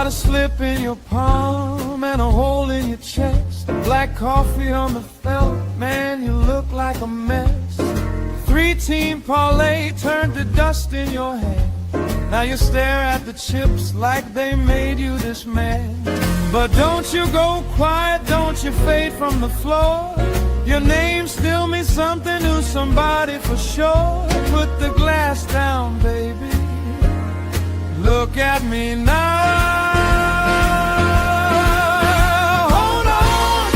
got a slip in your palm and a hole in your chest. Black coffee on the felt, man, you look like a mess. 3-team parlay turned to dust in your hand. Now you stare at the chips like they made you this man. But don't you go quiet, don't you fade from the floor. Your name still means something to somebody for sure. Put the glass down, baby. Look at me now. Hold on,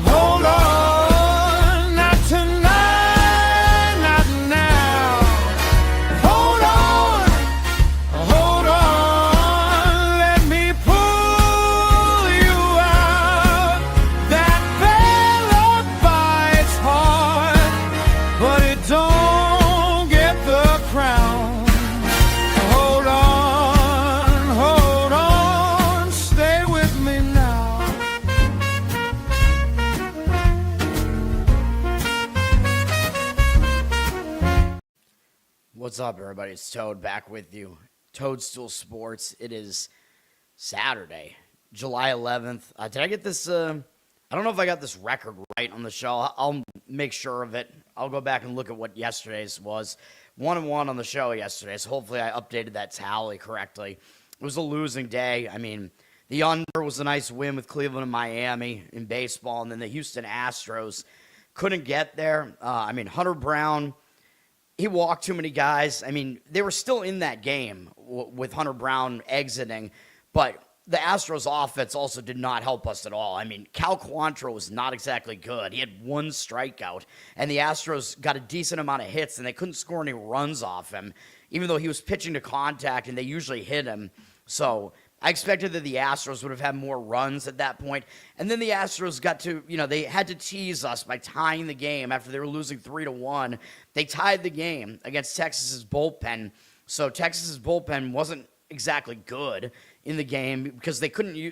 hold on. Not tonight, not now. Hold on. Let me pull you out. That fella bites hard, but it don't get the crown. What's up, everybody? It's Toad back with you. Toadstool Sports. It is Saturday, July 11th. Did I get this? I don't know if I got this record right on the show. I'll make sure of it. I'll go back and look at what yesterday's was. 1-1 on the show yesterday, so hopefully I updated that tally correctly. It was a losing day. I mean, the under was a nice win with Cleveland and Miami in baseball, and then the Houston Astros couldn't get there. Hunter Brown, he walked too many guys. I mean, they were still in that game with Hunter Brown exiting, but the Astros offense also did not help us at all. I mean, Cal Quantrill was not exactly good. He had one strikeout, and the Astros got a decent amount of hits, and they couldn't score any runs off him, even though he was pitching to contact, and they usually hit him. So I expected that the Astros would have had more runs at that point. And then the Astros got to, they had to tease us by tying the game after they were losing 3-1. They tied the game against Texas's bullpen. So Texas's bullpen wasn't exactly good in the game because they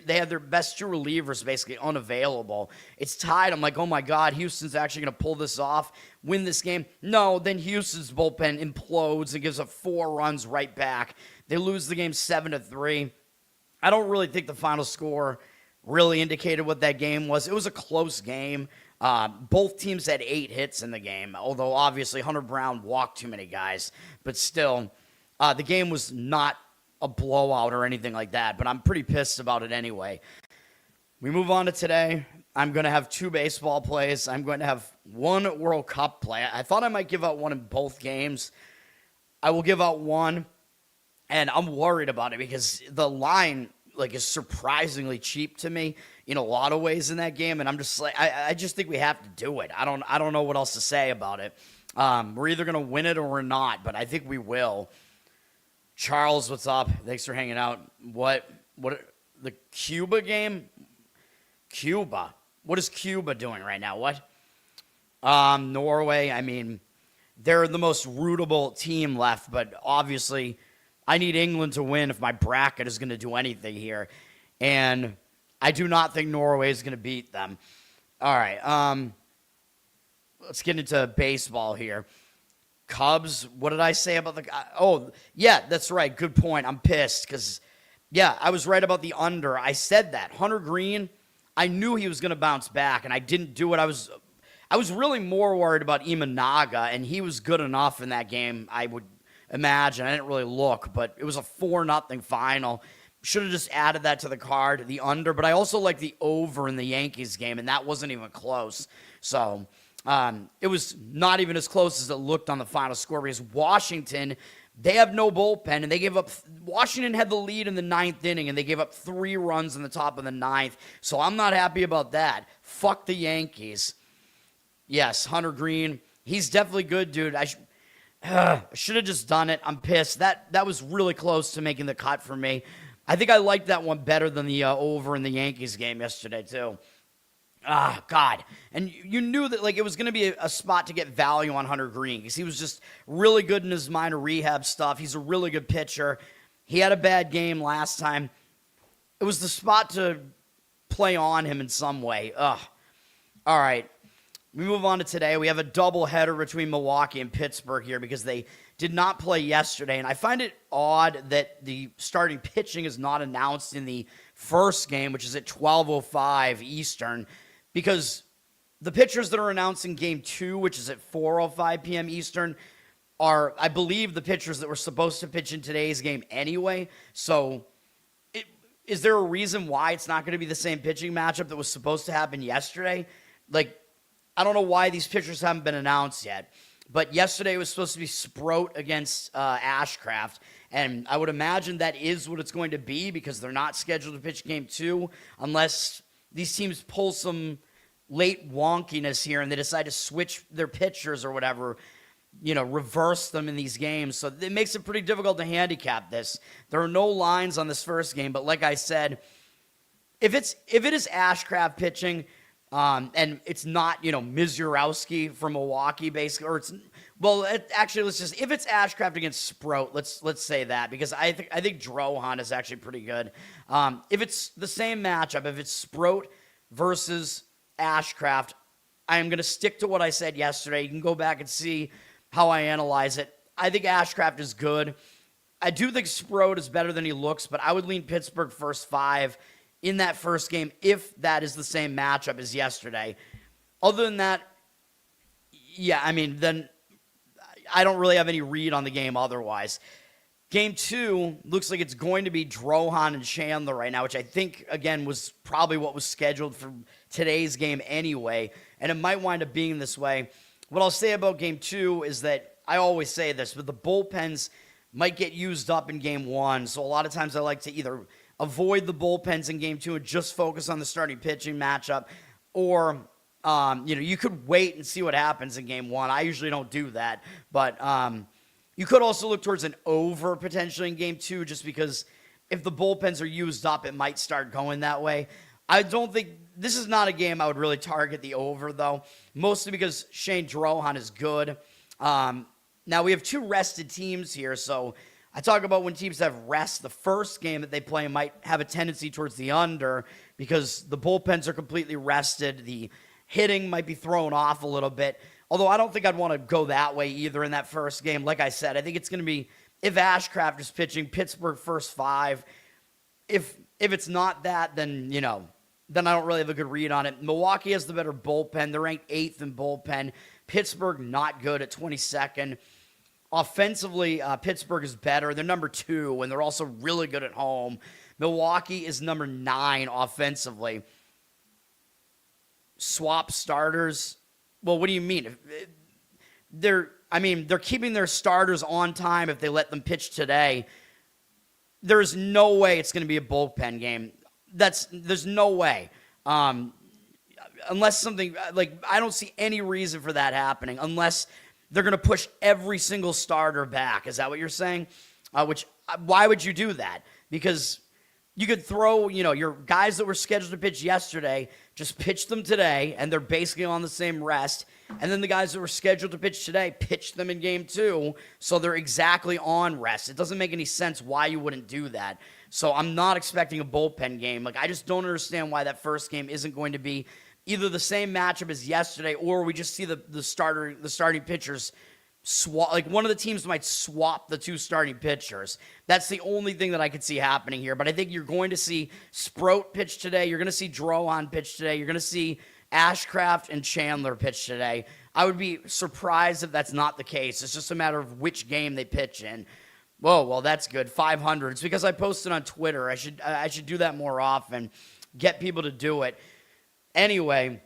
had their best two relievers basically unavailable. It's tied. I'm like, oh my God, Houston's actually going to pull this off, win this game. No, then Houston's bullpen implodes and gives up 4 runs right back. They lose the game 7-3. I don't really think the final score really indicated what that game was. It was a close game. Both teams had 8 hits in the game, although obviously Hunter Brown walked too many guys. But still, the game was not a blowout or anything like that, but I'm pretty pissed about it anyway. We move on to today. I'm going to have 2 baseball plays. I'm going to have 1 World Cup play. I thought I might give out one in both games. I will give out one. And I'm worried about it because the line is surprisingly cheap to me in a lot of ways in that game, and I'm just like I just think we have to do it. I don't know what else to say about it. We're either gonna win it or we're not, but I think we will. Charles, what's up? Thanks for hanging out. What the Cuba game? Cuba. What is Cuba doing right now? What? Norway. I mean, they're the most rootable team left, but obviously I need England to win if my bracket is going to do anything here. And I do not think Norway is going to beat them. All right. Let's get into baseball here. Cubs, what did I say about the... Oh, yeah, that's right. Good point. I'm pissed because, yeah, I was right about the under. I said that. Hunter Green, I knew he was going to bounce back, and I didn't do it. I was really more worried about Imanaga, and he was good enough in that game, I would imagine. I didn't really look, but it was a 4-0 final. Should have just added that to the card, the under. But I also like the over in the Yankees game, and that wasn't even close. So it was not even as close as it looked on the final score because Washington, they have no bullpen, and they gave up. Washington had the lead in the 9th inning, and they gave up 3 runs in the top of the 9th. So I'm not happy about that. Fuck the Yankees. Yes, Hunter Green, he's definitely good, dude. I should have just done it. I'm pissed. That was really close to making the cut for me. I think I liked that one better than the over in the Yankees game yesterday, too. God. And you knew that it was going to be a spot to get value on Hunter Green because he was just really good in his minor rehab stuff. He's a really good pitcher. He had a bad game last time. It was the spot to play on him in some way. All right. We move on to today. We have a doubleheader between Milwaukee and Pittsburgh here because they did not play yesterday, and I find it odd that the starting pitching is not announced in the first game, which is at 12:05 Eastern, because the pitchers that are announced in Game 2, which is at 4:05 p.m. Eastern, are, I believe, the pitchers that were supposed to pitch in today's game anyway. So is there a reason why it's not going to be the same pitching matchup that was supposed to happen yesterday? Like, I don't know why these pitchers haven't been announced yet. But yesterday was supposed to be Sproat against Ashcraft, and I would imagine that is what it's going to be because they're not scheduled to pitch Game 2 unless these teams pull some late wonkiness here and they decide to switch their pitchers or whatever, reverse them in these games. So it makes it pretty difficult to handicap this. There are no lines on this first game, but like I said, if it is Ashcraft pitching, and it's not, Mizurowski from Milwaukee, basically, or it's, well, if it's Ashcraft against Sprout, let's say that, because I think Drohan is actually pretty good. If it's the same matchup, if it's Sprout versus Ashcraft, I am going to stick to what I said yesterday. You can go back and see how I analyze it. I think Ashcraft is good. I do think Sprout is better than he looks, but I would lean Pittsburgh first 5 in that first game if that is the same matchup as yesterday. Other than that, then I don't really have any read on the game otherwise. Game 2 looks like it's going to be Drohan and Chandler right now, which I think, again, was probably what was scheduled for today's game anyway, and it might wind up being this way. What I'll say about Game 2 is that, I always say this, but the bullpens might get used up in Game 1, so a lot of times I like to either avoid the bullpens in Game 2 and just focus on the starting pitching matchup, or you could wait and see what happens in Game 1. I usually don't do that, but you could also look towards an over potentially in Game 2 just because if the bullpens are used up, it might start going that way. I don't think this is not a game I would really target the over, though, mostly because Shane Drohan is good. Now, we have 2 rested teams here, so I talk about when teams have rest, the first game that they play might have a tendency towards the under because the bullpens are completely rested. The hitting might be thrown off a little bit, although I don't think I'd want to go that way either in that first game. Like I said, I think it's going to be, if Ashcraft is pitching, Pittsburgh first 5. If it's not that, then, then I don't really have a good read on it. Milwaukee has the better bullpen. They're ranked 8th in bullpen. Pittsburgh not good at 22nd. Offensively, Pittsburgh is better. They're number 2, and they're also really good at home. Milwaukee is number 9 offensively. Swap starters. Well, what do you mean? They're keeping their starters on time if they let them pitch today. There's no way it's going to be a bullpen game. There's no way. Unless something, I don't see any reason for that happening unless they're going to push every single starter back. Is that what you're saying? Why would you do that? Because you could throw, your guys that were scheduled to pitch yesterday, just pitch them today, and they're basically on the same rest. And then the guys that were scheduled to pitch today, pitch them in Game 2, so they're exactly on rest. It doesn't make any sense why you wouldn't do that. So I'm not expecting a bullpen game. I just don't understand why that first game isn't going to be either the same matchup as yesterday, or we just see the starting pitchers swap. One of the teams might swap the 2 starting pitchers. That's the only thing that I could see happening here. But I think you're going to see Sproat pitch today. You're going to see Drohan pitch today. You're going to see Ashcraft and Chandler pitch today. I would be surprised if that's not the case. It's just a matter of which game they pitch in. Whoa, well, that's good. 500. It's because I posted on Twitter. I should do that more often. Get people to do it. Anyway,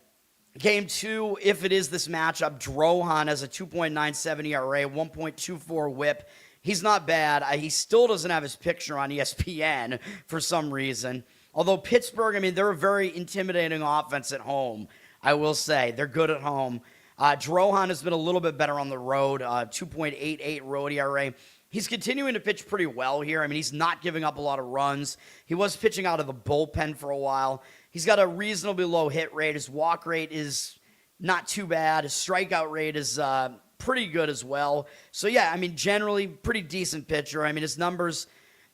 Game 2, if it is this matchup, Drohan has a 2.97 ERA, 1.24 whip. He's not bad. He still doesn't have his picture on ESPN for some reason. Although Pittsburgh, they're a very intimidating offense at home, I will say. They're good at home. Drohan has been a little bit better on the road, 2.88 road ERA. He's continuing to pitch pretty well here. He's not giving up a lot of runs. He was pitching out of the bullpen for a while. He's got a reasonably low hit rate. His walk rate is not too bad. His strikeout rate is pretty good as well. So, yeah, generally pretty decent pitcher. His numbers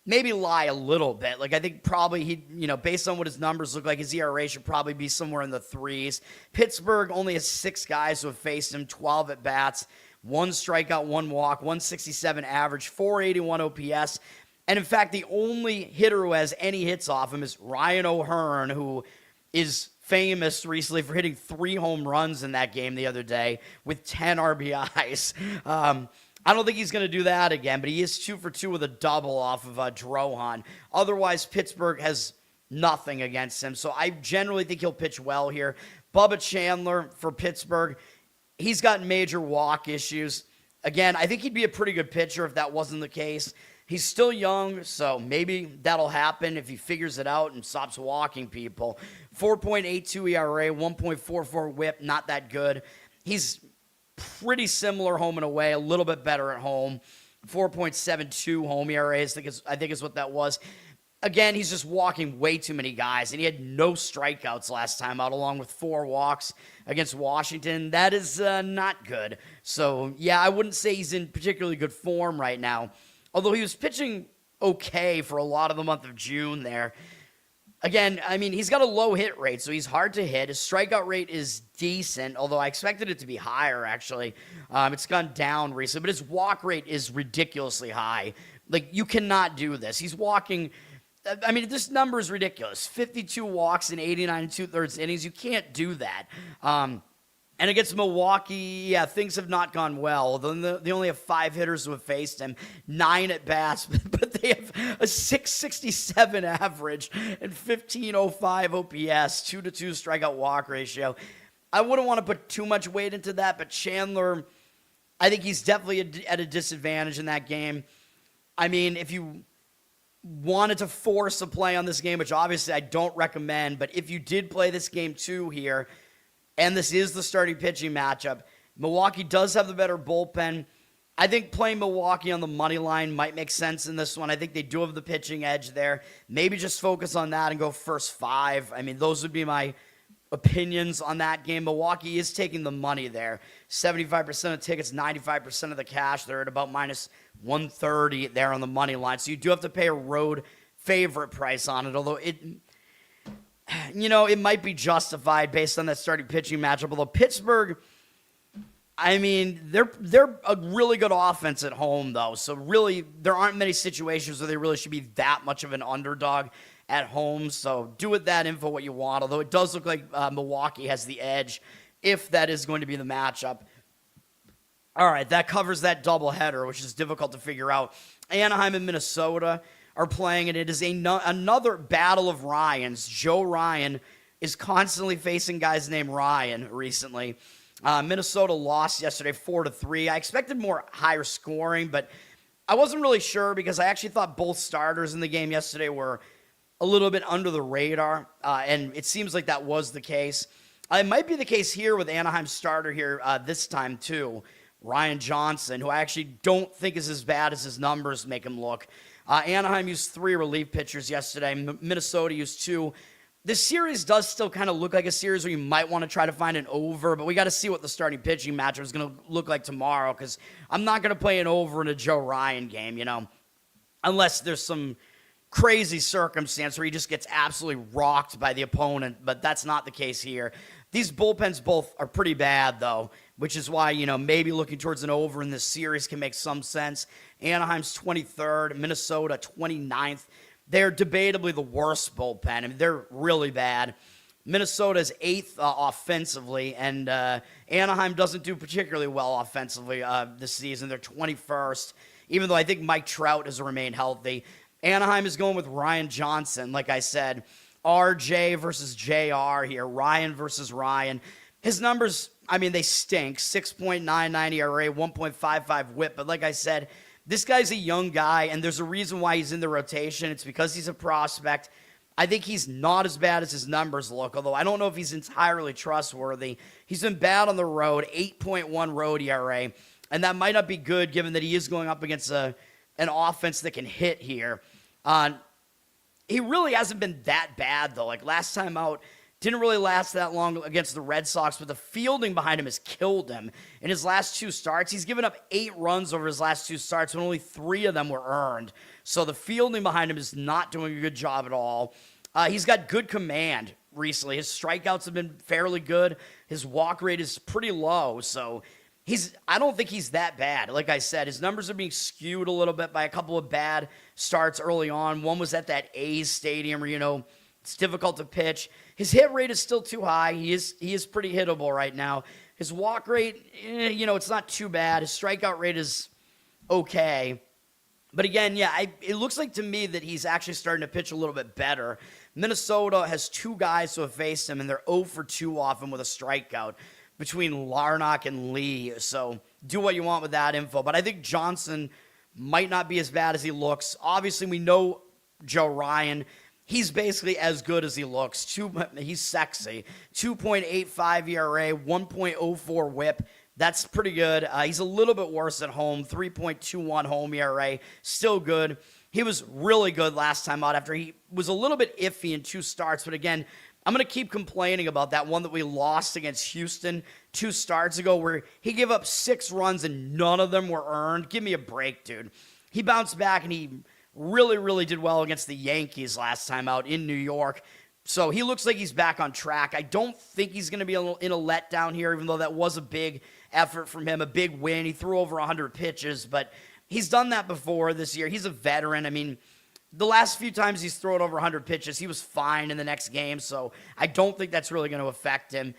maybe lie a little bit. I think probably he, based on what his numbers look like, his ERA should probably be somewhere in the 3s. Pittsburgh only has 6 guys who have faced him, 12 at bats. 1 strikeout, 1 walk, 167 average, 481 OPS. And in fact, the only hitter who has any hits off him is Ryan O'Hearn, who is famous recently for hitting 3 home runs in that game the other day with 10 RBIs. I don't think he's going to do that again, but he is 2 for 2 with a double off of Drohan. Otherwise, Pittsburgh has nothing against him, so I generally think he'll pitch well here. Bubba Chandler for Pittsburgh, he's got major walk issues. Again, I think he'd be a pretty good pitcher if that wasn't the case. He's still young, so maybe that'll happen if he figures it out and stops walking people. 4.82 ERA, 1.44 whip, not that good. He's pretty similar home and away, a little bit better at home. 4.72 home ERA, I think is what that was. Again, he's just walking way too many guys, and he had no strikeouts last time out, along with 4 walks against Washington. That is not good. So, yeah, I wouldn't say he's in particularly good form right now, although he was pitching okay for a lot of the month of June there. Again, I mean, he's got a low hit rate, so he's hard to hit. His strikeout rate is decent, although I expected it to be higher, actually. It's gone down recently, but his walk rate is ridiculously high. Like, you cannot do this. He's walking... I mean, this number is ridiculous. 52 walks in 89 2/3 innings. You can't do that. And against Milwaukee, yeah, things have not gone well. They only have 5 hitters who have faced him, 9 at bats, but they have a 667 average and 1505 OPS, 2-2 strikeout walk ratio. I wouldn't want to put too much weight into that, but Chandler, I think he's definitely at a disadvantage in that game. I mean, if you wanted to force a play on this game, which obviously I don't recommend, but if you did play this game too here, and this is the starting pitching matchup, Milwaukee does have the better bullpen. I think playing Milwaukee on the money line might make sense in this one. I think they do have the pitching edge there. Maybe just focus on that and go first 5. I mean, those would be my opinions on that game. Milwaukee is taking the money there. 75% of tickets, 95% of the cash. They're at about minus 130 there on the money line. So you do have to pay a road favorite price on it, although it might be justified based on that starting pitching matchup. Although Pittsburgh, I mean, they're a really good offense at home, though. So really, there aren't many situations where they really should be that much of an underdog at home. So do with that info what you want, although it does look like Milwaukee has the edge if that is going to be the matchup. All right, that covers that doubleheader, which is difficult to figure out. Anaheim and Minnesota are playing, and it is another battle of Ryans. Joe Ryan is constantly facing guys named Ryan recently. Minnesota lost yesterday 4-3. I expected more higher scoring, but I wasn't really sure because I actually thought both starters in the game yesterday were a little bit under the radar, and it seems like that was the case. It might be the case here with Anaheim's starter here this time, too. Ryan Johnson, who I actually don't think is as bad as his numbers make him look. Anaheim used 3 relief pitchers yesterday. Minnesota used 2. This series does still kind of look like a series where you might want to try to find an over, but we got to see what the starting pitching matchup is going to look like tomorrow, because I'm not going to play an over in a Joe Ryan game, unless there's some crazy circumstance where he just gets absolutely rocked by the opponent, but that's not the case here. These bullpens both are pretty bad, though, which is why, maybe looking towards an over in this series can make some sense. Anaheim's 23rd, Minnesota 29th. They're debatably the worst bullpen. I mean, they're really bad. Minnesota's 8th offensively, and Anaheim doesn't do particularly well offensively this season. They're 21st, even though I think Mike Trout has remained healthy. Anaheim is going with Ryan Johnson, like I said. RJ versus JR here. Ryan versus Ryan. His numbers, I mean, they stink. 6.99 ERA, 1.55 whip. But like I said, this guy's a young guy, and there's a reason why he's in the rotation. It's because he's a prospect. I think he's not as bad as his numbers look, although I don't know if he's entirely trustworthy. He's been bad on the road, 8.1 road ERA, and that might not be good given that he is going up against an offense that can hit here. He really hasn't been that bad, though. Like, last time out, didn't really last that long against the Red Sox, but the fielding behind him has killed him. In his last 2 starts, he's given up 8 runs over his last 2 starts, and only 3 of them were earned. So the fielding behind him is not doing a good job at all. He's got good command recently. His strikeouts have been fairly good. His walk rate is pretty low, so I don't think he's that bad. Like I said, his numbers are being skewed a little bit by a couple of bad starts early on. One was at that A's stadium where, it's difficult to pitch. His hit rate is still too high. He is pretty hittable right now. His walk rate, it's not too bad. His strikeout rate is okay. But again, it looks like to me that he's actually starting to pitch a little bit better. Minnesota has two guys who have faced him, and they're 0 for 2 off him with a strikeout between Larnach and Lee. So do what you want with that info. But I think Johnson might not be as bad as he looks. Obviously, we know Joe Ryan. He's basically as good as he looks. He's sexy. 2.85 ERA, 1.04 whip. That's pretty good. He's a little bit worse at home. 3.21 home ERA. Still good. He was really good last time out after he was a little bit iffy in 2 starts. But again, I'm going to keep complaining about that one that we lost against Houston 2 starts ago where he gave up 6 runs and none of them were earned. Give me a break, dude. He bounced back and he really, really did well against the Yankees last time out in New York. So he looks like he's back on track. I don't think he's going to be in a letdown here, even though that was a big effort from him, a big win. He threw over 100 pitches, but he's done that before this year. He's a veteran. I mean, the last few times he's thrown over 100 pitches, he was fine in the next game, so I don't think that's really going to affect him.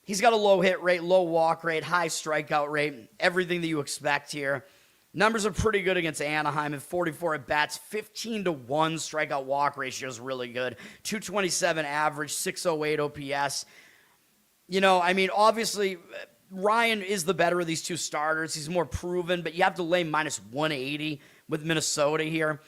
He's got a low hit rate, low walk rate, high strikeout rate, everything that you expect here. Numbers are pretty good against Anaheim at 44 at-bats, 15-1 strikeout walk ratio is really good, 227 average, 608 OPS. Obviously, Ryan is the better of these 2 starters. He's more proven, but you have to lay minus 180 with Minnesota here.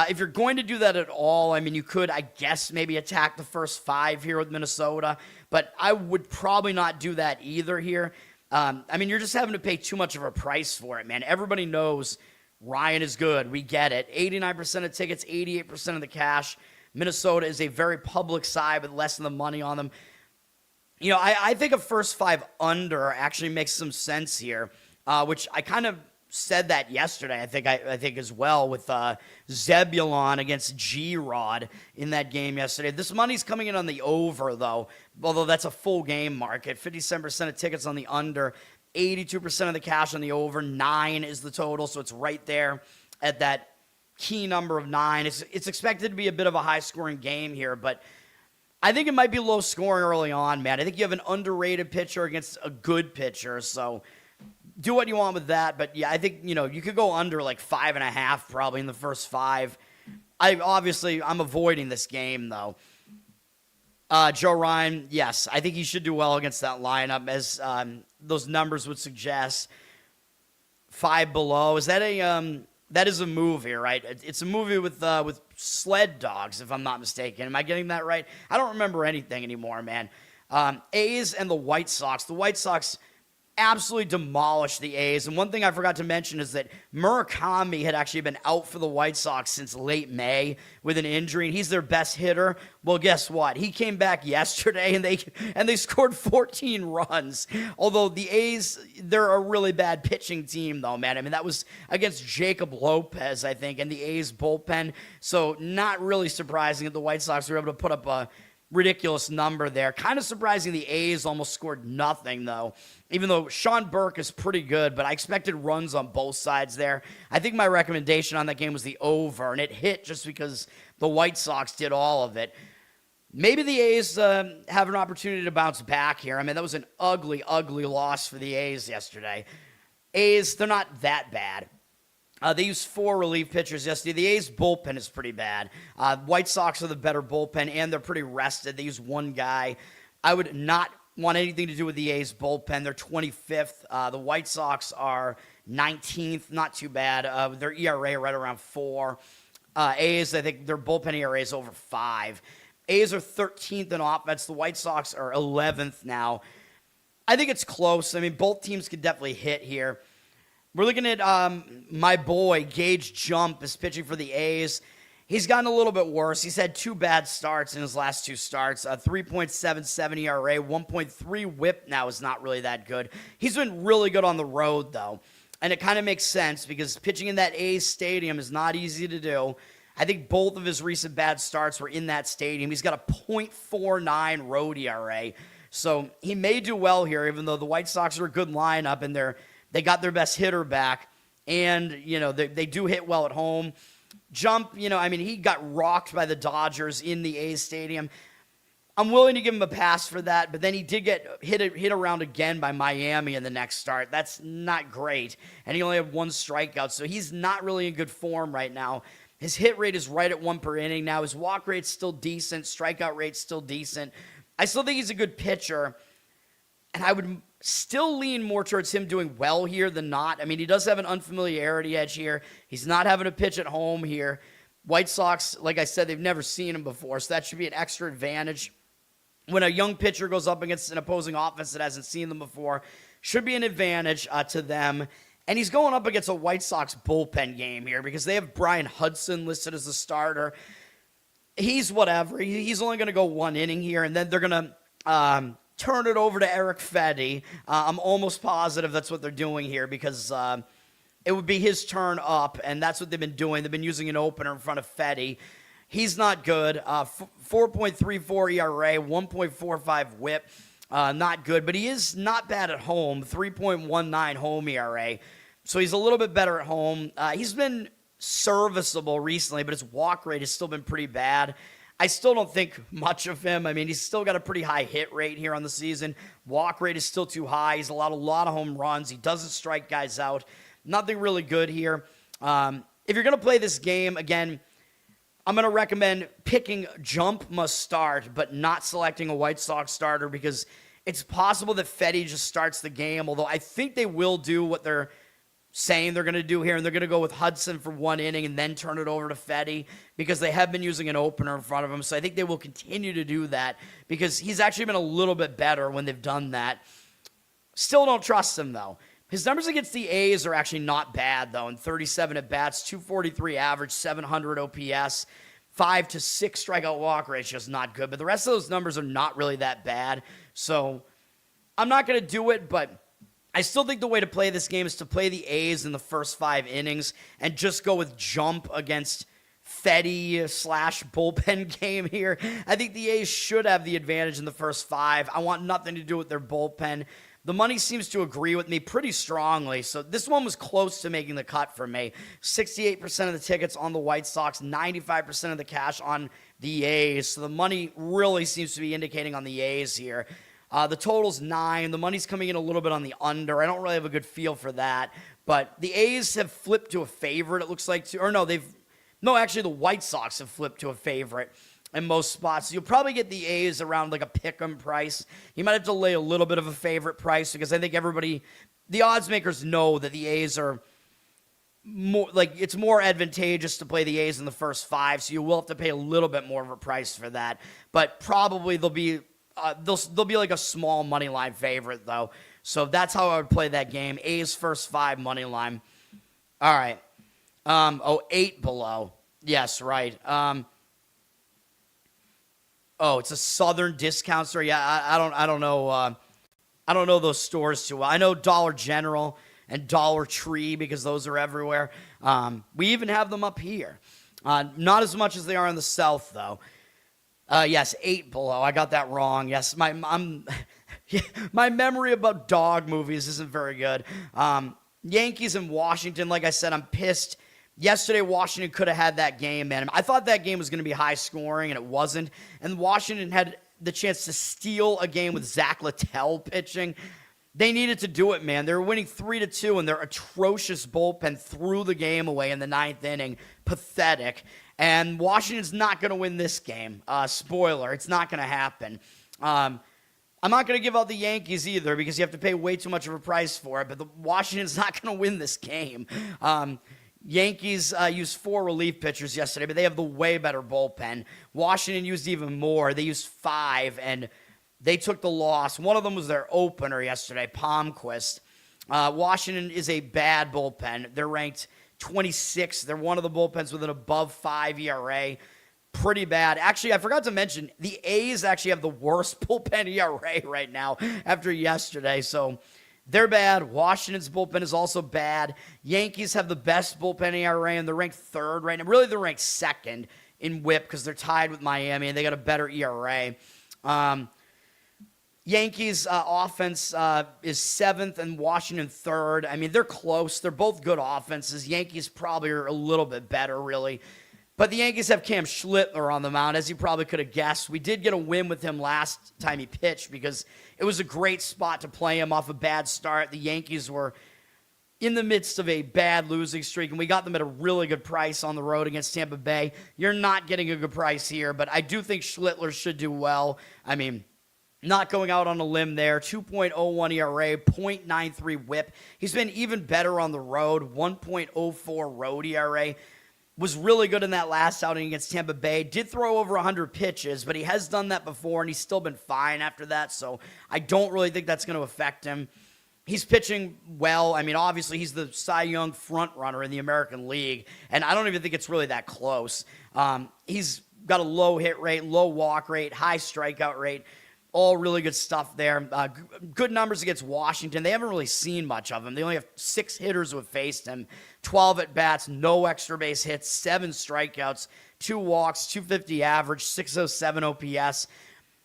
If you're going to do that at all, you could, I guess, maybe attack the first 5 here with Minnesota, but I would probably not do that either here. You're just having to pay too much of a price for it, man. Everybody knows Ryan is good. We get it. 89% of tickets, 88% of the cash. Minnesota is a very public side with less of the money on them. I think a first 5 under actually makes some sense here, which I kind of said that yesterday, I think as well, with Zebulon against G-Rod in that game yesterday. This money's coming in on the over, though, although that's a full game market. 57% of tickets on the under, 82% of the cash on the over, 9 is the total, so it's right there at that key number of 9. It's expected to be a bit of a high-scoring game here, but I think it might be low-scoring early on, man. I think you have an underrated pitcher against a good pitcher, so do what you want with that, but I think, you could go under like 5.5 probably in the first 5. I'm avoiding this game, though. Joe Ryan, yes, I think he should do well against that lineup, as those numbers would suggest. 5 below. Is that that is a movie, right? It's a movie with sled dogs, if I'm not mistaken. Am I getting that right? I don't remember anything anymore, man. A's and the White Sox. The White Sox absolutely demolished the A's. And one thing I forgot to mention is that Murakami had actually been out for the White Sox since late May with an injury, and he's their best hitter. Well, guess what? He came back yesterday, and they scored 14 runs. Although the A's, they're a really bad pitching team, though, man. That was against Jacob Lopez, I think, and the A's bullpen. So not really surprising that the White Sox were able to put up a ridiculous number there. Kind of surprising the A's almost scored nothing, though. Even though Sean Burke is pretty good, but I expected runs on both sides there. I think my recommendation on that game was the over, and it hit just because the White Sox did all of it. Maybe the A's have an opportunity to bounce back here. That was an ugly, ugly loss for the A's yesterday. A's, they're not that bad. They used 4 relief pitchers yesterday. The A's bullpen is pretty bad. White Sox are the better bullpen, and they're pretty rested. They use 1 guy. I would not want anything to do with the A's bullpen. They're 25th. The White Sox are 19th. Not too bad. Their ERA right around 4. A's, I think their bullpen ERA is over 5. A's are 13th in offense. The White Sox are 11th now. I think it's close. Both teams could definitely hit here. We're looking at my boy, Gage Jump, is pitching for the A's. He's gotten a little bit worse. He's had 2 bad starts in his last 2 starts. 3.77 ERA, 1.3 whip now is not really that good. He's been really good on the road, though. And it kind of makes sense because pitching in that A's stadium is not easy to do. I think both of his recent bad starts were in that stadium. He's got a .49 road ERA. So he may do well here, even though the White Sox are a good lineup and they got their best hitter back. And, they do hit well at home. Jump, he got rocked by the Dodgers in the A's stadium. I'm willing to give him a pass for that, but then he did get hit around again by Miami in the next start. That's not great. And he only had 1 strikeout, so he's not really in good form right now. His hit rate is right at 1 per inning now. His walk rate's still decent. Strikeout rate's still decent. I still think he's a good pitcher, and I would still lean more towards him doing well here than not. He does have an unfamiliarity edge here. He's not having to pitch at home here. White Sox, like I said, they've never seen him before, so that should be an extra advantage. When a young pitcher goes up against an opposing offense that hasn't seen them before, should be an advantage to them. And he's going up against a White Sox bullpen game here because they have Brian Hudson listed as a starter. He's whatever. He's only going to go 1 inning here, and then they're going to turn it over to Eric Fedde. I'm almost positive that's what they're doing here because it would be his turn up, and that's what they've been doing. They've been using an opener in front of Fedde. He's not good. 4.34 ERA, 1.45 whip. Not good, but he is not bad at home. 3.19 home ERA. So he's a little bit better at home. He's been serviceable recently, but his walk rate has still been pretty bad. I still don't think much of him. He's still got a pretty high hit rate here on the season. Walk rate is still too high. He's allowed a lot of home runs. He doesn't strike guys out. Nothing really good here. If you're going to play this game, again, I'm going to recommend picking Jump must start, but not selecting a White Sox starter because it's possible that Fedde just starts the game, although I think they will do what they're saying they're going to do here, and they're going to go with Hudson for 1 inning and then turn it over to Fedde because they have been using an opener in front of him, so I think they will continue to do that because he's actually been a little bit better when they've done that. Still don't trust him, though. His numbers against the A's are actually not bad, though. In 37 at-bats, 243 average, 700 OPS, 5 to 6 strikeout walk ratio is not good. But the rest of those numbers are not really that bad. So I'm not going to do it, but I still think the way to play this game is to play the A's in the first 5 innings and just go with Jump against Fedde / bullpen game here. I think the A's should have the advantage in the first 5. I want nothing to do with their bullpen. The money seems to agree with me pretty strongly, so this one was close to making the cut for me. 68% of the tickets on the White Sox, 95% of the cash on the A's, so the money really seems to be indicating on the A's here. The total's 9. The money's coming in a little bit on the under. I don't really have a good feel for that, but the A's have flipped to a favorite, it looks like. Actually, the White Sox have flipped to a favorite in most spots. So you'll probably get the A's around like a pick'em price. You might have to lay a little bit of a favorite price because I think the odds makers know that the A's are more it's more advantageous to play the A's in the first 5. So you will have to pay a little bit more of a price for that. But probably they'll be like a small money line favorite though. So that's how I would play that game. A's first 5 money line. All right. 8 below. Yes, right. It's a Southern discount store. Yeah, I don't know. I don't know those stores too well. I know Dollar General and Dollar Tree because those are everywhere. We even have them up here. Not as much as they are in the South, though. Yes, 8 below. I got that wrong. Yes, my memory about dog movies isn't very good. Yankees and Washington. Like I said, I'm pissed. Yesterday, Washington could have had that game, man. I thought that game was going to be high scoring, and it wasn't. And Washington had the chance to steal a game with Zach Littell pitching. They needed to do it, man. They were winning 3-2, and their atrocious bullpen threw the game away in the 9th inning. Pathetic. And Washington's not going to win this game. Spoiler, it's not going to happen. I'm not going to give out the Yankees either because you have to pay way too much of a price for it, but Washington's not going to win this game. Yankees used 4 relief pitchers yesterday, but they have the way better bullpen. Washington used even more. They used 5, and they took the loss. One of them was their opener yesterday, Palmquist. Washington is a bad bullpen. They're ranked 26th. They're one of the bullpens with an above 5 ERA. Pretty bad. Actually, I forgot to mention, the A's actually have the worst bullpen ERA right now after yesterday, so they're bad. Washington's bullpen is also bad. Yankees have the best bullpen ERA, and they're ranked 3rd right now. Really, they're ranked 2nd in whip because they're tied with Miami, and they got a better ERA. Yankees offense is 7th and Washington 3rd. I mean, they're close. They're both good offenses. Yankees probably are a little bit better, really. But the Yankees have Cam Schlittler on the mound, as you probably could have guessed. We did get a win with him last time he pitched because it was a great spot to play him off a bad start. The Yankees were in the midst of a bad losing streak, and we got them at a really good price on the road against Tampa Bay. You're not getting a good price here, but I do think Schlittler should do well. I mean, not going out on a limb there. 2.01 ERA, 0.93 whip. He's been even better on the road. 1.04 road ERA. Was really good in that last outing against Tampa Bay. Did throw over 100 pitches, but he has done that before, and he's still been fine after that, so I don't really think that's going to affect him. He's pitching well. I mean, obviously, he's the Cy Young front runner in the American League, and I don't even think it's really that close. He's got a low hit rate, low walk rate, high strikeout rate. All really good stuff there. Good numbers against Washington. They haven't really seen much of him. They only have 6 hitters who have faced him. 12 at-bats, no extra base hits, 7 strikeouts, 2 walks, 250 average, 607 OPS.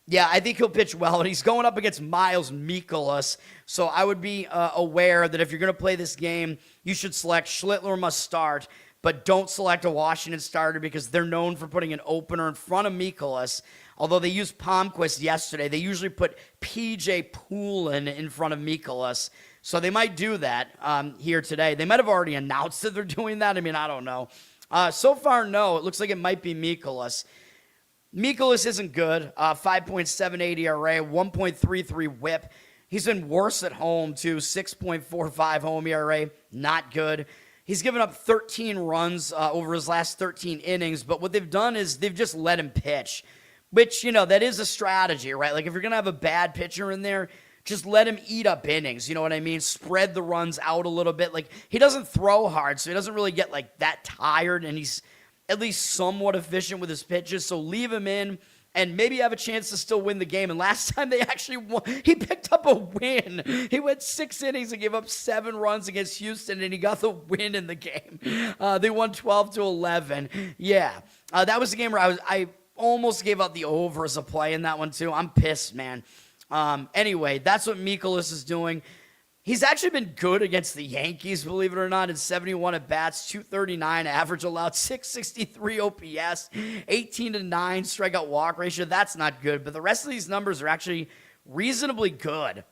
Yeah, I think he'll pitch well, and he's going up against Miles Mikolas. So I would be aware that if you're going to play this game, you should select Schlittler must start, but don't select a Washington starter because they're known for putting an opener in front of Mikolas. Although they used Palmquist yesterday, they usually put P.J. Poulin in front of Mikolas. So they might do that here today. They might have already announced that they're doing that. I mean, I don't know. So far, no. It looks like it might be Mikolas. Mikolas isn't good. 5.78 ERA, 1.33 whip. He's been worse at home, too. 6.45 home ERA. Not good. He's given up 13 runs over his last 13 innings, but what they've done is they've just let him pitch. Which, that is a strategy, right? Like, if you're going to have a bad pitcher in there, just let him eat up innings. You know what I mean? Spread the runs out a little bit. Like, he doesn't throw hard, so he doesn't really get, that tired, and he's at least somewhat efficient with his pitches. So leave him in, and maybe have a chance to still win the game. And last time they actually won, he picked up a win. He went 6 innings and gave up 7 runs against Houston, and he got the win in the game. They won 12-11. Yeah, that was the game where I almost gave out the over as a play in that one, too. I'm pissed, man. Anyway, that's what Mikolas is doing. He's actually been good against the Yankees, believe it or not, in 71 at-bats, 239 average allowed, 663 OPS, 18-9 strikeout walk ratio. That's not good, but the rest of these numbers are actually reasonably good.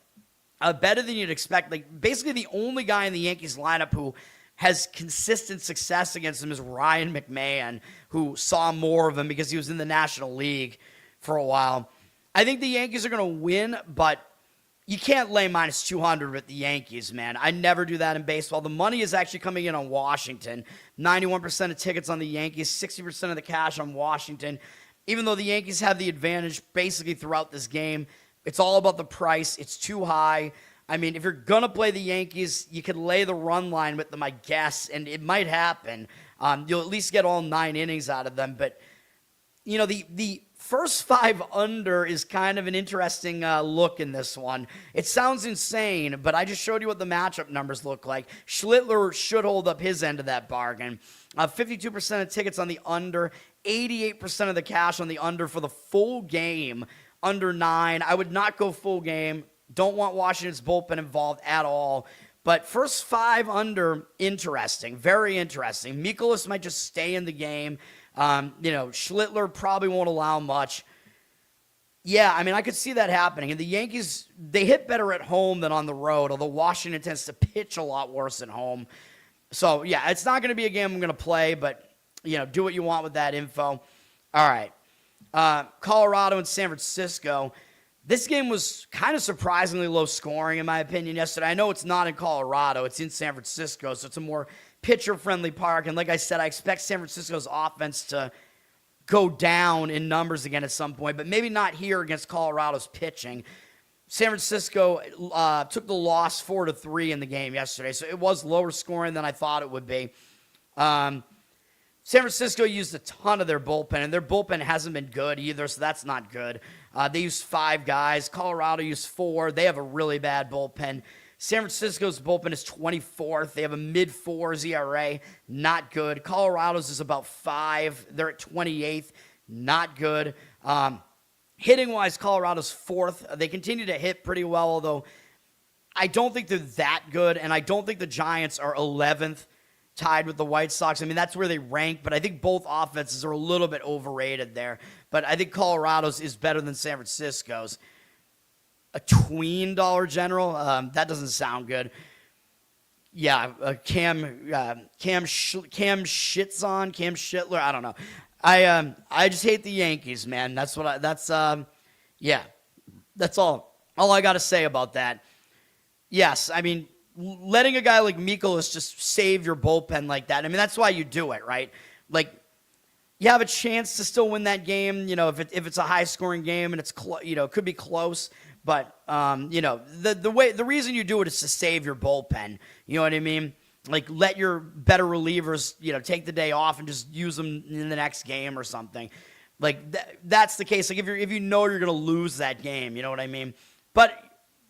Better than you'd expect. Like, basically the only guy in the Yankees lineup who has consistent success against him is Ryan McMahon, who saw more of him because he was in the National League for a while. I think the Yankees are going to win, but you can't lay minus 200 with the Yankees, man. I never do that in baseball. The money is actually coming in on Washington. 91% of tickets on the Yankees, 60% of the cash on Washington. Even though the Yankees have the advantage basically throughout this game, it's all about the price. It's too high. I mean, if you're going to play the Yankees, you could lay the run line with them, I guess, and it might happen. You'll at least get all 9 innings out of them. But, the first 5 under is kind of an interesting look in this one. It sounds insane, but I just showed you what the matchup numbers look like. Schlittler should hold up his end of that bargain. 52% of tickets on the under, 88% of the cash on the under for the full game, under 9. I would not go full game. Don't want Washington's bullpen involved at all. But first 5 under, interesting. Very interesting. Mikolas might just stay in the game. Schlittler probably won't allow much. Yeah, I mean, I could see that happening. And the Yankees, they hit better at home than on the road, although Washington tends to pitch a lot worse at home. So, yeah, it's not going to be a game I'm going to play, but, do what you want with that info. All right. Colorado and San Francisco. This game was kind of surprisingly low scoring, in my opinion, yesterday. I know it's not in Colorado. It's in San Francisco, so it's a more pitcher-friendly park. And like I said, I expect San Francisco's offense to go down in numbers again at some point, but maybe not here against Colorado's pitching. San Francisco took the loss 4-3 in the game yesterday, so it was lower scoring than I thought it would be. San Francisco used a ton of their bullpen, and their bullpen hasn't been good either, so that's not good. They used 5 guys. Colorado used 4. They have a really bad bullpen. San Francisco's bullpen is 24th. They have a mid-4s ERA. Not good. Colorado's is about 5. They're at 28th. Not good. Hitting-wise, Colorado's fourth. They continue to hit pretty well, although I don't think they're that good, and I don't think the Giants are 11th, tied with the White Sox. I mean, that's where they rank, but I think both offenses are a little bit overrated there. But I think Colorado's is better than San Francisco's. A tween Dollar General? That doesn't sound good. Yeah, Cam Schittler. I don't know. I just hate the Yankees, man. That's all I got to say about that. Yes, I mean, letting a guy like Mikolas just save your bullpen like that. I mean, that's why you do it, right? Like, you have a chance to still win that game, if it's a high-scoring game and it's it could be close. But the reason you do it is to save your bullpen. You know what I mean? Like, let your better relievers, take the day off and just use them in the next game or something. Like, that's the case. Like, if you know you're going to lose that game, you know what I mean? But,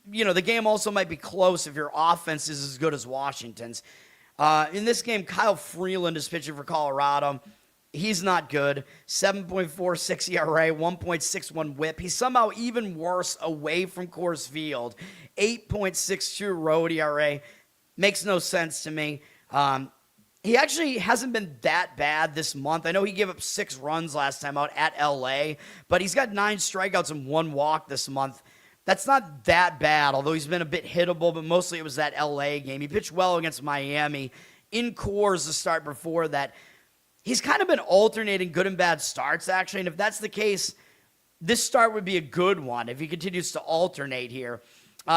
the game also might be close if your offense is as good as Washington's. In this game, Kyle Freeland is pitching for Colorado. He's not good. 7.46 ERA, 1.61 whip. He's somehow even worse away from Coors Field. 8.62 road ERA. Makes no sense to me. He actually hasn't been that bad this month. I know he gave up 6 runs last time out at LA, but he's got 9 strikeouts and 1 walk this month. That's not that bad, although he's been a bit hittable, but mostly it was that LA game. He pitched well against Miami. In Coors, the start before that. He's kind of been alternating good and bad starts, actually, and if that's the case, this start would be a good one if he continues to alternate here.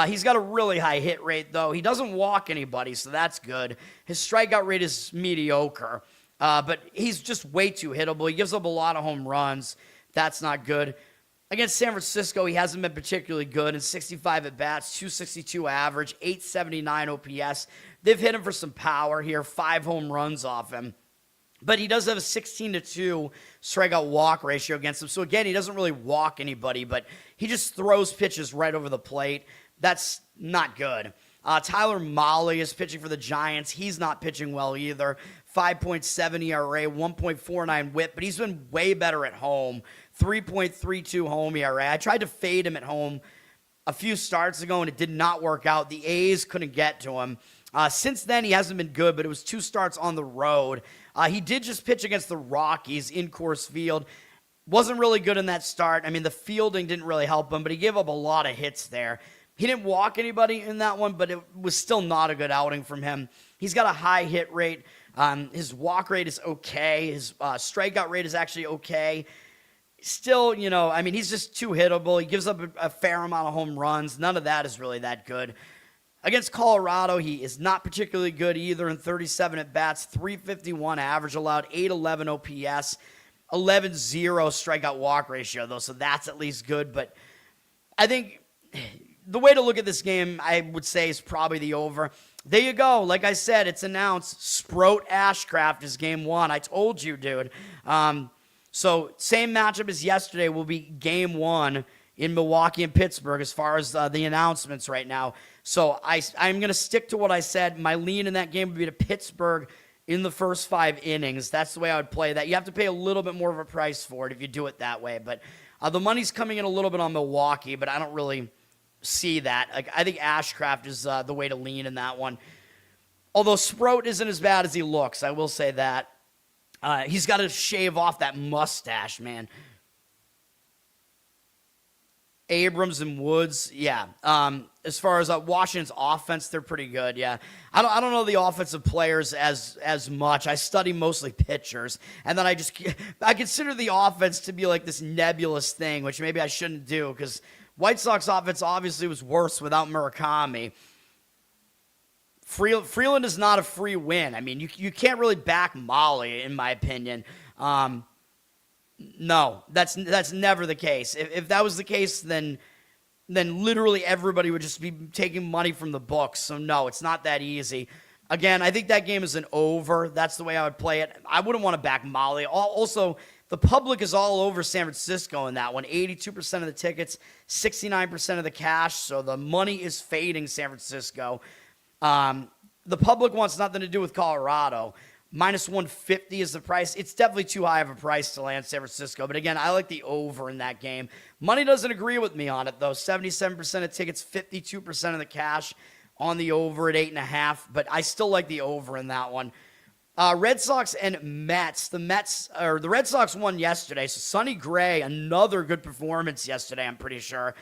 He's got a really high hit rate, though. He doesn't walk anybody, so that's good. His strikeout rate is mediocre, but he's just way too hittable. He gives up a lot of home runs. That's not good. Against San Francisco, he hasn't been particularly good. In 65 at-bats, 262 average, 879 OPS. They've hit him for some power here, 5 home runs off him. But he does have a 16-2 strikeout walk ratio against him. So, again, he doesn't really walk anybody, but he just throws pitches right over the plate. That's not good. Tyler Mahle is pitching for the Giants. He's not pitching well either. 5.7 ERA, 1.49 whip, but he's been way better at home. 3.32 home ERA. I tried to fade him at home a few starts ago, and it did not work out. The A's couldn't get to him. Since then, he hasn't been good, but it was 2 starts on the road. He did just pitch against the Rockies in Coors Field. Wasn't really good in that start. I mean, the fielding didn't really help him, but he gave up a lot of hits there. He didn't walk anybody in that one, but it was still not a good outing from him. He's got a high hit rate. His walk rate is okay. His strikeout rate is actually okay. Still, he's just too hittable. He gives up a fair amount of home runs. None of that is really that good. Against Colorado, he is not particularly good either in 37 at-bats, 351 average allowed, 811 OPS, 11-0 strikeout walk ratio, though, so that's at least good. But I think the way to look at this game, I would say, is probably the over. There you go. Like I said, it's announced. Sproat Ashcraft is game 1. I told you, dude. So same matchup as yesterday will be game 1 in Milwaukee and Pittsburgh as far as the announcements right now. So I'm going to stick to what I said. My lean in that game would be to Pittsburgh in the first 5 innings. That's the way I would play that. You have to pay a little bit more of a price for it if you do it that way. But the money's coming in a little bit on Milwaukee, but I don't really see that. I think Ashcraft is the way to lean in that one. Although Sproat isn't as bad as he looks, I will say that. He's got to shave off that mustache, man. Abrams and Woods, yeah. As far as Washington's offense, they're pretty good, yeah. I don't know the offensive players as much. I study mostly pitchers, and then I consider the offense to be like this nebulous thing, which maybe I shouldn't do because White Sox offense obviously was worse without Murakami. Freeland is not a free win. I mean, you can't really back Mahle, in my opinion. No, that's never the case. If that was the case, then literally everybody would just be taking money from the books. So no, it's not that easy. Again, I think that game is an over. That's the way I would play it. I wouldn't want to back Mahle. Also, the public is all over San Francisco in that one. 82% of the tickets, 69% of the cash. So the money is fading San Francisco. The public wants nothing to do with Colorado. Minus 150 is the price. It's definitely too high of a price to land San Francisco. But again, I like the over in that game. Money doesn't agree with me on it, though. 77% of tickets, 52% of the cash on the over at 8.5. But I still like the over in that one. Red Sox and Mets. The Red Sox won yesterday. So Sonny Gray, another good performance yesterday, I'm pretty sure.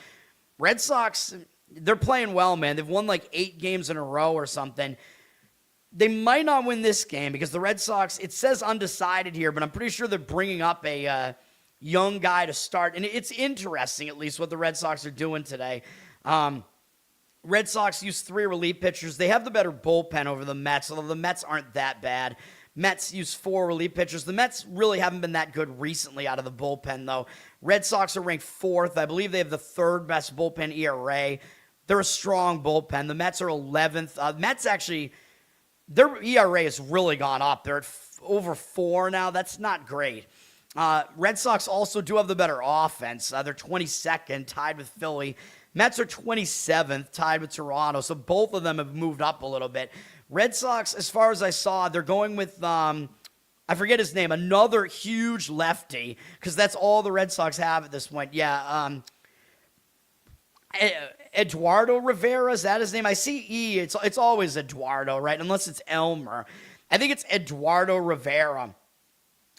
Red Sox, they're playing well, man. They've won like 8 games in a row or something. They might not win this game because the Red Sox, it says undecided here, but I'm pretty sure they're bringing up a young guy to start. And it's interesting, at least, what the Red Sox are doing today. Red Sox use 3 relief pitchers. They have the better bullpen over the Mets, although the Mets aren't that bad. Mets use 4 relief pitchers. The Mets really haven't been that good recently out of the bullpen, though. Red Sox are ranked 4th. I believe they have the 3rd best bullpen ERA. They're a strong bullpen. The Mets are 11th. Mets actually... Their ERA has really gone up. They're at over 4 now. That's not great. Red Sox also do have the better offense. They're 22nd, tied with Philly. Mets are 27th, tied with Toronto. So both of them have moved up a little bit. Red Sox, as far as I saw, they're going with, I forget his name, another huge lefty, because that's all the Red Sox have at this point. Yeah, Eduardo Rivera, is that his name? I see E. It's always Eduardo, right? Unless it's Elmer. I think it's Eduardo Rivera.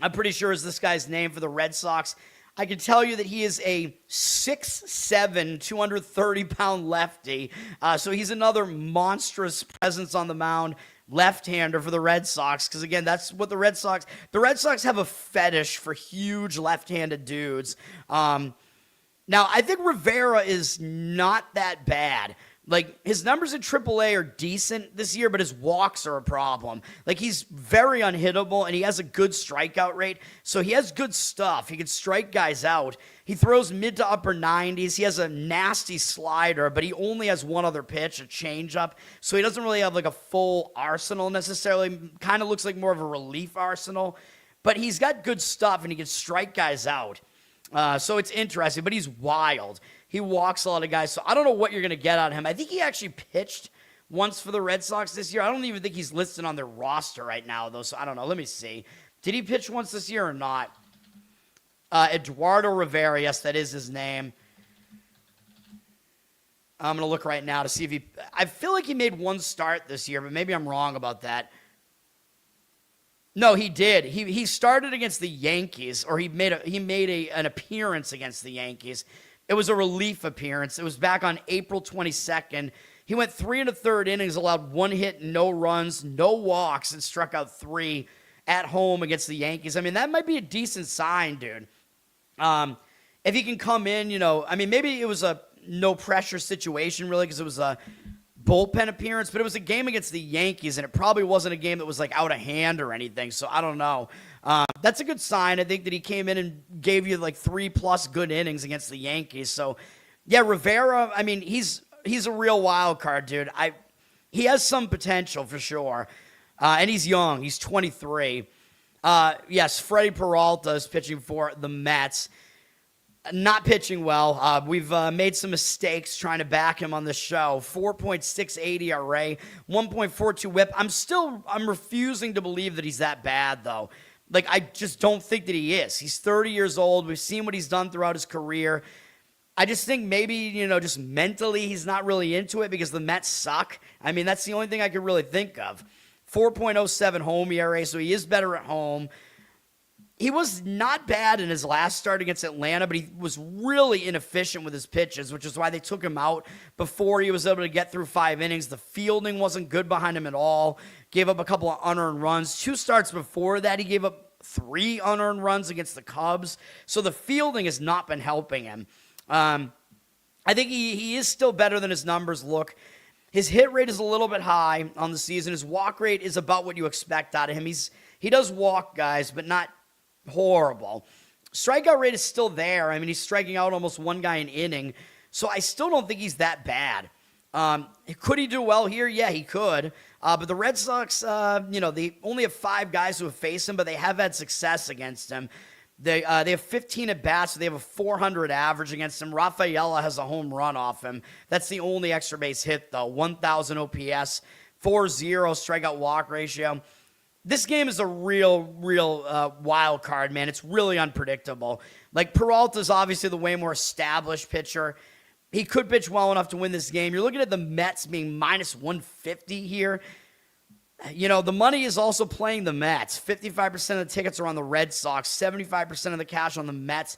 I'm pretty sure is this guy's name for the Red Sox. I can tell you that he is a 6'7", 230-pound lefty. So he's another monstrous presence on the mound, left-hander for the Red Sox. Because, again, that's what the Red Sox have a fetish for huge left-handed dudes. Now, I think Rivera is not that bad. Like, his numbers in AAA are decent this year, but his walks are a problem. Like, he's very unhittable, and he has a good strikeout rate, so he has good stuff. He can strike guys out. He throws mid to upper 90s. He has a nasty slider, but he only has one other pitch, a changeup, so he doesn't really have, like, a full arsenal necessarily. Kind of looks like more of a relief arsenal, but he's got good stuff, and he can strike guys out. So it's interesting, but he's wild. He walks a lot of guys, so I don't know what you're going to get out of him. I think he actually pitched once for the Red Sox this year. I don't even think he's listed on their roster right now, though, so I don't know. Let me see. Did he pitch once this year or not? Eduardo Rivera, yes, that is his name. I'm going to look right now to see if he... I feel like he made one start this year, but maybe I'm wrong about that. No, he did. He started against the Yankees, or he made an appearance against the Yankees. It was a relief appearance. It was back on April 22nd. He went 3 1/3 innings, allowed 1 hit, no runs, no walks, and struck out 3 at home against the Yankees. I mean, that might be a decent sign, dude. If he can come in, maybe it was a no-pressure situation, really, because it was a bullpen appearance, but it was a game against the Yankees, and it probably wasn't a game that was, like, out of hand or anything, so I don't know. That's a good sign. I think that he came in and gave you, like, 3+ good innings against the Yankees. So, yeah, Rivera, I mean, he's a real wild card, dude. He has some potential for sure, and he's young. He's 23. Yes, Freddie Peralta is pitching for the Mets. Not pitching well. We've made some mistakes trying to back him on the show. 4.68 ERA, 1.42 WHIP. I'm refusing to believe that he's that bad, though. Like, I just don't think that he is. He's 30 years old. We've seen what he's done throughout his career. I just think maybe, just mentally he's not really into it because the Mets suck. I mean, that's the only thing I could really think of. 4.07 home ERA, so he is better at home. He was not bad in his last start against Atlanta, but he was really inefficient with his pitches, which is why they took him out before he was able to get through 5 innings. The fielding wasn't good behind him at all. Gave up a couple of unearned runs. 2 starts before that, he gave up 3 unearned runs against the Cubs. So the fielding has not been helping him. I think he is still better than his numbers look. His hit rate is a little bit high on the season. His walk rate is about what you expect out of him. He does walk guys, but not horrible. Strikeout rate is still there. I mean, he's striking out almost 1 guy an inning. So I still don't think he's that bad. Could he do well here? Yeah, he could. But the Red Sox, they only have 5 guys who have faced him, but they have had success against him. They have 15 at-bats, so they have a 400 average against him. Rafaela has a home run off him. That's the only extra base hit, though. 1,000 OPS, 4.0 strikeout walk ratio. this game is a real wild card, man. It's really unpredictable. Like, Peralta's obviously the way more established pitcher. He could pitch well enough to win this game. You're looking at the Mets being minus 150 here. You know, the money is also playing the Mets. 55% of the tickets are on the Red Sox, 75% of the cash on the Mets.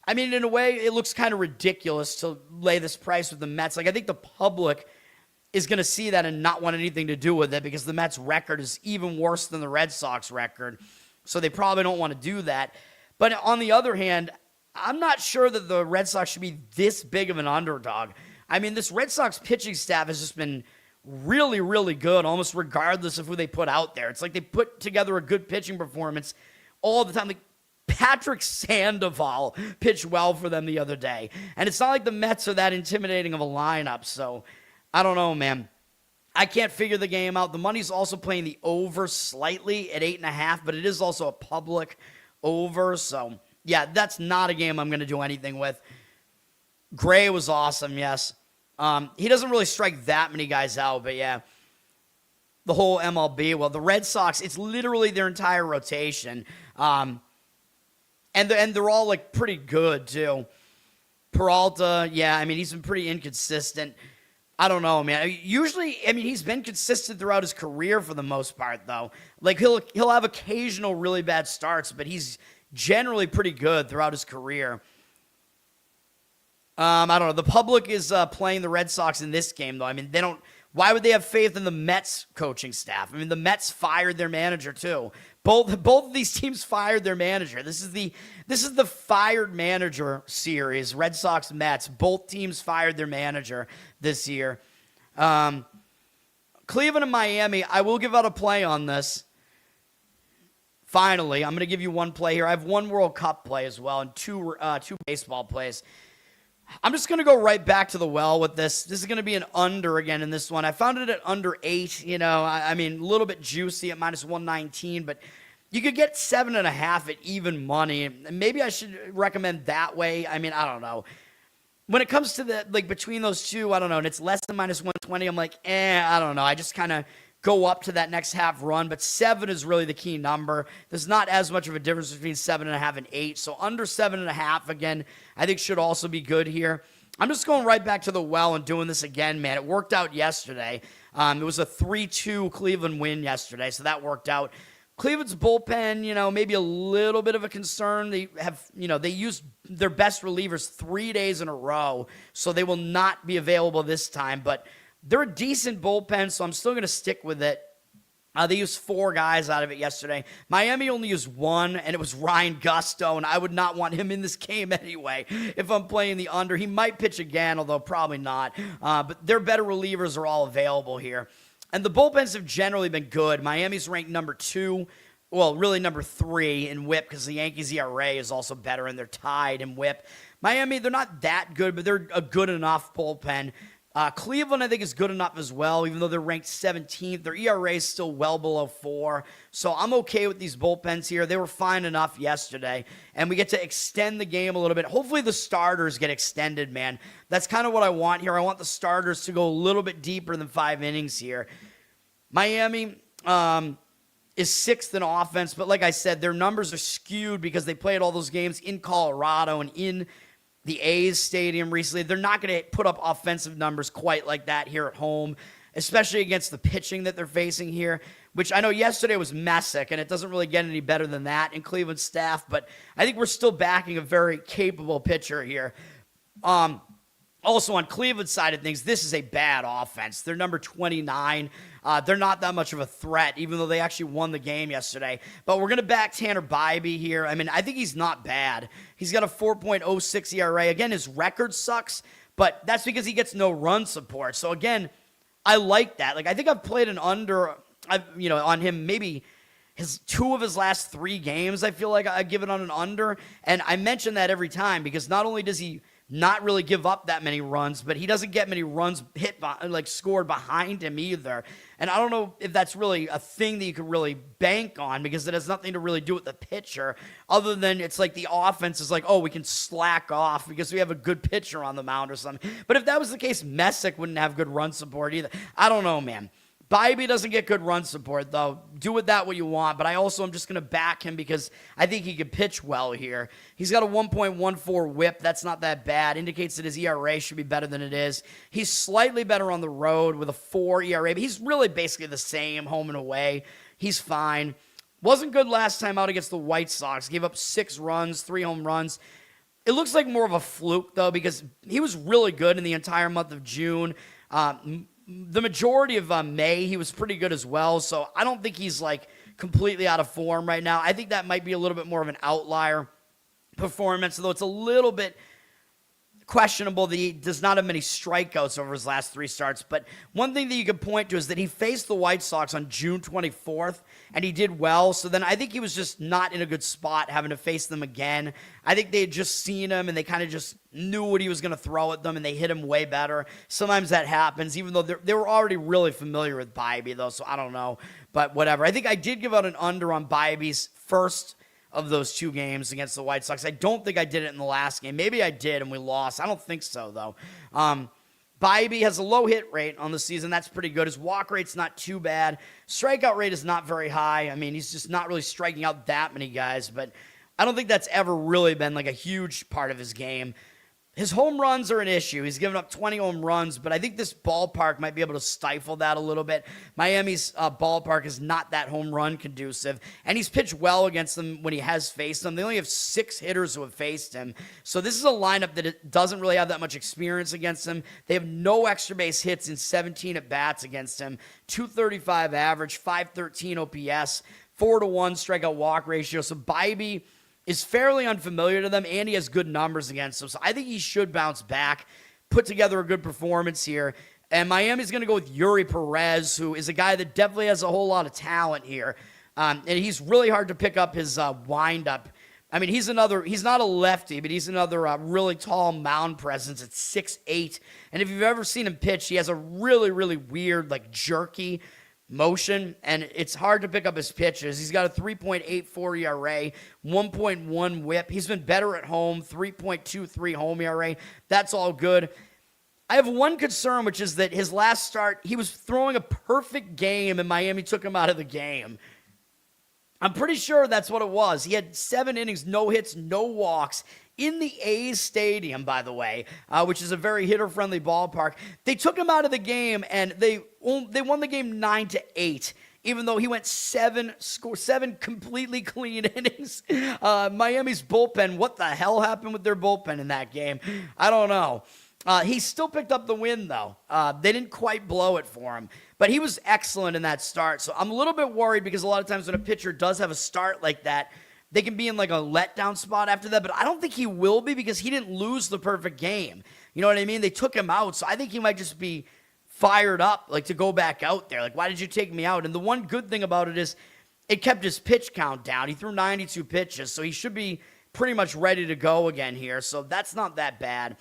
I mean, in a way, it looks kind of ridiculous to lay this price with the Mets. Like, I think the public is going to see that and not want anything to do with it because the Mets' record is even worse than the Red Sox record. So they probably don't want to do that. But on the other hand, I'm not sure that the Red Sox should be this big of an underdog. I mean, this Red Sox pitching staff has just been really good, almost regardless of who they put out there. It's like they put together a good pitching performance all the time. Like, Patrick Sandoval pitched well for them the other day. And it's not like the Mets are that intimidating of a lineup. So, I don't know, man. I can't figure the game out. The money's also playing the over slightly at 8.5, but it is also a public over. So, yeah, that's not a game I'm going to do anything with. Gray was awesome, yes. He doesn't really strike that many guys out, but yeah. The whole MLB, well, the Red Sox, it's literally their entire rotation. And they're all, like, pretty good, too. Peralta, yeah, I mean, he's been pretty inconsistent. I don't know, man. Usually, I mean, he's been consistent throughout his career for the most part, though. Like, he'll have occasional really bad starts, but he's generally pretty good throughout his career. I don't know. The public is playing the Red Sox in this game, though. I mean, they don't. Why would they have faith in the Mets coaching staff? I mean, the Mets fired their manager too. Both of these teams fired their manager. This is the fired manager series. Red Sox, Mets. Both teams fired their manager this year. Cleveland and Miami. I will give out a play on this. Finally, I'm going to give you one play here. I have one World Cup play as well and two baseball plays. I'm just going to go right back to the well with this. This is going to be an under again in this one. I found it at under 8. You know, I mean, a little bit juicy at minus 119, but you could get 7.5 at even money. Maybe I should recommend that way. I mean, I don't know. When it comes to the, like, between those two, I don't know, and it's less than minus 120, I'm like, I don't know. I just kind of go up to that next half run, but 7 is really the key number. There's not as much of a difference between 7.5 and 8, so under 7.5, again, I think should also be good here. I'm just going right back to the well and doing this again, man. It worked out yesterday. It was a 3-2 Cleveland win yesterday, so that worked out. Cleveland's bullpen, you know, maybe a little bit of a concern. They have, you know, they used their best relievers 3 days in a row, so they will not be available this time, but they're a decent bullpen, so I'm still going to stick with it. They used 4 guys out of it yesterday. Miami only used 1, and it was Ryan Gusto, and I would not want him in this game anyway if I'm playing the under. He might pitch again, although probably not. But their better relievers are all available here. And the bullpens have generally been good. Miami's ranked number 2, well, really number 3 in whip because the Yankees' ERA is also better, and they're tied in whip. Miami, they're not that good, but they're a good enough bullpen. Cleveland, I think, is good enough as well, even though they're ranked 17th. Their ERA is still well below 4, so I'm okay with these bullpens here. They were fine enough yesterday, and we get to extend the game a little bit. Hopefully the starters get extended, man. That's kind of what I want here. I want the starters to go a little bit deeper than 5 innings here. Miami is 6th in offense, but like I said, their numbers are skewed because they played all those games in Colorado and in the A's stadium recently. They're not going to put up offensive numbers quite like that here at home, especially against the pitching that they're facing here, which I know yesterday was Messick, and it doesn't really get any better than that in Cleveland staff, but I think we're still backing a very capable pitcher here. Also on Cleveland's side of things, this is a bad offense. They're number 29. They're not that much of a threat, even though they actually won the game yesterday. But we're going to back Tanner Bibee here. I mean, I think he's not bad. He's got a 4.06 ERA. Again, his record sucks, but that's because he gets no run support. So again, I like that. Like, I think I've played an under, on him maybe two of his last 3 games. I feel like I give it on an under, and I mention that every time because not only does he not really give up that many runs, but he doesn't get many runs scored behind him either. And I don't know if that's really a thing that you can really bank on because it has nothing to really do with the pitcher other than it's like the offense is like, oh, we can slack off because we have a good pitcher on the mound or something. But if that was the case, Messick wouldn't have good run support either. I don't know, man. Bibee doesn't get good run support, though. Do with that what you want, but I also am just going to back him because I think he could pitch well here. He's got a 1.14 whip. That's not that bad. Indicates that his ERA should be better than it is. He's slightly better on the road with a 4 ERA, but he's really basically the same home and away. He's fine. Wasn't good last time out against the White Sox. Gave up 6 runs, 3 home runs. It looks like more of a fluke, though, because he was really good in the entire month of June. The majority of May, he was pretty good as well, so I don't think he's, like, completely out of form right now. I think that might be a little bit more of an outlier performance, although it's a little bit questionable that he does not have many strikeouts over his last 3 starts. But one thing that you could point to is that he faced the White Sox on June 24th, and he did well. So then I think he was just not in a good spot having to face them again. I think they had just seen him, and they kind of just knew what he was going to throw at them, and they hit him way better. Sometimes that happens, even though they were already really familiar with Bibee, though, so I don't know. But whatever. I think I did give out an under on Bibee's first of those 2 games against the White Sox. I don't think I did it in the last game. Maybe I did and we lost. I don't think so, though. Bibee has a low hit rate on the season. That's pretty good. His walk rate's not too bad. Strikeout rate is not very high. I mean, he's just not really striking out that many guys, but I don't think that's ever really been like a huge part of his game. His home runs are an issue. He's given up 20 home runs, but I think this ballpark might be able to stifle that a little bit. Miami's ballpark is not that home run conducive, and he's pitched well against them when he has faced them. They only have 6 hitters who have faced him, so this is a lineup that doesn't really have that much experience against him. They have no extra base hits in 17 at-bats against him, 235 average, 513 OPS, 4-to-1 strikeout walk ratio, so Bibee is fairly unfamiliar to them, and he has good numbers against them. So I think he should bounce back, put together a good performance here. And Miami's going to go with Yuri Perez, who is a guy that definitely has a whole lot of talent here. And he's really hard to pick up his windup. I mean, he's not a lefty, but he's another really tall mound presence at 6'8". And if you've ever seen him pitch, he has a really, really weird, like, jerky motion, and it's hard to pick up his pitches. He's got a 3.84 ERA, 1.1 whip. He's been better at home, 3.23 home ERA. That's all good. I have one concern, which is that his last start, he was throwing a perfect game, and Miami took him out of the game. I'm pretty sure that's what it was. He had 7 innings, no hits, no walks, in the A's stadium, by the way, which is a very hitter-friendly ballpark. They took him out of the game, and they won the game 9-8, even though he went 7 completely clean innings. Miami's bullpen, what the hell happened with their bullpen in that game? I don't know. He still picked up the win, though. They didn't quite blow it for him. But he was excellent in that start. So I'm a little bit worried because a lot of times when a pitcher does have a start like that, they can be in like a letdown spot after that. But I don't think he will be because he didn't lose the perfect game. You know what I mean? They took him out. So I think he might just be fired up, like, to go back out there. Like, why did you take me out? And the one good thing about it is it kept his pitch count down. He threw 92 pitches. So he should be pretty much ready to go again here. So that's not that bad.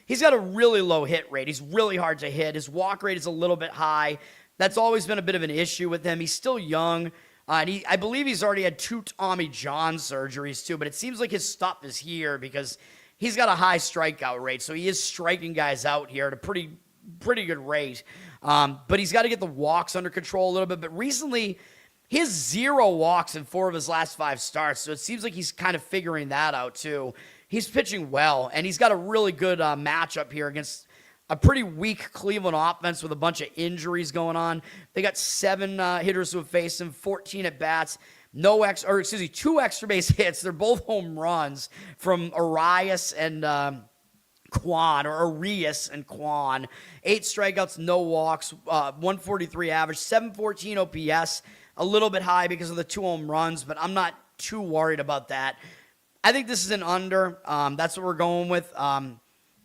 He's got a really low hit rate. He's really hard to hit. His walk rate is a little bit high. That's always been a bit of an issue with him. He's still young. And I believe he's already had 2 Tommy John surgeries too, but it seems like his stuff is here because he's got a high strikeout rate. So he is striking guys out here at a pretty good rate. But he's got to get the walks under control a little bit. But recently, he has 0 walks in 4 of his last 5 starts. So it seems like he's kind of figuring that out too. He's pitching well, and he's got a really good matchup here against a pretty weak Cleveland offense with a bunch of injuries going on. They got 7 hitters who have faced him, 14 at-bats, 2 extra base hits. They're both home runs from Arias and Kwan, or Arias and Kwan. 8 strikeouts, no walks, 143 average, 714 OPS, a little bit high because of the 2 home runs, but I'm not too worried about that. I think this is an under. That's what we're going with.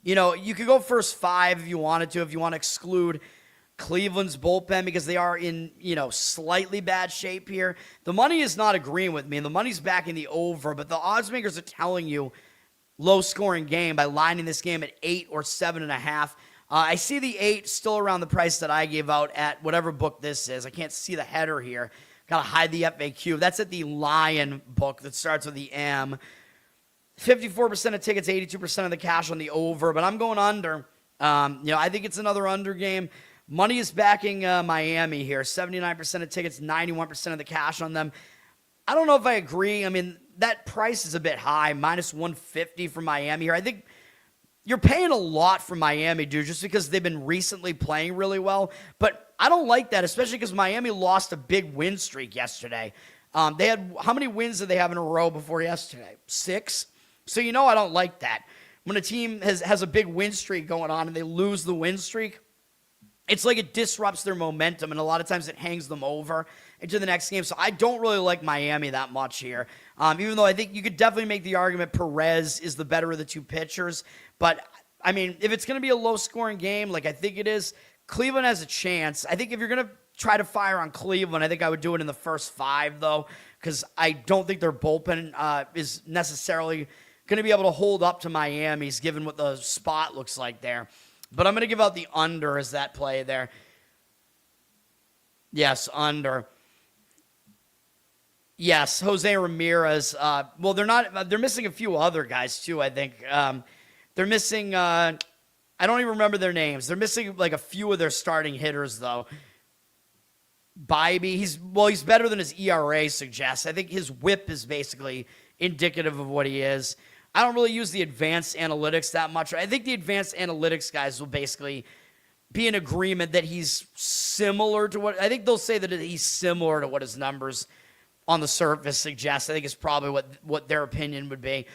You could go first 5 if you wanted to, if you want to exclude Cleveland's bullpen because they are in, slightly bad shape here. The money is not agreeing with me, and the money's backing the over, but the odds makers are telling you low-scoring game by lining this game at 8 or 7.5. I see the 8 still around the price that I gave out at whatever book this is. I can't see the header here. Got to hide the FAQ. That's at the Lion book that starts with the M. 54% of tickets, 82% of the cash on the over, but I'm going under. I think it's another under game. Money is backing Miami here. 79% of tickets, 91% of the cash on them. I don't know if I agree. I mean, that price is a bit high, minus 150 for Miami here. I think you're paying a lot for Miami, dude, just because they've been recently playing really well. But I don't like that, especially because Miami lost a big win streak yesterday. They had, how many wins did they have in a row before yesterday? 6? So I don't like that. When a team has a big win streak going on and they lose the win streak, it's like it disrupts their momentum, and a lot of times it hangs them over into the next game. So I don't really like Miami that much here, even though I think you could definitely make the argument Perez is the better of the two pitchers. But, I mean, if it's going to be a low-scoring game, like I think it is, Cleveland has a chance. I think if you're going to try to fire on Cleveland, I think I would do it in the first 5, though, because I don't think their bullpen is necessarily going to be able to hold up to Miami's, given what the spot looks like there. But I'm going to give out the under as that play there. Yes, under. Yes, Jose Ramirez. Well, they're missing a few other guys, too, I think. They're missing, I don't even remember their names. They're missing, like, a few of their starting hitters, though. Bibee, he's better than his ERA suggests. I think his whip is basically indicative of what he is. I don't really use the advanced analytics that much. I think the advanced analytics guys will basically be in agreement that he's similar to what, I think they'll say that he's similar to what his numbers on the surface suggest. I think it's probably what their opinion would be.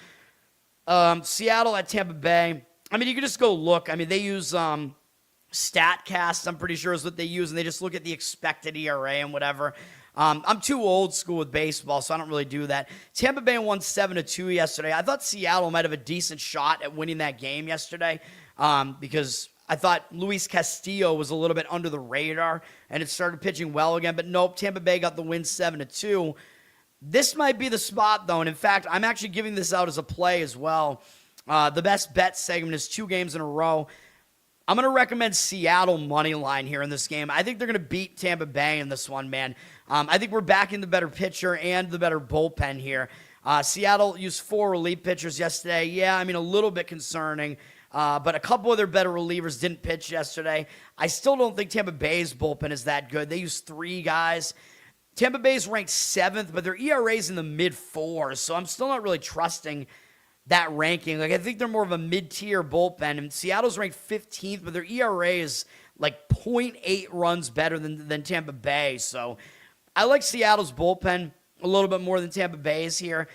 Seattle at Tampa Bay. I mean, you can just go look. I mean, they use StatCast, I'm pretty sure is what they use, and they just look at the expected ERA and whatever. I'm too old school with baseball, so I don't really do that. Tampa Bay won 7-2 yesterday. I thought Seattle might have a decent shot at winning that game yesterday because I thought Luis Castillo was a little bit under the radar and it started pitching well again. But nope, Tampa Bay got the win 7-2. This might be the spot, though, and in fact, I'm actually giving this out as a play as well. The best bet segment is 2 games in a row. I'm going to recommend Seattle Moneyline here in this game. I think they're going to beat Tampa Bay in this one, man. I think we're backing the better pitcher and the better bullpen here. Seattle used 4 relief pitchers yesterday. Yeah, I mean, a little bit concerning. But a couple of their better relievers didn't pitch yesterday. I still don't think Tampa Bay's bullpen is that good. They used 3 guys. Tampa Bay's ranked 7th, but their ERA's in the mid-4s, so I'm still not really trusting that ranking. Like, I think they're more of a mid-tier bullpen, and Seattle's ranked 15th, but their ERA is like 0.8 runs better than Tampa Bay. So I like Seattle's bullpen a little bit more than Tampa Bay's here.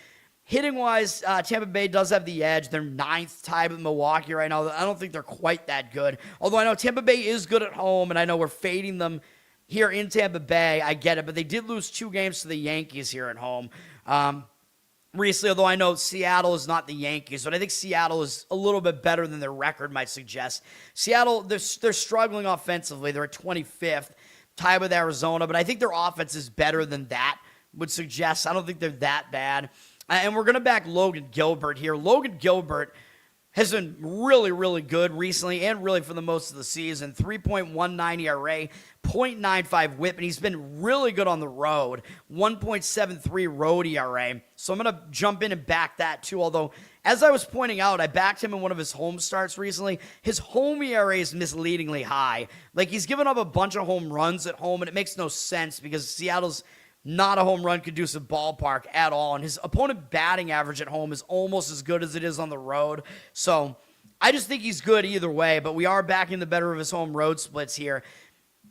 Hitting-wise, Tampa Bay does have the edge. They're 9th, tied with Milwaukee right now. I don't think they're quite that good. Although I know Tampa Bay is good at home, and I know we're fading them here in Tampa Bay. I get it, but they did lose 2 games to the Yankees here at home recently, although I know Seattle is not the Yankees, but I think Seattle is a little bit better than their record might suggest. Seattle, they're struggling offensively. They're at 25th, tied with Arizona, but I think their offense is better than that would suggest. I don't think they're that bad. And we're going to back Logan Gilbert here. Logan Gilbert has been really, really good recently and really for the most of the season. 3.19 ERA, 0.95 whip, and he's been really good on the road. 1.73 road ERA. So I'm going to jump in and back that too, although as I was pointing out, I backed him in one of his home starts recently. His home ERA is misleadingly high. Like, he's given up a bunch of home runs at home, and it makes no sense because Seattle's not a home run conducive ballpark at all. And his opponent batting average at home is almost as good as it is on the road. So I just think he's good either way, but we are backing the better of his home road splits here.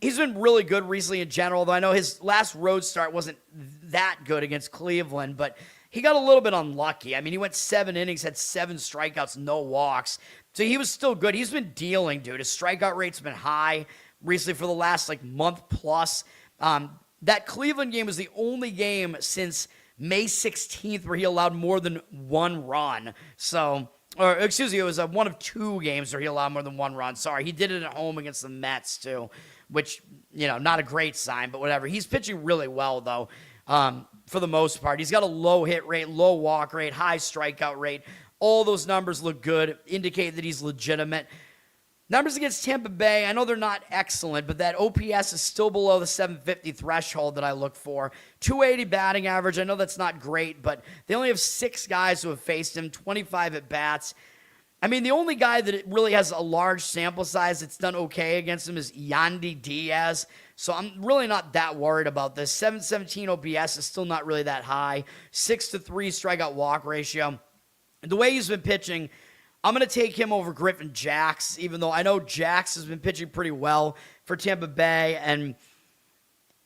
He's been really good recently in general, though I know his last road start wasn't that good against Cleveland, but he got a little bit unlucky. I mean, he went 7 innings, had 7 strikeouts, no walks. So he was still good. He's been dealing, dude. His strikeout rate's been high recently for the last month plus. That Cleveland game was the only game since May 16th where he allowed more than 1 run. So, or excuse me, it was one of 2 games where he allowed more than 1 run. Sorry, he did it at home against the Mets too, which, not a great sign, but whatever. He's pitching really well though, for the most part. He's got a low hit rate, low walk rate, high strikeout rate. All those numbers look good, indicate that he's legitimate. Numbers against Tampa Bay, I know they're not excellent, but that OPS is still below the 750 threshold that I look for. 280 batting average, I know that's not great, but they only have 6 guys who have faced him, 25 at-bats. I mean, the only guy that it really has a large sample size that's done okay against him is Yandy Diaz. So I'm really not that worried about this. 717 OPS is still not really that high. 6-3 strikeout walk ratio. The way he's been pitching, I'm going to take him over Griffin Jax, even though I know Jax has been pitching pretty well for Tampa Bay. And,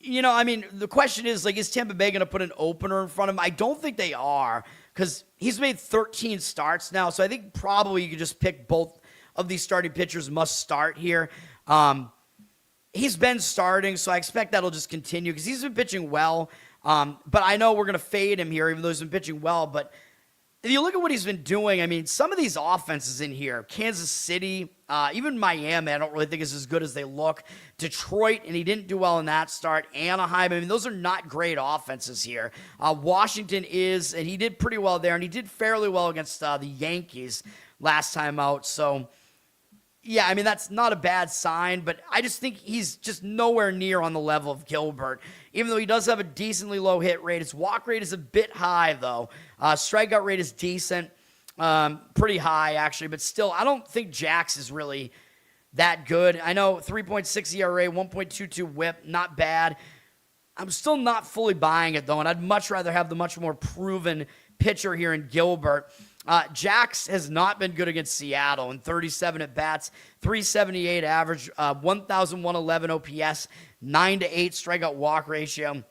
I mean, the question is, is Tampa Bay going to put an opener in front of him? I don't think they are, because he's made 13 starts now. So I think probably you could just pick both of these starting pitchers must start here. He's been starting, so I expect that'll just continue because he's been pitching well. But I know we're going to fade him here, even though he's been pitching well. But if you look at what he's been doing, I mean, some of these offenses in here, Kansas City, even Miami, I don't really think is as good as they look. Detroit, and he didn't do well in that start. Anaheim, I mean, those are not great offenses here. Washington is, and he did pretty well there, and he did fairly well against the Yankees last time out. So, yeah, I mean, that's not a bad sign, but I just think he's just nowhere near on the level of Gilbert. Even though he does have a decently low hit rate, his walk rate is a bit high, though. Strikeout rate is decent, pretty high, actually, but still, I don't think Jax is really that good. I know 3.6 ERA, 1.22 whip, not bad. I'm still not fully buying it, though, and I'd much rather have the much more proven pitcher here in Gilbert. Jax has not been good against Seattle in 37 at-bats, 378 average, 1,111 OPS, 9-8 strikeout walk ratio.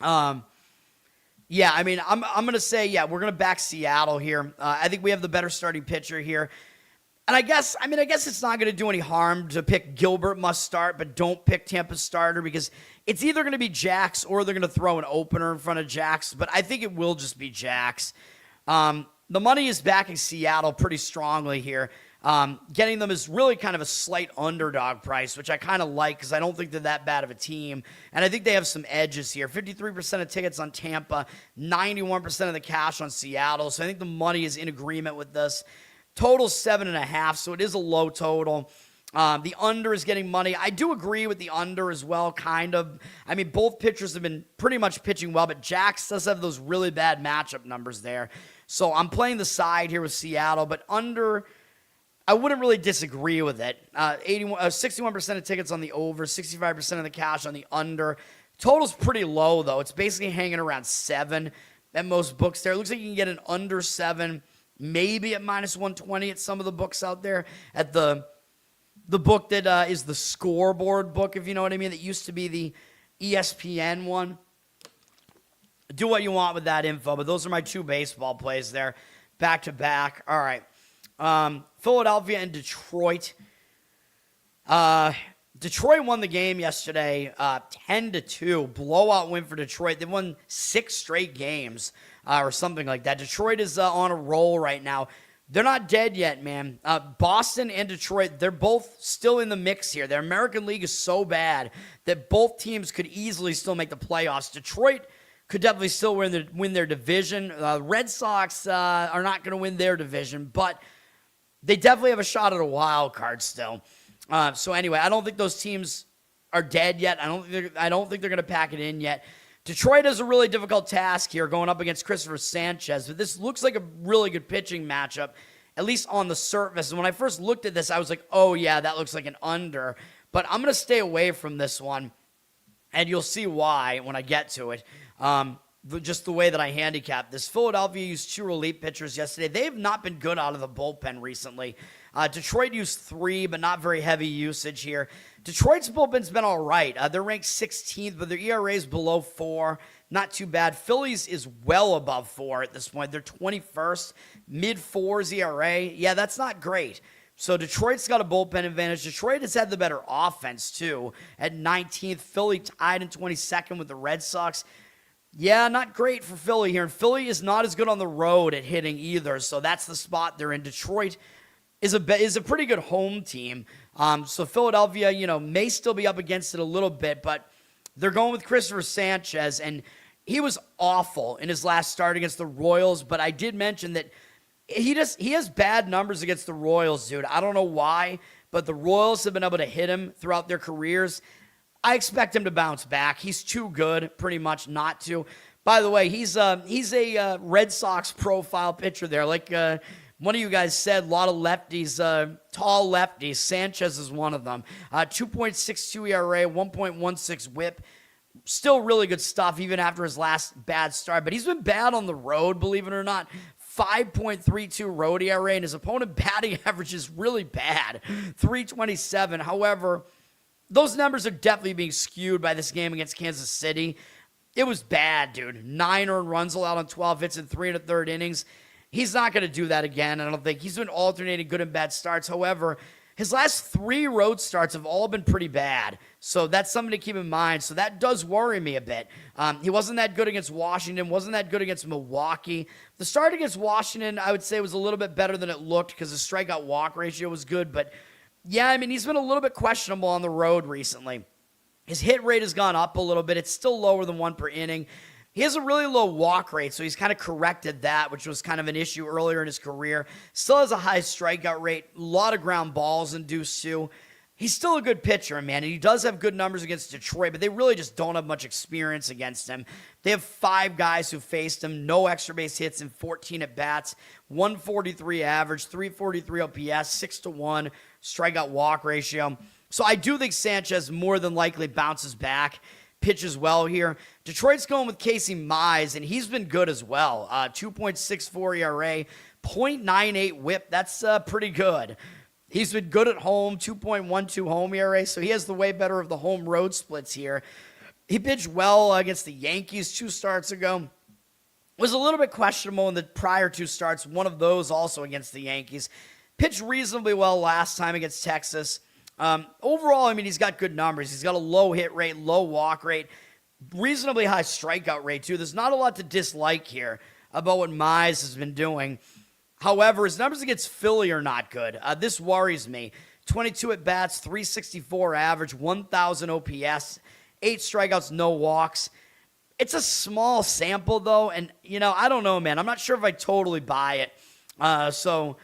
Yeah, I mean, I'm going to say, yeah, we're going to back Seattle here. I think we have the better starting pitcher here. And I guess it's not going to do any harm to pick Gilbert must start, but don't pick Tampa's starter because it's either going to be Jax or they're going to throw an opener in front of Jax, but I think it will just be Jax. The money is backing Seattle pretty strongly here. Getting them is really kind of a slight underdog price, which I kind of like because I don't think they're that bad of a team. And I think they have some edges here. 53% of tickets on Tampa, 91% of the cash on Seattle. So I think the money is in agreement with this. Total 7.5, so it is a low total. The under is getting money. I do agree with the under as well, kind of. I mean, both pitchers have been pretty much pitching well, but Jax does have those really bad matchup numbers there. So I'm playing the side here with Seattle, but under, I wouldn't really disagree with it. 61% of tickets on the over, 65% of the cash on the under. Total's pretty low, though. It's basically hanging around 7 at most books there. It looks like you can get an under 7, maybe at minus 120 at some of the books out there. At the book that is the scoreboard book, if you know what I mean, that used to be the ESPN one. Do what you want with that info, but those are my 2 baseball plays there, back to back. All right. Philadelphia and Detroit. Detroit won the game yesterday, 10-2, blowout win for Detroit. They won 6 straight games, or something like that. Detroit is on a roll right now. They're not dead yet, man. Boston and Detroit, they're both still in the mix here. Their American League is so bad that both teams could easily still make the playoffs. Detroit could definitely still win their division. Red Sox are not going to win their division, but they definitely have a shot at a wild card still. So anyway, I don't think those teams are dead yet. I don't think they're going to pack it in yet. Detroit has a really difficult task here going up against Christopher Sanchez, but this looks like a really good pitching matchup, at least on the surface. And when I first looked at this, I was like, oh yeah, that looks like an under. But I'm going to stay away from this one, and you'll see why when I get to it. Just the way that I handicap this. Philadelphia used 2 relief pitchers yesterday. They have not been good out of the bullpen recently. Detroit used 3, but not very heavy usage here. Detroit's bullpen's been all right. They're ranked 16th, but their ERA is below 4. Not too bad. Phillies is well above 4 at this point. They're 21st, mid-4s ERA. Yeah, that's not great. So Detroit's got a bullpen advantage. Detroit has had the better offense, too, at 19th. Philly tied in 22nd with the Red Sox. Yeah, not great for Philly here. And Philly is not as good on the road at hitting either, so that's the spot they're in. Detroit is a pretty good home team. So Philadelphia, may still be up against it a little bit, but they're going with Christopher Sanchez, and he was awful in his last start against the Royals, but I did mention that he has bad numbers against the Royals, dude. I don't know why, but the Royals have been able to hit him throughout their careers. I expect him to bounce back. He's too good, pretty much, not to. By the way, he's a Red Sox profile pitcher there, like One of you guys said a lot of lefties, tall lefties. Sanchez is one of them. 2.62 ERA, 1.16 whip. Still really good stuff even after his last bad start. But he's been bad on the road, believe it or not. 5.32 road ERA, and his opponent batting average is really bad. 327. However, those numbers are definitely being skewed by this game against Kansas City. It was bad, dude. 9 earned runs allowed on 12 hits in 3 1/3 innings. He's not going to do that again, I don't think. He's been alternating good and bad starts. However, his last 3 road starts have all been pretty bad. So that's something to keep in mind. So that does worry me a bit. He wasn't that good against Washington, wasn't that good against Milwaukee. The start against Washington, I would say, was a little bit better than it looked because the strikeout walk ratio was good. But yeah, I mean, he's been a little bit questionable on the road recently. His hit rate has gone up a little bit. It's still lower than 1 per inning. He has a really low walk rate, so he's kind of corrected that, which was kind of an issue earlier in his career. Still has a high strikeout rate, a lot of ground balls induced too. He's still a good pitcher, man, and he does have good numbers against Detroit, but they really just don't have much experience against him. They have 5 guys who faced him, no extra base hits in 14 at-bats, 143 average, 343 OPS, 6-1 strikeout walk ratio. So I do think Sanchez more than likely bounces back, pitches well here. Detroit's going with Casey Mize, and he's been good as well. 2.64 ERA, 0.98 whip. That's pretty good. He's been good at home, 2.12 home ERA, so he has the way better of the home road splits here. He pitched well against the Yankees 2 starts ago. Was a little bit questionable in the prior 2 starts, one of those also against the Yankees. Pitched reasonably well last time against Texas. Overall, I mean, he's got good numbers. He's got a low hit rate, low walk rate, reasonably high strikeout rate, too. There's not a lot to dislike here about what Mize has been doing. However, his numbers against Philly are not good. This worries me. 22 at-bats, 364 average, 1,000 OPS, 8 strikeouts, no walks. It's a small sample, though, and, you know, I don't know, man. I'm not sure if I totally buy it. So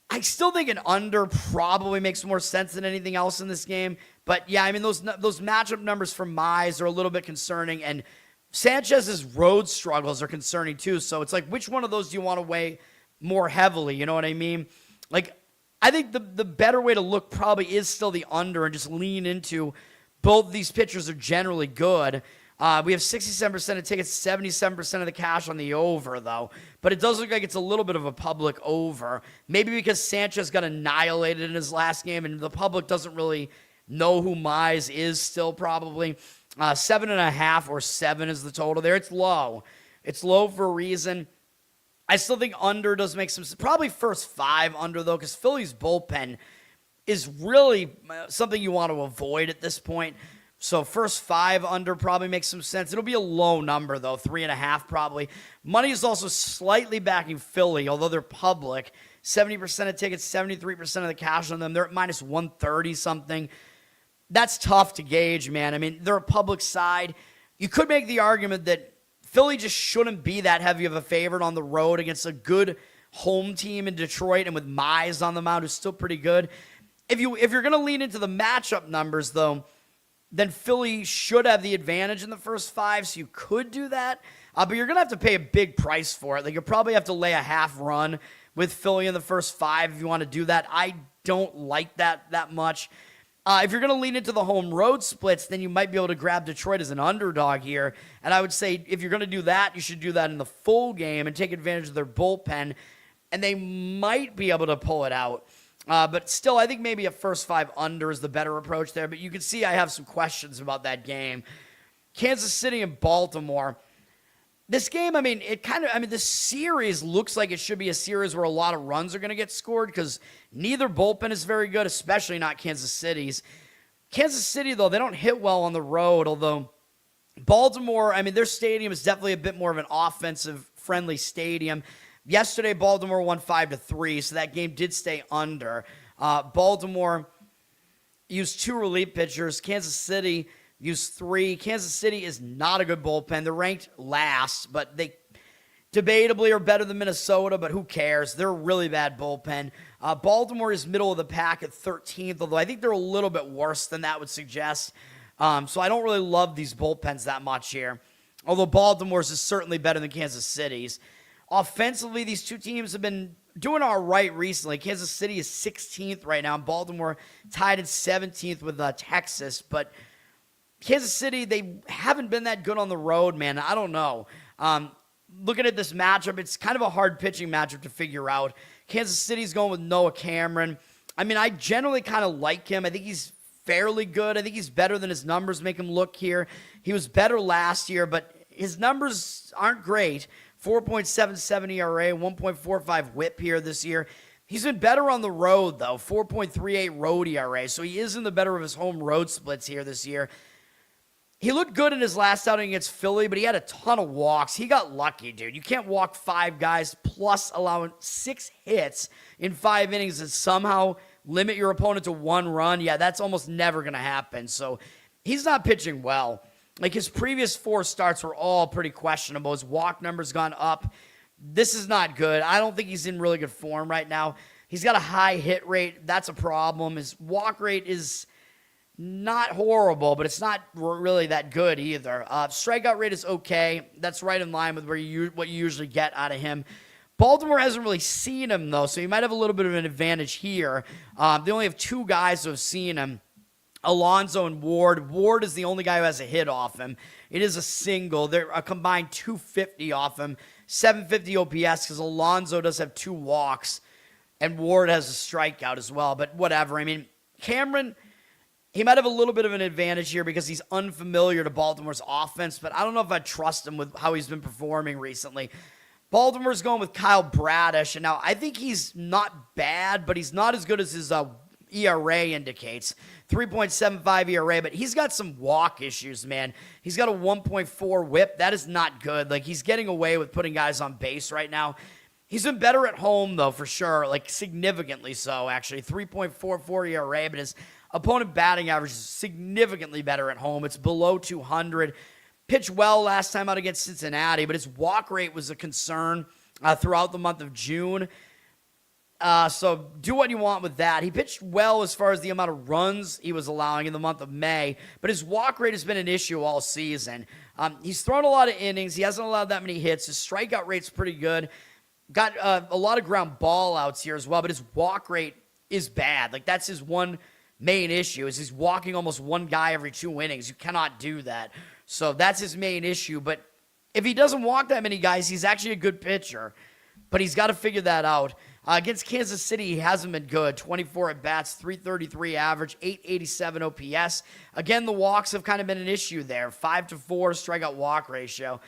I still think an under probably makes more sense than anything else in this game. But, yeah, I mean, those matchup numbers for Mize are a little bit concerning, and Sanchez's road struggles are concerning, too. So it's like, which one of those do you want to weigh more heavily? You know what I mean? Like, I think the better way to look probably is still the under and just lean into both these pitchers are generally good. We have 67% of tickets, 77% of the cash on the over, though. But it does look like it's a little bit of a public over. Maybe because Sanchez got annihilated in his last game and the public doesn't really know who Mize is still probably. 7.5 or 7 is the total there. It's low. It's low for a reason. I still think under does make some sense. Probably first 5 under, though, because Philly's bullpen is really something you want to avoid at this point. So first 5 under probably makes some sense. It'll be a low number, though, 3.5 probably. Money is also slightly backing Philly, although they're public. 70% of tickets, 73% of the cash on them. They're at minus 130 something. That's tough to gauge, man. I mean, they're a public side. You could make the argument that Philly just shouldn't be that heavy of a favorite on the road against a good home team in Detroit and with Mize on the mound, who's still pretty good. If you're going to lean into the matchup numbers, though, then Philly should have the advantage in the first 5, so you could do that. But you're going to have to pay a big price for it. Like, you'll probably have to lay a half run with Philly in the first 5 if you want to do that. I don't like that much. If you're going to lean into the home road splits, then you might be able to grab Detroit as an underdog here. And I would say if you're going to do that, you should do that in the full game and take advantage of their bullpen. And they might be able to pull it out. But still, I think maybe a first 5 under is the better approach there. But you can see I have some questions about that game. Kansas City and Baltimore. This game, this series looks like it should be a series where a lot of runs are going to get scored because neither bullpen is very good, especially not Kansas City's. Kansas City, though, they don't hit well on the road, although Baltimore, their stadium is definitely a bit more of an offensive-friendly stadium. Yesterday, Baltimore won 5-3, so that game did stay under. Baltimore used 2 relief pitchers. Kansas City used 3. Kansas City is not a good bullpen. They're ranked last, but they debatably are better than Minnesota, but who cares? They're a really bad bullpen. Baltimore is middle of the pack at 13th, although I think they're a little bit worse than that would suggest. So I don't really love these bullpens that much here, although Baltimore's is certainly better than Kansas City's. Offensively, these two teams have been doing all right recently. Kansas City is 16th right now. Baltimore tied at 17th with Texas. But Kansas City, they haven't been that good on the road, man. I don't know. Looking at this matchup, it's kind of a hard pitching matchup to figure out. Kansas City's going with Noah Cameron. I mean, I generally kind of like him. I think he's fairly good. I think he's better than his numbers make him look here. He was better last year, but his numbers aren't great. 4.77 ERA, 1.45 whip here this year. He's been better on the road, though. 4.38 road ERA, so he is in the better of his home road splits here this year. He looked good in his last outing against Philly, but he had a ton of walks. He got lucky, dude. You can't walk 5 guys plus allowing 6 hits in 5 innings and somehow limit your opponent to 1 run. Yeah, that's almost never going to happen. So he's not pitching well. Like, his previous 4 starts were all pretty questionable. His walk number's gone up. This is not good. I don't think he's in really good form right now. He's got a high hit rate. That's a problem. His walk rate is not horrible, but it's not really that good either. Strikeout rate is okay. That's right in line with what you usually get out of him. Baltimore hasn't really seen him, though, so he might have a little bit of an advantage here. They only have 2 guys who have seen him, Alonso and Ward. Ward is the only guy who has a hit off him. It is a single. They're a combined 250 off him, 750 OPS, because Alonso does have 2 walks, and Ward has a strikeout as well, but whatever. I mean, Cameron, he might have a little bit of an advantage here because he's unfamiliar to Baltimore's offense, but I don't know if I trust him with how he's been performing recently. Baltimore's going with Kyle Bradish, and now I think he's not bad, but he's not as good as his ERA indicates. 3.75 ERA, but he's got some walk issues, man. He's got a 1.4 whip. That is not good. Like, he's getting away with putting guys on base right now. He's been better at home, though, for sure, like significantly so, actually. 3.44 ERA, but his opponent batting average is significantly better at home. It's below 200. Pitched well last time out against Cincinnati, but his walk rate was a concern throughout the month of June. So do what you want with that. He pitched well as far as the amount of runs he was allowing in the month of May, but his walk rate has been an issue all season. He's thrown a lot of innings. He hasn't allowed that many hits. His strikeout rate's pretty good. Got a lot of ground ball outs here as well, but his walk rate is bad. Like, that's his one main issue, is he's walking almost 1 guy every 2 innings. You cannot do that. So that's his main issue. But if he doesn't walk that many guys, he's actually a good pitcher. But he's got to figure that out. Against Kansas City, he hasn't been good. 24 at-bats, 333 average, 887 OPS. Again, the walks have kind of been an issue there. 5-4 strikeout walk ratio.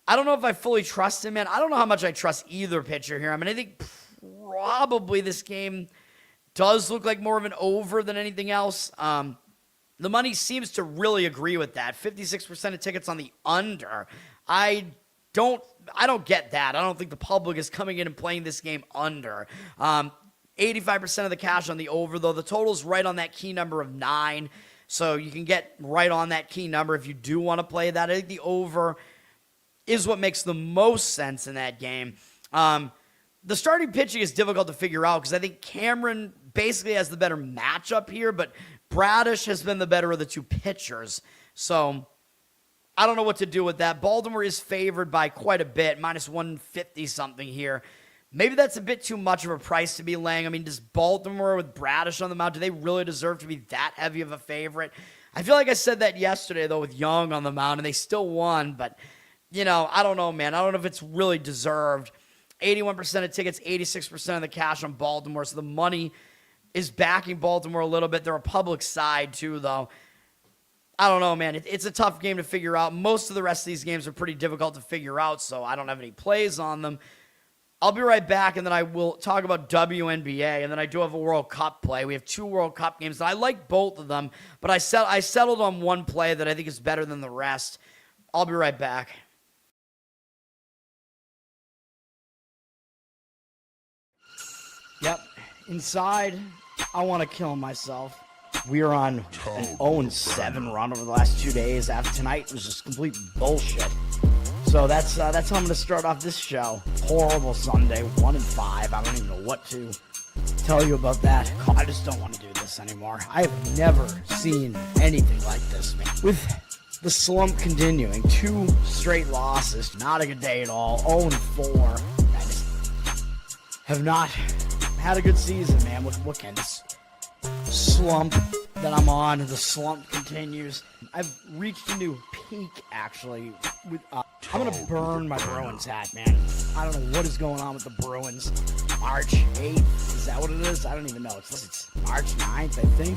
I don't know if I fully trust him, man. I don't know how much I trust either pitcher here. I mean, I think probably this game does look like more of an over than anything else. The money seems to really agree with that. 56% of tickets on the under. I don't get that. I don't think the public is coming in and playing this game under. 85% of the cash on the over, though. The total's right on that key number of 9. So you can get right on that key number if you do want to play that. I think the over is what makes the most sense in that game. The starting pitching is difficult to figure out because I think Cameron basically has the better matchup here, but Bradish has been the better of the 2 pitchers. So I don't know what to do with that. Baltimore is favored by quite a bit, minus 150 something here. Maybe that's a bit too much of a price to be laying. I mean, does Baltimore with Bradish on the mound, do they really deserve to be that heavy of a favorite? I feel like I said that yesterday, though, with Young on the mound, and they still won. But, you know, I don't know, man. I don't know if it's really deserved. 81% of tickets, 86% of the cash on Baltimore. So the money is backing Baltimore a little bit. They're a public side, too, though. I don't know, man. It's a tough game to figure out. Most of the rest of these games are pretty difficult to figure out, so I don't have any plays on them. I'll be right back, and then I will talk about WNBA, and then I do have a World Cup play. We have 2 World Cup games, and I like both of them, but I settled on one play that I think is better than the rest. I'll be right back. Yep, inside, I want to kill myself. We are on an 0-7 run over the last 2 days. After tonight, it was just complete bullshit. So that's how I'm going to start off this show. Horrible Sunday, 1-5. I don't even know what to tell you about that. I just don't want to do this anymore. I have never seen anything like this, man. With the slump continuing, 2 straight losses, not a good day at all. 0-4. have not had a good season, man. What can this slump that I'm on? The slump continues. I've reached a new peak, actually. I'm going to burn my Bruins hat, man. I don't know what is going on with the Bruins. March 8th, is that what it is? I don't even know. It's March 9th, I think.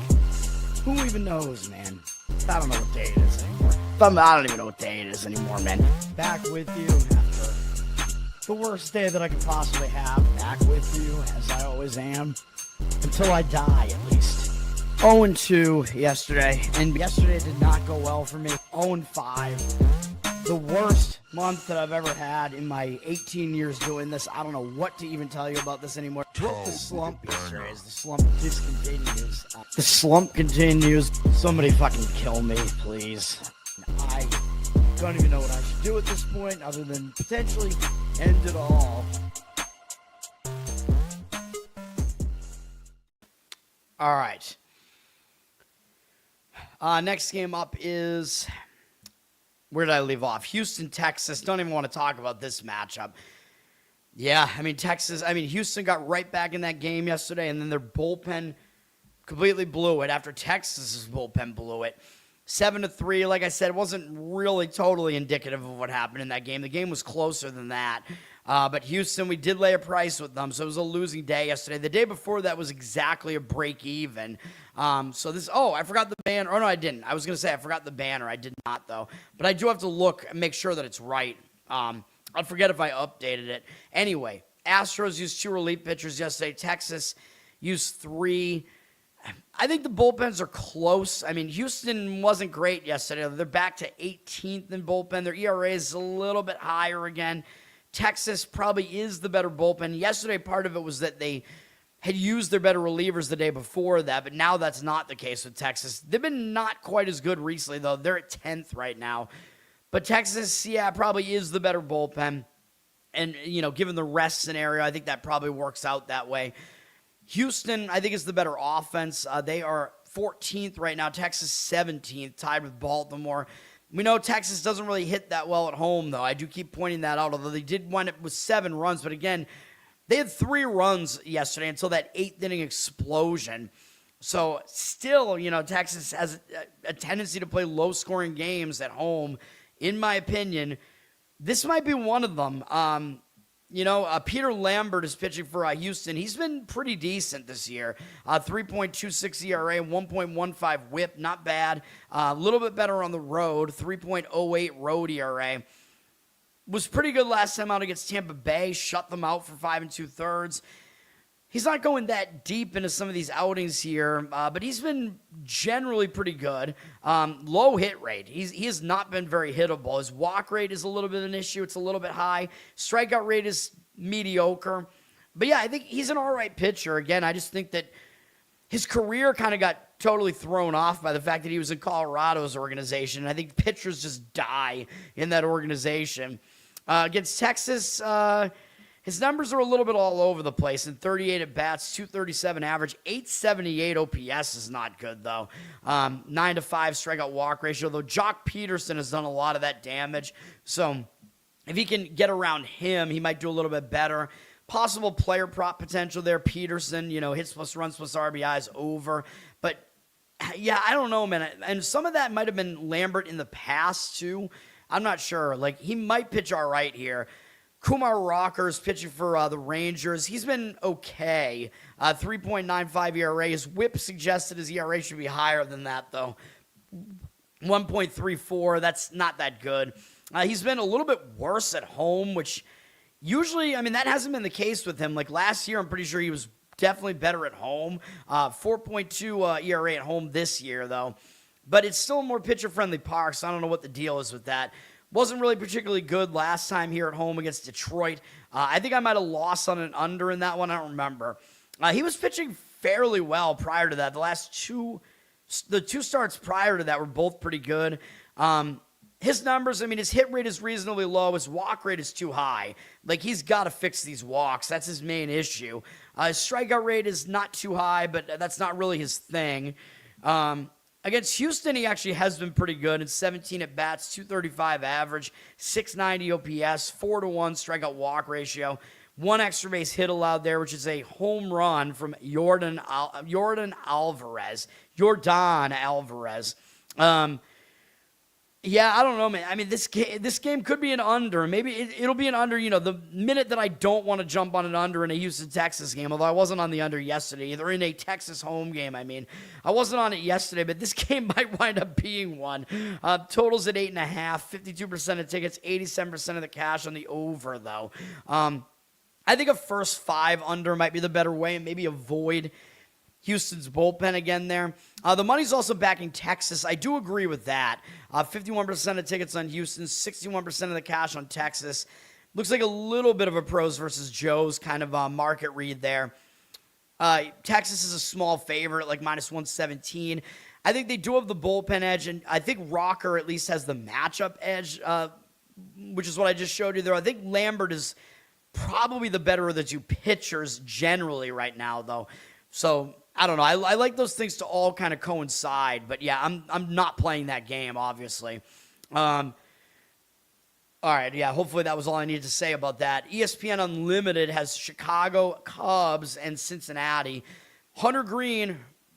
Who even knows, man? I don't know what day it is anymore. I don't even know what day it is anymore, man. Back with you after the worst day that I could possibly have. Back with you, as I always am. Until I die, at least. 0-2 yesterday, and yesterday did not go well for me. 0-5. The worst month that I've ever had in my 18 years doing this. I don't know what to even tell you about this anymore. With the slump yesterday, as the slump discontinues. The slump continues. Somebody fucking kill me, please. I don't even know what I should do at this point, other than potentially end it all. All right. Next game up is, where did I leave off? Houston, Texas. Don't even want to talk about this matchup. Yeah, Houston got right back in that game yesterday, and then their bullpen completely blew it after Texas's bullpen blew it. 7-3, like I said, wasn't really totally indicative of what happened in that game. The game was closer than that. But Houston, we did lay a price with them, so it was a losing day yesterday. The day before that was exactly a break even. I forgot the banner. Oh, no, I didn't. I was going to say I forgot the banner. I did not, though. But I do have to look and make sure that it's right. I'd forget if I updated it. Anyway, Astros used 2 relief pitchers yesterday. Texas used 3. I think the bullpens are close. Houston wasn't great yesterday. They're back to 18th in bullpen. Their ERA is a little bit higher again. Texas probably is the better bullpen. Yesterday, part of it was that they had used their better relievers the day before that, but now that's not the case with Texas. They've been not quite as good recently, though. They're at 10th right now. But Texas, probably is the better bullpen. And, given the rest scenario, I think that probably works out that way. Houston, I think, is the better offense. They are 14th right now. Texas 17th, tied with Baltimore. We know Texas doesn't really hit that well at home, though. I do keep pointing that out, although they did wind up with 7 runs. But again, they had 3 runs yesterday until that 8th inning explosion. So still, Texas has a tendency to play low-scoring games at home. In my opinion, this might be one of them. Peter Lambert is pitching for Houston. He's been pretty decent this year. 3.26 ERA, 1.15 whip, not bad. A little bit better on the road, 3.08 road ERA. Was pretty good last time out against Tampa Bay, shut them out for 5 2/3. He's not going that deep into some of these outings here, but he's been generally pretty good. Low hit rate. He has not been very hittable. His walk rate is a little bit of an issue. It's a little bit high. Strikeout rate is mediocre. But yeah, I think he's an all right pitcher. Again, I just think that his career kind of got totally thrown off by the fact that he was in Colorado's organization. I think pitchers just die in that organization. Against Texas, his numbers are a little bit all over the place. In 38 at-bats, 237 average, 878 OPS is not good, though. 9-5 strikeout walk ratio, though Jock Peterson has done a lot of that damage. So if he can get around him, he might do a little bit better. Possible player prop potential there. Peterson, hits plus runs plus RBIs over. But, yeah, I don't know, man. And some of that might have been Lambert in the past, too. I'm not sure. He might pitch all right here. Kumar Rocker's pitching for the Rangers. He's been okay. 3.95 ERA. His whip suggested his ERA should be higher than that, though. 1.34. That's not that good. He's been a little bit worse at home, which usually, that hasn't been the case with him. Last year, I'm pretty sure he was definitely better at home. 4.2 ERA at home this year, though. But it's still a more pitcher-friendly park, so I don't know what the deal is with that. Wasn't really particularly good last time here at home against Detroit. I think I might have lost on an under in that one. I don't remember. He was pitching fairly well prior to that. The two starts prior to that were both pretty good. His numbers, his hit rate is reasonably low. His walk rate is too high. He's got to fix these walks. That's his main issue. His strikeout rate is not too high, but that's not really his thing. Against Houston, he actually has been pretty good. In 17 at-bats, 235 average, 690 OPS, 4-1 strikeout walk ratio, One extra base hit allowed there, which is a home run from Jordan Alvarez. Yeah, I don't know, man. I mean, this game could be an under. Maybe it'll be an under, the minute that I don't want to jump on an under in a Houston-Texas game, although I wasn't on the under yesterday, either in a Texas home game, I wasn't on it yesterday, but this game might wind up being one. Totals at 8.5, 52% of tickets, 87% of the cash on the over, though. I think a first 5 under might be the better way, and maybe avoid Houston's bullpen again there. The money's also backing Texas. I do agree with that. 51% of tickets on Houston, 61% of the cash on Texas. Looks like a little bit of a pros versus Joes kind of market read there. Texas is a small favorite, like minus 117. I think they do have the bullpen edge, and I think Rocker at least has the matchup edge, which is what I just showed you there. I think Lambert is probably the better of the two pitchers generally right now, though. So I don't know. I like those things to all kind of coincide, but yeah, I'm not playing that game, obviously. All right, yeah, hopefully that was all I needed to say about that. ESPN Unlimited has Chicago Cubs and Cincinnati. Hunter Green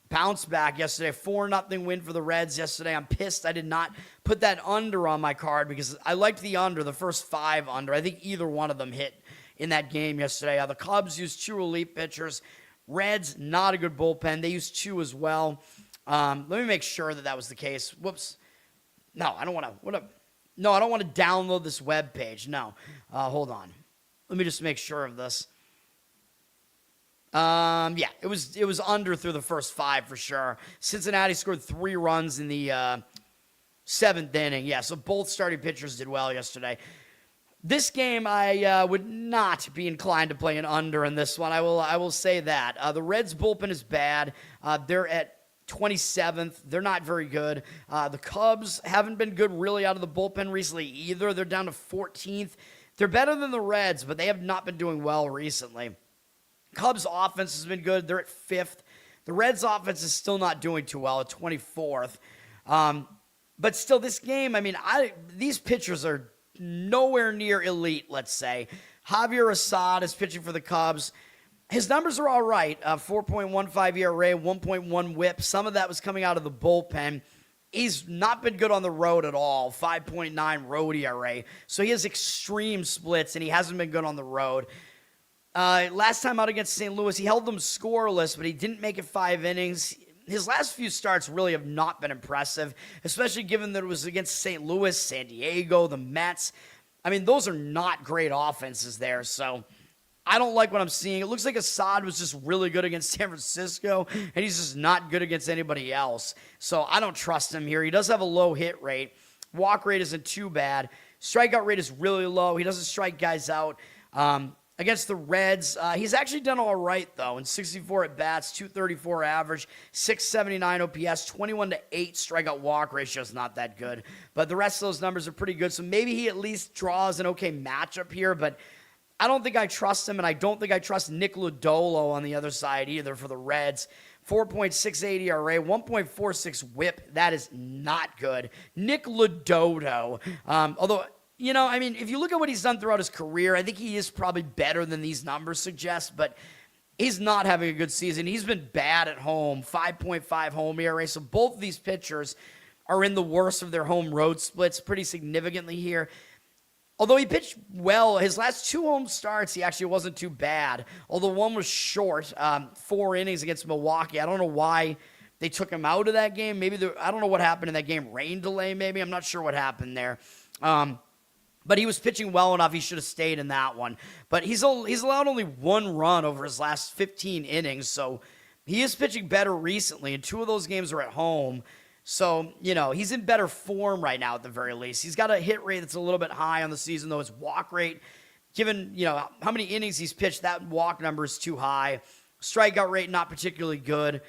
bounced back yesterday, 4-0 win for the Reds yesterday. I'm pissed I did not put that under on my card because I liked the under, the first 5 under. I think either one of them hit in that game yesterday. The Cubs used 2 elite pitchers. Reds, not a good bullpen. They used 2 as well. Let me make sure that was the case. Whoops. No, I don't want to. No, I don't want to download this web page. No. Hold on. Let me just make sure of this. Yeah, it was under through the first 5 for sure. Cincinnati scored 3 runs in the 7th inning. Yeah, so both starting pitchers did well yesterday. This game, I would not be inclined to play an under in this one. I will say that. The Reds' bullpen is bad. They're at 27th. They're not very good. The Cubs haven't been good really out of the bullpen recently either. They're down to 14th. They're better than the Reds, but they have not been doing well recently. Cubs' offense has been good. They're at 5th. The Reds' offense is still not doing too well at 24th. But still, this game, these pitchers are nowhere near elite, let's say. Javier Assad is pitching for the Cubs. His numbers are all right. 4.15 ERA, 1.1 whip. Some of that was coming out of the bullpen. He's not been good on the road at all. 5.9 road ERA. So he has extreme splits, and he hasn't been good on the road. Last time out against St. Louis, he held them scoreless, but he didn't make it 5 innings. His last few starts really have not been impressive, especially given that it was against St. Louis, San Diego, the Mets. Those are not great offenses there, so I don't like what I'm seeing. It looks like Assad was just really good against San Francisco, and he's just not good against anybody else. So I don't trust him here. He does have a low hit rate. Walk rate isn't too bad. Strikeout rate is really low. He doesn't strike guys out. Against the Reds, he's actually done all right, though. In 64 at-bats, 234 average, 679 OPS, 21-8 strikeout walk ratio is not that good. But the rest of those numbers are pretty good, so maybe he at least draws an okay matchup here. But I don't think I trust him, and I don't think I trust Nick Lodolo on the other side either for the Reds. 4.68 ERA, 1.46 whip. That is not good. Nick Lodolo, although... if you look at what he's done throughout his career, I think he is probably better than these numbers suggest, but he's not having a good season. He's been bad at home, 5.5 home ERA, so both of these pitchers are in the worst of their home-road splits pretty significantly here. Although he pitched well, his last 2 home starts, he actually wasn't too bad, although one was short, 4 innings against Milwaukee. I don't know why they took him out of that game. Maybe I don't know what happened in that game, rain delay maybe. I'm not sure what happened there. But he was pitching well enough. He should have stayed in that one. But he's allowed only 1 run over his last 15 innings. So he is pitching better recently. And 2 of those games are at home. So, he's in better form right now at the very least. He's got a hit rate that's a little bit high on the season, though his walk rate, given, how many innings he's pitched, that walk number is too high. Strikeout rate, not particularly good.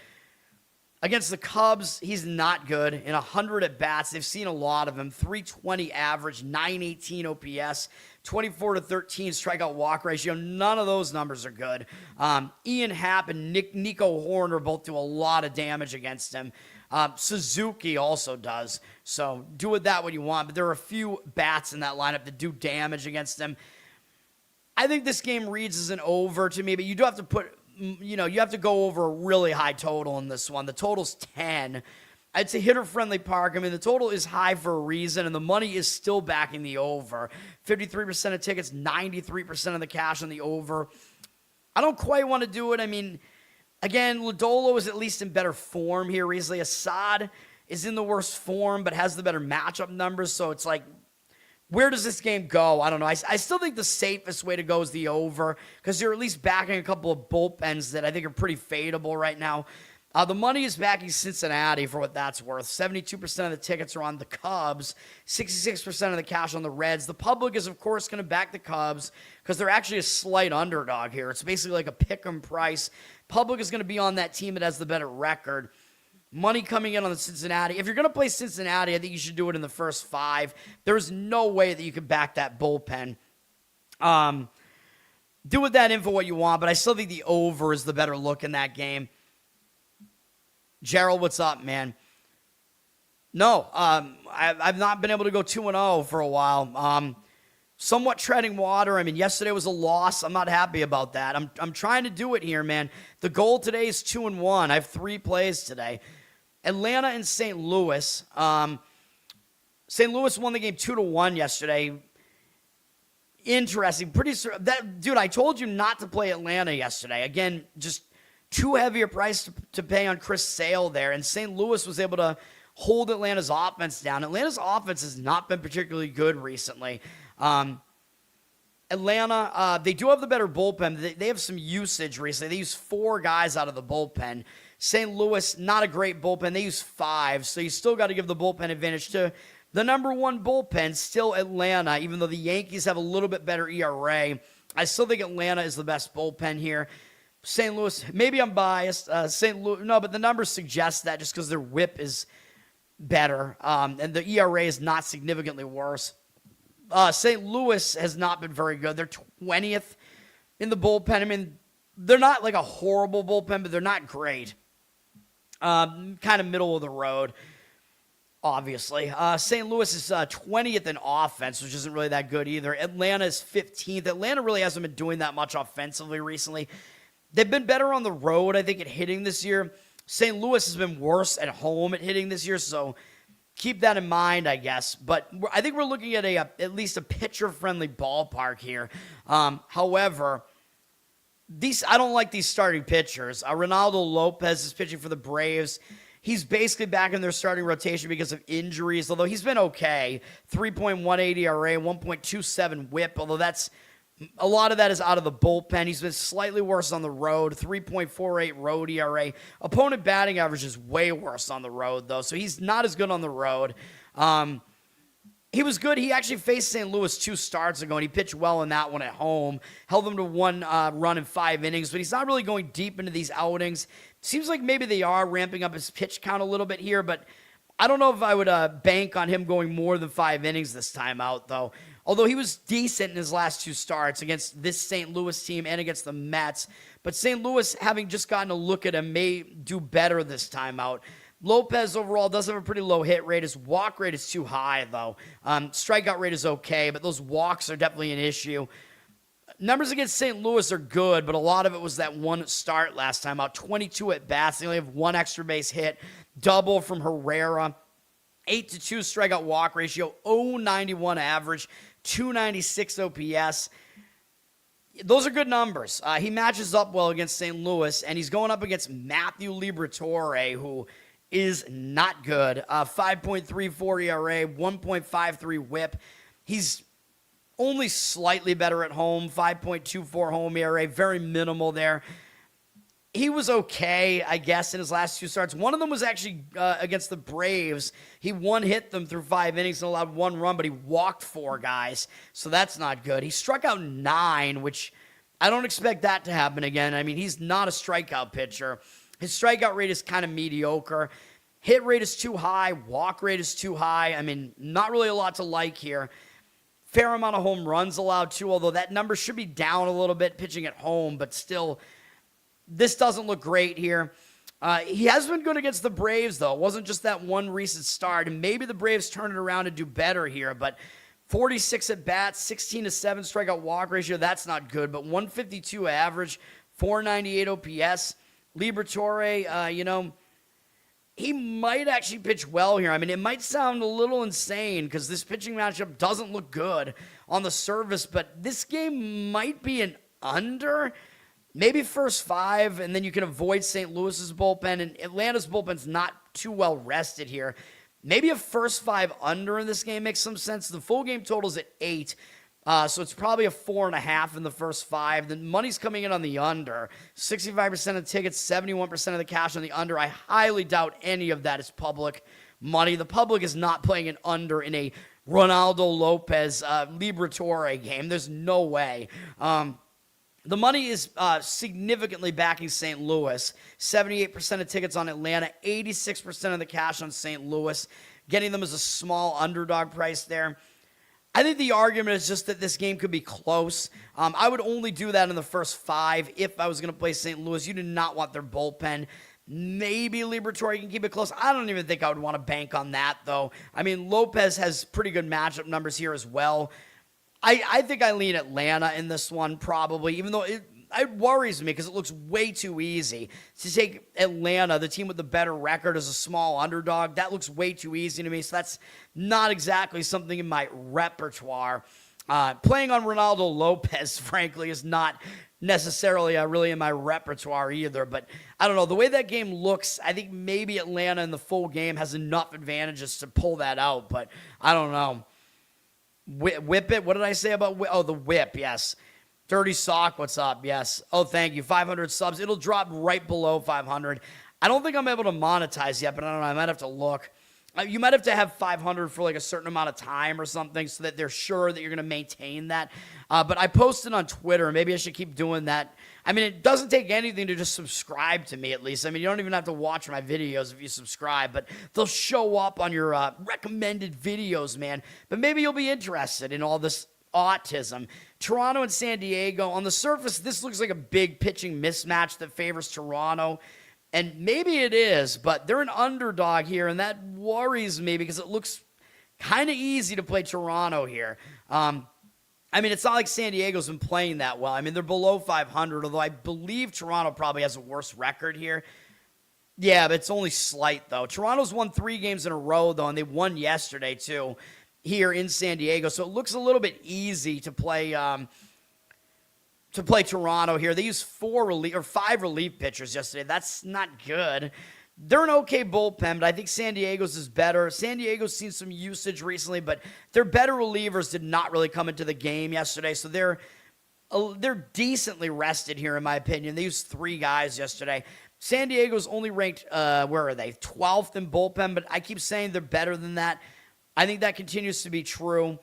Against the Cubs, he's not good. In 100 at-bats, they've seen a lot of him. 320 average, 918 OPS, 24-13 strikeout walk ratio. None of those numbers are good. Ian Happ and Nico Horner both do a lot of damage against him. Suzuki also does. So do with that what you want. But there are a few bats in that lineup that do damage against him. I think this game reads as an over to me, but you do have to you have to go over a really high total in this one. The total's 10. It's a hitter-friendly park. I mean, the total is high for a reason, and the money is still backing the over. 53% of tickets, 93% of the cash on the over. I don't quite want to do it. I mean, again, Lodolo is at least in better form here recently. Assad is in the worst form, but has the better matchup numbers, so it's like, where does this game go? I don't know. I still think the safest way to go is the over, because you're at least backing a couple of bullpens that I think are pretty fadeable right now. The money is backing Cincinnati for what that's worth. 72% of the tickets are on the Cubs, 66% of the cash on the Reds. The public is, of course, going to back the Cubs because they're actually a slight underdog here. It's basically like a pick-em price. Public is going to be on that team that has the better record. Money coming in on the Cincinnati. If you're going to play Cincinnati, I think you should do it in the first 5. There's no way that you could back that bullpen. Do with that info what you want, but I still think the over is the better look in that game. Gerald, what's up, man? No, I've not been able to go 2-0 for a while. Somewhat treading water. I mean, yesterday was a loss. I'm not happy about that. I'm trying to do it here, man. The goal today is 2-1. I have 3 plays today. Atlanta and St. Louis. St. Louis won the game 2-1 yesterday. Interesting. Dude, I told you not to play Atlanta yesterday. Again, just too heavy a price to pay on Chris Sale there, and St. Louis was able to hold Atlanta's offense down. Atlanta's offense has not been particularly good recently. Atlanta, they do have the better bullpen. They have some usage recently. They use 4 guys out of the bullpen. St. Louis, not a great bullpen. They use 5, so you still got to give the bullpen advantage to the number 1 bullpen, still Atlanta, even though the Yankees have a little bit better ERA. I still think Atlanta is the best bullpen here. St. Louis, maybe I'm biased. St. Louis, no, but the numbers suggest that just because their whip is better, and the ERA is not significantly worse. St. Louis has not been very good. They're 20th in the bullpen. I mean, they're not like a horrible bullpen, but they're not great. Kind of middle of the road, obviously. St. Louis is 20th in offense, which isn't really that good either. Atlanta is 15th. Atlanta really hasn't been doing that much offensively recently. They've been better on the road, I think, at hitting this year. St. Ous has been worse at home at hitting this year, so keep that in mind, I guess. But I think we're looking at at least a pitcher-friendly ballpark here. However, I don't like these starting pitchers. Ronaldo Lopez is pitching for the Braves. He's basically back in their starting rotation because of injuries, although he's been okay. 3.18 ERA, 1.27 whip, although a lot of that is out of the bullpen. He's been slightly worse on the road, 3.48 road ERA. Opponent batting average is way worse on the road, though, so he's not as good on the road. He was good. He actually faced St. Louis 2 starts ago, and he pitched well in that one at home. Held them to 1 run in 5 innings, but he's not really going deep into these outings. Seems like maybe they are ramping up his pitch count a little bit here, but I don't know if I would bank on him going more than 5 innings this time out, though. Although he was decent in his last 2 starts against this St. Louis team and against the Mets. But St. Louis, having just gotten a look at him, may do better this time out. Lopez overall does have a pretty low hit rate. His walk rate is too high, though. Strikeout rate is okay, but those walks are definitely an issue. Numbers against St. Louis are good, but a lot of it was that 1 start last time out. 22 at bats. They only have 1 extra base hit. Double from Herrera. 8-2 strikeout walk ratio. 0.91 average. 296 OPS. Those are good numbers. He matches up well against St. Louis, and he's going up against Matthew Liberatore, who is not good. 5.34 ERA, 1.53 whip. He's only slightly better at home, 5.24 home ERA, very minimal there. He was okay, I guess, in his last 2 starts. One of them was actually against the Braves. He hit them through 5 innings and allowed 1 run, but he walked 4 guys, so that's not good. He struck out 9, which I don't expect that to happen again. I mean, he's not a strikeout pitcher. His strikeout rate is kind of mediocre. Hit rate is too high. Walk rate is too high. I mean, not really a lot to like here. Fair amount of home runs allowed, too, although that number should be down a little bit pitching at home, but still, this doesn't look great here. He has been good against the Braves, though. It wasn't just that 1 recent start, and maybe the Braves turn it around and do better here, but 46 at bats, 16 to 7 strikeout walk ratio. That's not good, but 152 average, 498 OPS. Liberatore, he might actually pitch well here. I mean, it might sound a little insane because this pitching matchup doesn't look good on the surface, but this game might be an under. Maybe first 5, and then you can avoid St. Louis's bullpen, and Atlanta's bullpen's not too well rested here. Maybe a first 5 under in this game makes some sense. The full game total's at 8, so it's probably a 4.5 in the first 5. The money's coming in on the under. 65% of the tickets, 71% of the cash on the under. I highly doubt any of that is public money. The public is not playing an under in a Ronaldo Lopez Liberatore game. There's no way. The money is significantly backing St. Louis. 78% of tickets on Atlanta, 86% of the cash on St. Louis, getting them as a small underdog price there. I think the argument is just that this game could be close. I would only do that in the first 5 if I was going to play St. Louis. You do not want their bullpen. Maybe Liberatore can keep it close. I don't even think I would want to bank on that, though. I mean, Lopez has pretty good matchup numbers here as well. I think I lean Atlanta in this one probably, even though it worries me because it looks way too easy to take Atlanta, the team with the better record, as a small underdog. That looks way too easy to me, so that's not exactly something in my repertoire. Playing on Ronaldo Lopez, frankly, is not necessarily really in my repertoire either, but I don't know. The way that game looks, I think maybe Atlanta in the full game has enough advantages to pull that out, but I don't know. Whip it. What did I say about whip? Oh, the whip. Yes. Dirty Sock. What's up? Yes. Oh, thank you. 500 subs. It'll drop right below 500. I don't think I'm able to monetize yet, but I don't know. I might have to look. You might have to have 500 for like a certain amount of time or something so that they're sure that you're going to maintain that. But I posted on Twitter. Maybe I should keep doing that. I mean, it doesn't take anything to just subscribe to me, at least. I mean, you don't even have to watch my videos if you subscribe, but they'll show up on your recommended videos, man. But maybe you'll be interested in all this autism. Toronto and San Diego. On the surface, this looks like a big pitching mismatch that favors Toronto. And maybe it is, but they're an underdog here, and that worries me because it looks kind of easy to play Toronto here. I mean, it's not like San Diego's been playing that well. I mean, they're below 500, although I believe Toronto probably has a worse record here. Yeah, but it's only slight, though. Toronto's won 3 games in a row, though, and they won yesterday, too, here in San Diego. So it looks a little bit easy to play Toronto here. They used 5 relief pitchers yesterday. That's not good. They're an okay bullpen, but I think San Diego's is better. San Diego's seen some usage recently, but their better relievers did not really come into the game yesterday, so they're decently rested here, in my opinion. They used 3 guys yesterday. San Diego's only ranked, where are they? 12th in bullpen, but I keep saying they're better than that. I think that continues to be true.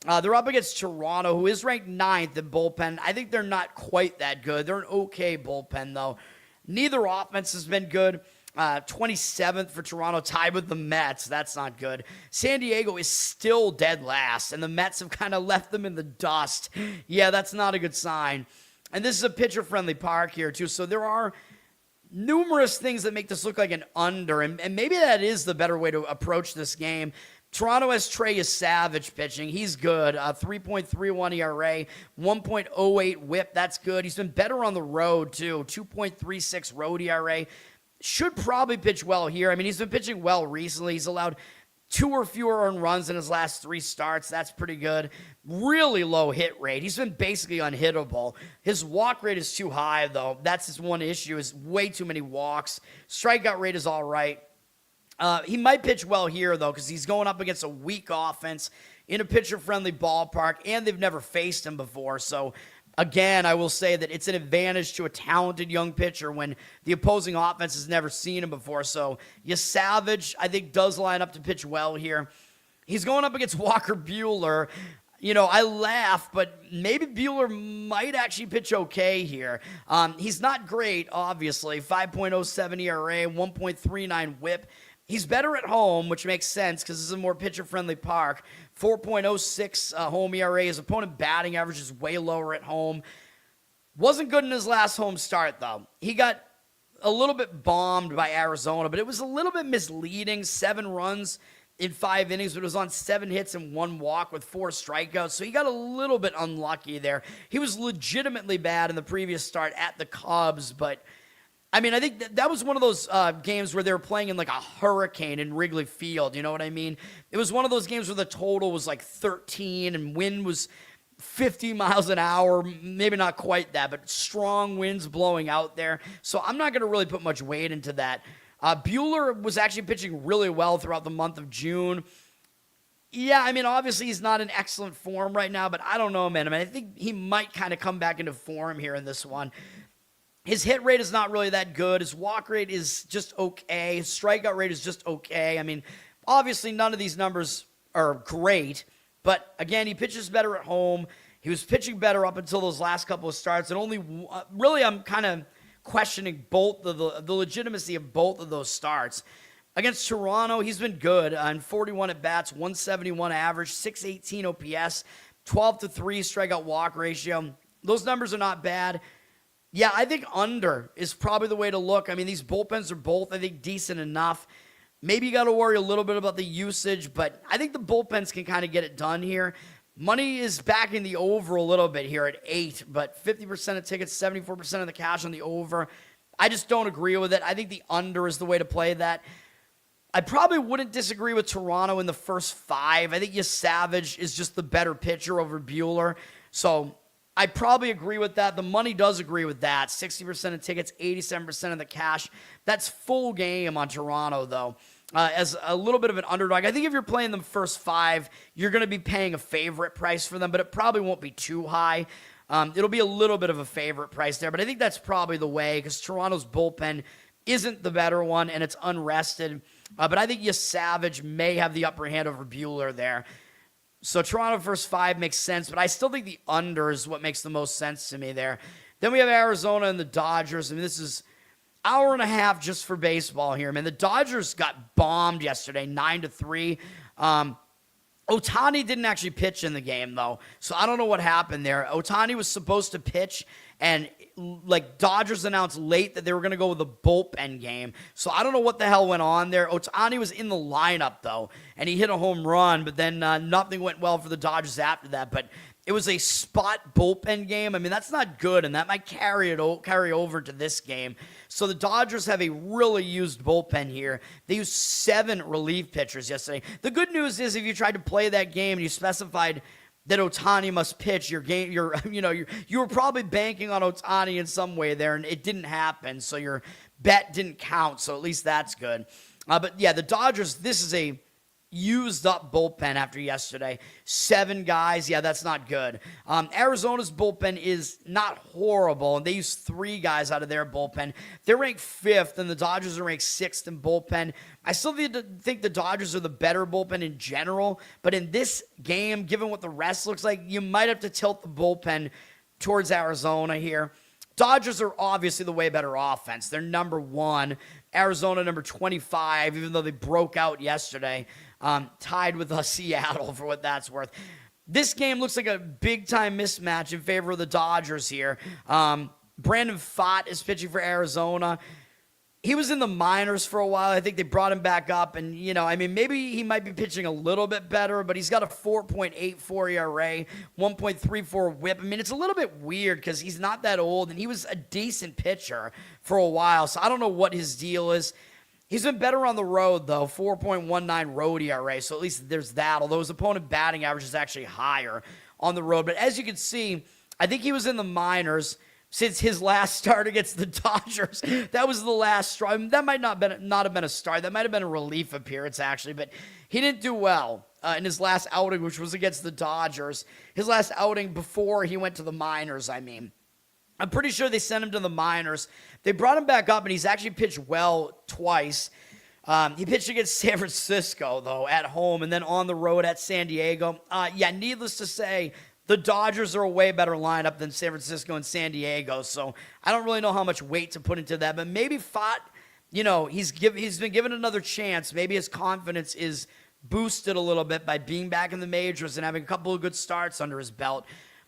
They're up against Toronto, who is ranked 9th in bullpen. I think they're not quite that good. They're an okay bullpen, though. Neither offense has been good. 27th for Toronto, tied with the Mets. That's not good. San Diego is still dead last, and the Mets have kind of left them in the dust. Yeah, that's not a good sign. And this is a pitcher-friendly park here, too, so there are numerous things that make this look like an under, and maybe that is the better way to approach this game. Toronto has Trey Savage pitching. He's good. 3.31 ERA, 1.08 whip. That's good. He's been better on the road, too. 2.36 road ERA. Should probably pitch well here. I mean, he's been pitching well recently. He's allowed 2 or fewer earned runs in his last 3 starts. That's pretty good. Really low hit rate. He's been basically unhittable. His walk rate is too high, though. That's his one issue, is way too many walks. Strikeout rate is all right. He might pitch well here, though, because he's going up against a weak offense in a pitcher-friendly ballpark, and they've never faced him before. So, again, I will say that it's an advantage to a talented young pitcher when the opposing offense has never seen him before. So, Savage, I think, does line up to pitch well here. He's going up against Walker Buehler. You know, I laugh, but maybe Buehler might actually pitch okay here. He's not great, obviously. 5.07 ERA, 1.39 whip. He's better at home, which makes sense because this is a more pitcher-friendly park. 4.06 home ERA. His opponent batting average is way lower at home. Wasn't good in his last home start, though. He got a little bit bombed by Arizona, but it was a little bit misleading. 7 runs in 5 innings, but it was on 7 hits and 1 walk with 4 strikeouts. So he got a little bit unlucky there. He was legitimately bad in the previous start at the Cubs, but I mean, I think that was one of those games where they were playing in like a hurricane in Wrigley Field. You know what I mean? It was one of those games where the total was like 13 and wind was 50 miles an hour, maybe not quite that, but strong winds blowing out there. So I'm not going to really put much weight into that. Buehler was actually pitching really well throughout the month of June. Yeah, I mean, obviously he's not in excellent form right now, but I don't know, man. I mean, I think he might kind of come back into form here in this one. His hit rate is not really that good. His walk rate is just okay. His strikeout rate is just okay. I mean, obviously none of these numbers are great, but again, he pitches better at home. He was pitching better up until those last couple of starts, and only really I'm kind of questioning both the legitimacy of both of those starts. Against Toronto, he's been good on 41 at-bats, 171 average, 618 OPS, 12-3 strikeout walk ratio. Those numbers are not bad. Yeah, I think under is probably the way to look. I mean, these bullpens are both, I think, decent enough. Maybe you got to worry a little bit about the usage, but I think the bullpens can kind of get it done here. Money is backing the over a little bit here at 8, but 50% of tickets, 74% of the cash on the over. I just don't agree with it. I think the under is the way to play that. I probably wouldn't disagree with Toronto in the first 5. I think Savage is just the better pitcher over Buehler. So I probably agree with that. The money does agree with that. 60% of tickets, 87% of the cash. That's full game on Toronto, though. As a little bit of an underdog. I think if you're playing them first 5, you're going to be paying a favorite price for them, but it probably won't be too high. It'll be a little bit of a favorite price there, but I think that's probably the way because Toronto's bullpen isn't the better one, and it's unrested. But I think Savage may have the upper hand over Buehler there. So Toronto first 5 makes sense, but I still think the under is what makes the most sense to me there. Then we have Arizona and the Dodgers. I mean, this is hour and a half just for baseball here, man. The Dodgers got bombed yesterday, 9-3. Ohtani didn't actually pitch in the game, though, so I don't know what happened there. Ohtani was supposed to pitch, and like Dodgers announced late that they were going to go with a bullpen game, so I don't know what the hell went on there. Ohtani was in the lineup, though, and he hit a home run, but then nothing went well for the Dodgers after that, but it was a spot bullpen game. I mean, that's not good, and that might carry over to this game. So the Dodgers have a really used bullpen here. They used 7 relief pitchers yesterday. The good news is if you tried to play that game and you specified that Ohtani must pitch, you were probably banking on Ohtani in some way there, and it didn't happen, so your bet didn't count, so at least that's good. But yeah, the Dodgers, this is a used up bullpen after yesterday. 7 guys. Yeah, that's not good. Arizona's bullpen is not horrible, and they use 3 guys out of their bullpen. They're ranked 5th, and the Dodgers are ranked 6th in bullpen. I still think the Dodgers are the better bullpen in general, but in this game, given what the rest looks like, you might have to tilt the bullpen towards Arizona here. Dodgers are obviously the way better offense. They're number 1. Arizona number 25, even though they broke out yesterday. Tied with Seattle for what that's worth. This game looks like a big-time mismatch in favor of the Dodgers here. Brandon Pfaadt is pitching for Arizona. He was in the minors for a while. I think they brought him back up, and, maybe he might be pitching a little bit better, but he's got a 4.84 ERA, 1.34 whip. I mean, it's a little bit weird because he's not that old, and he was a decent pitcher for a while, so I don't know what his deal is. He's been better on the road, though, 4.19 road ERA, so at least there's that, although his opponent batting average is actually higher on the road. But as you can see, I think he was in the minors since his last start against the Dodgers. That was the last start. I mean, that might not have been a start. That might have been a relief appearance, actually, but he didn't do well in his last outing, which was against the Dodgers. His last outing before he went to the minors, I'm pretty sure they sent him to the minors. They brought him back up, and he's actually pitched well twice. He pitched against San Francisco, though, at home, and then on the road at San Diego. Needless to say, the Dodgers are a way better lineup than San Francisco and San Diego, so I don't really know how much weight to put into that. But maybe Pfaadt, he's been given another chance. Maybe his confidence is boosted a little bit by being back in the majors and having a couple of good starts under his belt.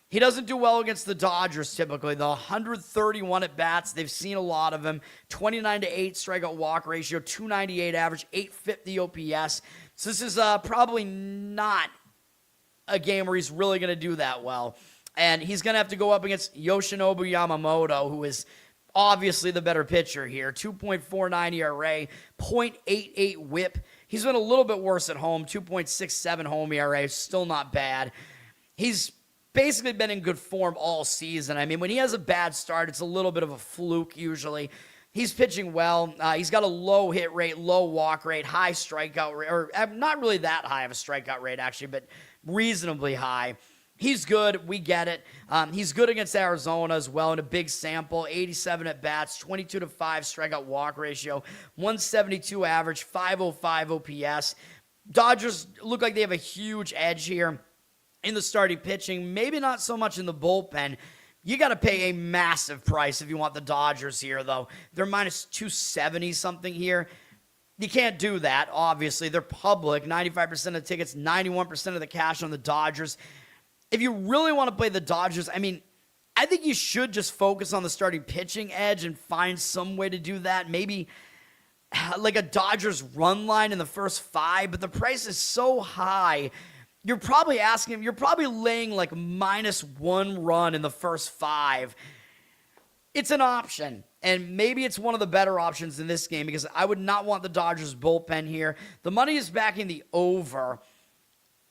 He doesn't do well against the Dodgers typically, though. 131 at-bats. They've seen a lot of him. 29-8 strikeout walk ratio, 298 average, 850 OPS. So this is probably not a game where he's really going to do that well. And he's going to have to go up against Yoshinobu Yamamoto, who is obviously the better pitcher here. 2.49 ERA, 0.88 whip. He's been a little bit worse at home, 2.67 home ERA, still not bad. He's basically been in good form all season. I mean, when he has a bad start, it's a little bit of a fluke usually. He's pitching well. He's got a low hit rate, low walk rate, high strikeout rate, or not really that high of a strikeout rate actually, but reasonably high. He's good. We get it. He's good against Arizona as well in a big sample. 87 at bats, 22-5 strikeout walk ratio, 172 average, 505 OPS. Dodgers look like they have a huge edge here in the starting pitching. Maybe not so much in the bullpen. You got to pay a massive price if you want the Dodgers here, though. They're minus 270 something here. You can't do that, obviously. They're public. 95% of the tickets, 91% of the cash on the Dodgers. If you really want to play the Dodgers, I mean, I think you should just focus on the starting pitching edge and find some way to do that. Maybe like a Dodgers run line in the first 5, but the price is so high. You're probably laying like -1 run in the first 5. It's an option, and maybe it's one of the better options in this game because I would not want the Dodgers bullpen here. The money is backing the over.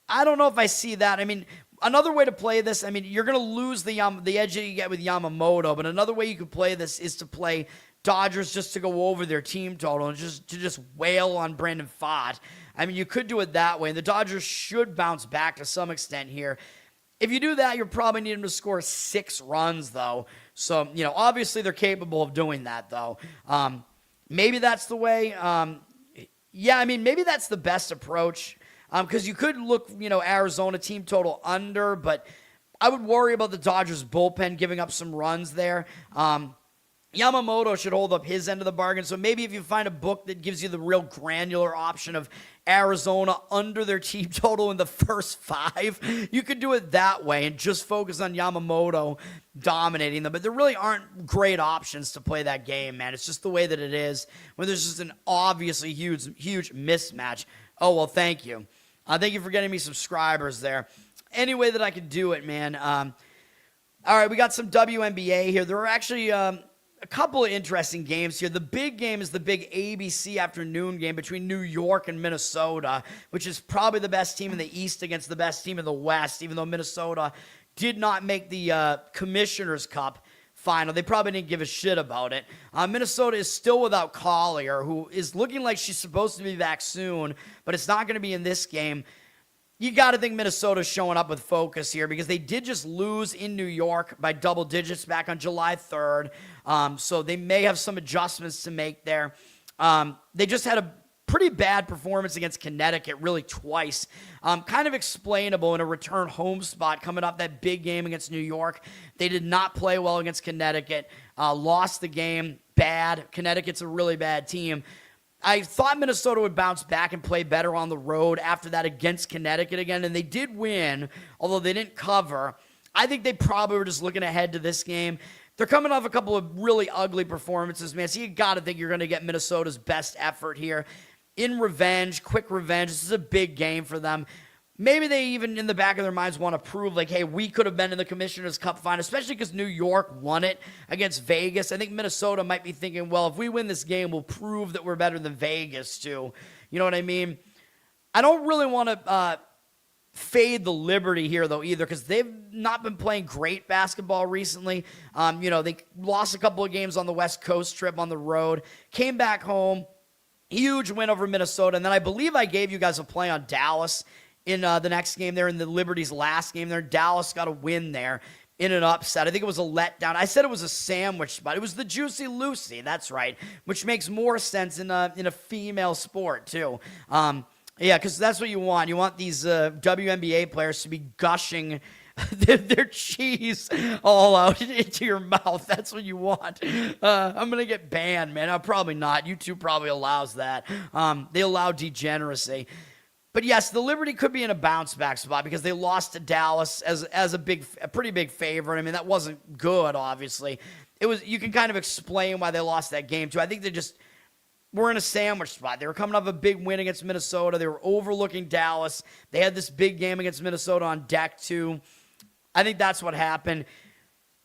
I don't know if I see that. I mean, another way to play this, I mean, you're going to lose the edge that you get with Yamamoto, but another way you could play this is to play Dodgers just to go over their team total and just wail on Brandon Pfaadt. I mean, you could do it that way, and the Dodgers should bounce back to some extent here. If you do that, you're probably needing to score 6 runs, though. So, obviously they're capable of doing that, though. Maybe that's the way. Maybe that's the best approach. Because you could look, Arizona team total under, but I would worry about the Dodgers bullpen giving up some runs there. Yamamoto should hold up his end of the bargain. So maybe if you find a book that gives you the real granular option of Arizona under their team total in the first 5, you could do it that way and just focus on Yamamoto dominating them. But there really aren't great options to play that game, man. It's just the way that it is when there's just an obviously huge mismatch. Oh, well, thank you. Thank you for getting me subscribers there. Any way that I could do it, man. All right, we got some WNBA here. There are actually a couple of interesting games here. The big game is the big ABC afternoon game between New York and Minnesota, which is probably the best team in the East against the best team in the West, even though Minnesota did not make the Commissioner's Cup final. They probably didn't give a shit about it. Minnesota is still without Collier, who is looking like she's supposed to be back soon, but it's not going to be in this game. You got to think Minnesota's showing up with focus here because they did just lose in New York by double digits back on July 3rd. So they may have some adjustments to make there. They just had a pretty bad performance against Connecticut, really twice. Kind of explainable in a return home spot coming off that big game against New York. They did not play well against Connecticut. Lost the game. Bad. Connecticut's a really bad team. I thought Minnesota would bounce back and play better on the road after that against Connecticut again, and they did win, although they didn't cover. I think they probably were just looking ahead to this game. They're coming off a couple of really ugly performances, man, so you got to think you're going to get Minnesota's best effort here. In revenge, quick revenge. This is a big game for them. Maybe they even, in the back of their minds, want to prove, like, hey, we could have been in the Commissioner's Cup final, especially because New York won it against Vegas. I think Minnesota might be thinking, well, if we win this game, we'll prove that we're better than Vegas, too. You know what I mean? I don't really want to fade the Liberty here, though, either, because they've not been playing great basketball recently. They lost a couple of games on the West Coast trip on the road, came back home, huge win over Minnesota, and then I believe I gave you guys a play on Dallas in the next game there, in the Liberty's last game there. Dallas got a win there in an upset. I think it was a letdown. I said it was a sandwich spot. It was the Juicy Lucy, that's right, which makes more sense in a female sport, too. Because that's what you want. You want these WNBA players to be gushing their cheese all out into your mouth. That's what you want. I'm going to get banned, man. Probably not. YouTube probably allows that. They allow degeneracy. But yes, the Liberty could be in a bounce back spot because they lost to Dallas as a pretty big favorite. I mean, that wasn't good, obviously. You can kind of explain why they lost that game too. I think were in a sandwich spot. They were coming off a big win against Minnesota. They were overlooking Dallas. They had this big game against Minnesota on deck, too. I think that's what happened.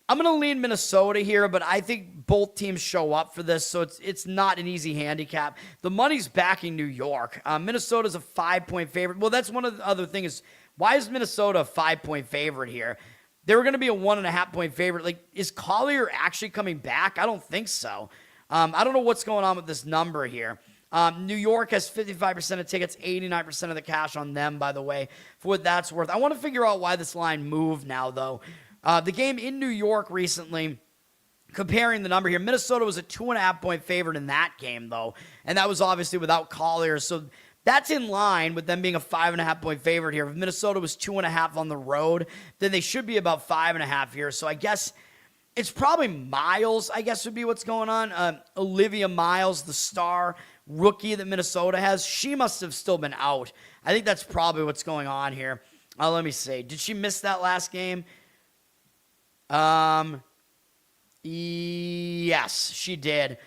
I'm going to lean Minnesota here, but I think both teams show up for this, so it's not an easy handicap. The money's backing New York. Minnesota's a 5-point favorite. Well, that's one of the other things. Why is Minnesota a 5-point favorite here? They were going to be a 1.5-point favorite. Like, is Collier actually coming back? I don't think so. I don't know what's going on with this number here. New York has 55% of tickets, 89% of the cash on them, by the way, for what that's worth. I want to figure out why this line moved now, though. The game in New York recently, comparing the number here, Minnesota was a 2.5-point favorite in that game, though, and that was obviously without Collier, so that's in line with them being a 5.5-point favorite here. If Minnesota was 2.5 on the road, then they should be about 5.5 here, so I guess it's probably Miles, I guess would be what's going on. Olivia Miles, the star rookie that Minnesota has, she must have still been out. I think that's probably what's going on here. Let me see. Did she miss that last game? Yes, she did.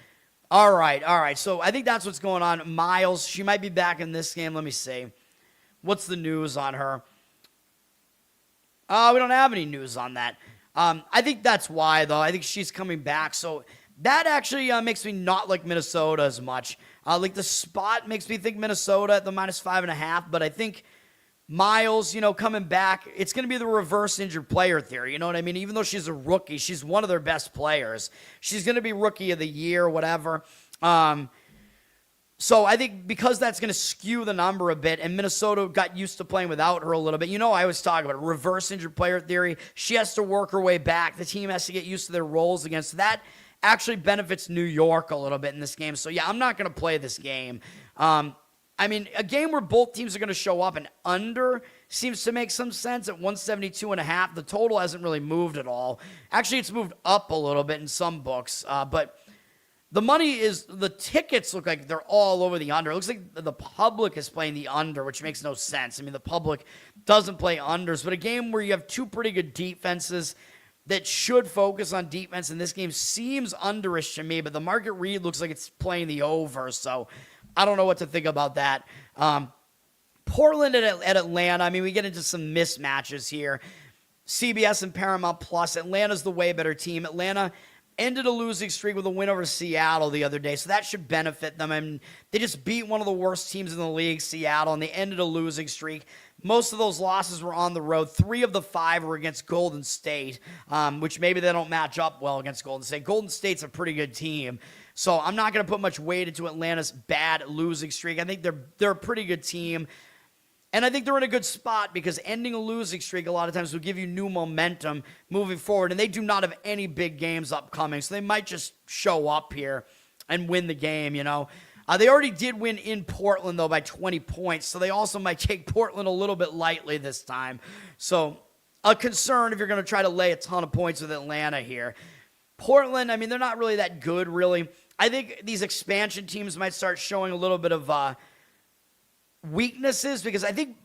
All right. So I think that's what's going on. Miles, she might be back in this game. Let me see. What's the news on her? We don't have any news on that. I think that's why, though. I think she's coming back. So that actually makes me not like Minnesota as much. Like the spot makes me think Minnesota at the -5.5, but I think Miles, coming back, it's going to be the reverse injured player theory. You know what I mean? Even though she's a rookie, she's one of their best players. She's going to be rookie of the year, whatever. So I think because that's going to skew the number a bit, and Minnesota got used to playing without her a little bit. I always talk about reverse injured player theory. She has to work her way back. The team has to get used to their roles against that. Actually benefits New York a little bit in this game. So, yeah, I'm not going to play this game. A game where both teams are going to show up and under seems to make some sense at 172.5. The total hasn't really moved at all. Actually, it's moved up a little bit in some books, but the the tickets look like they're all over the under. It looks like the public is playing the under, which makes no sense. The public doesn't play unders, but a game where you have two pretty good defenses that should focus on defense in this game seems underish to me, but the market read looks like it's playing the over, so I don't know what to think about that. Portland at Atlanta, we get into some mismatches here. CBS and Paramount Plus, Atlanta's the way better team. Atlanta ended a losing streak with a win over Seattle the other day, so that should benefit them. They just beat one of the worst teams in the league, Seattle, and they ended a losing streak. Most of those losses were on the road. 3 of the 5 were against Golden State, which maybe they don't match up well against Golden State. Golden State's a pretty good team, so I'm not going to put much weight into Atlanta's bad losing streak. I think they're a pretty good team, and I think they're in a good spot because ending a losing streak a lot of times will give you new momentum moving forward, and they do not have any big games upcoming, so they might just show up here and win the game, They already did win in Portland, though, by 20 points, so they also might take Portland a little bit lightly this time. So a concern if you're going to try to lay a ton of points with Atlanta here. Portland, they're not really that good, really. I think these expansion teams might start showing a little bit of weaknesses because I think,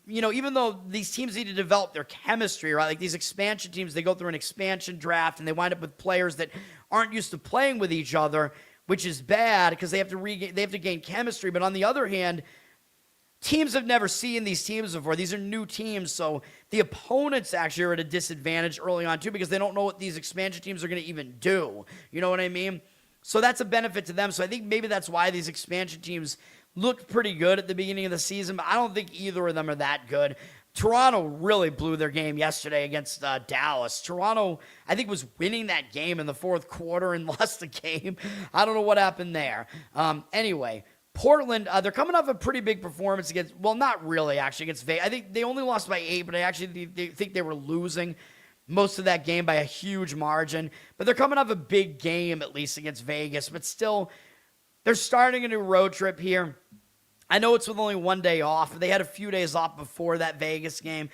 even though these teams need to develop their chemistry, right? Like these expansion teams, they go through an expansion draft and they wind up with players that aren't used to playing with each other, which is bad because they have to gain chemistry. But on the other hand, teams have never seen these teams before. These are new teams, so the opponents actually are at a disadvantage early on too because they don't know what these expansion teams are going to even do. You know what I mean? So that's a benefit to them. So I think maybe that's why these expansion teams looked pretty good at the beginning of the season, but I don't think either of them are that good. Toronto really blew their game yesterday against Dallas. Toronto, I think, was winning that game in the fourth quarter and lost the game. I don't know what happened there. Anyway, Portland, they're coming off a pretty big performance against, well, not really, actually, against Vegas. I think they only lost by 8, but I actually think they were losing most of that game by a huge margin. But they're coming off a big game, at least, against Vegas. But still, they're starting a new road trip here. I know it's with only 1 day off. They had a few days off before that Vegas game.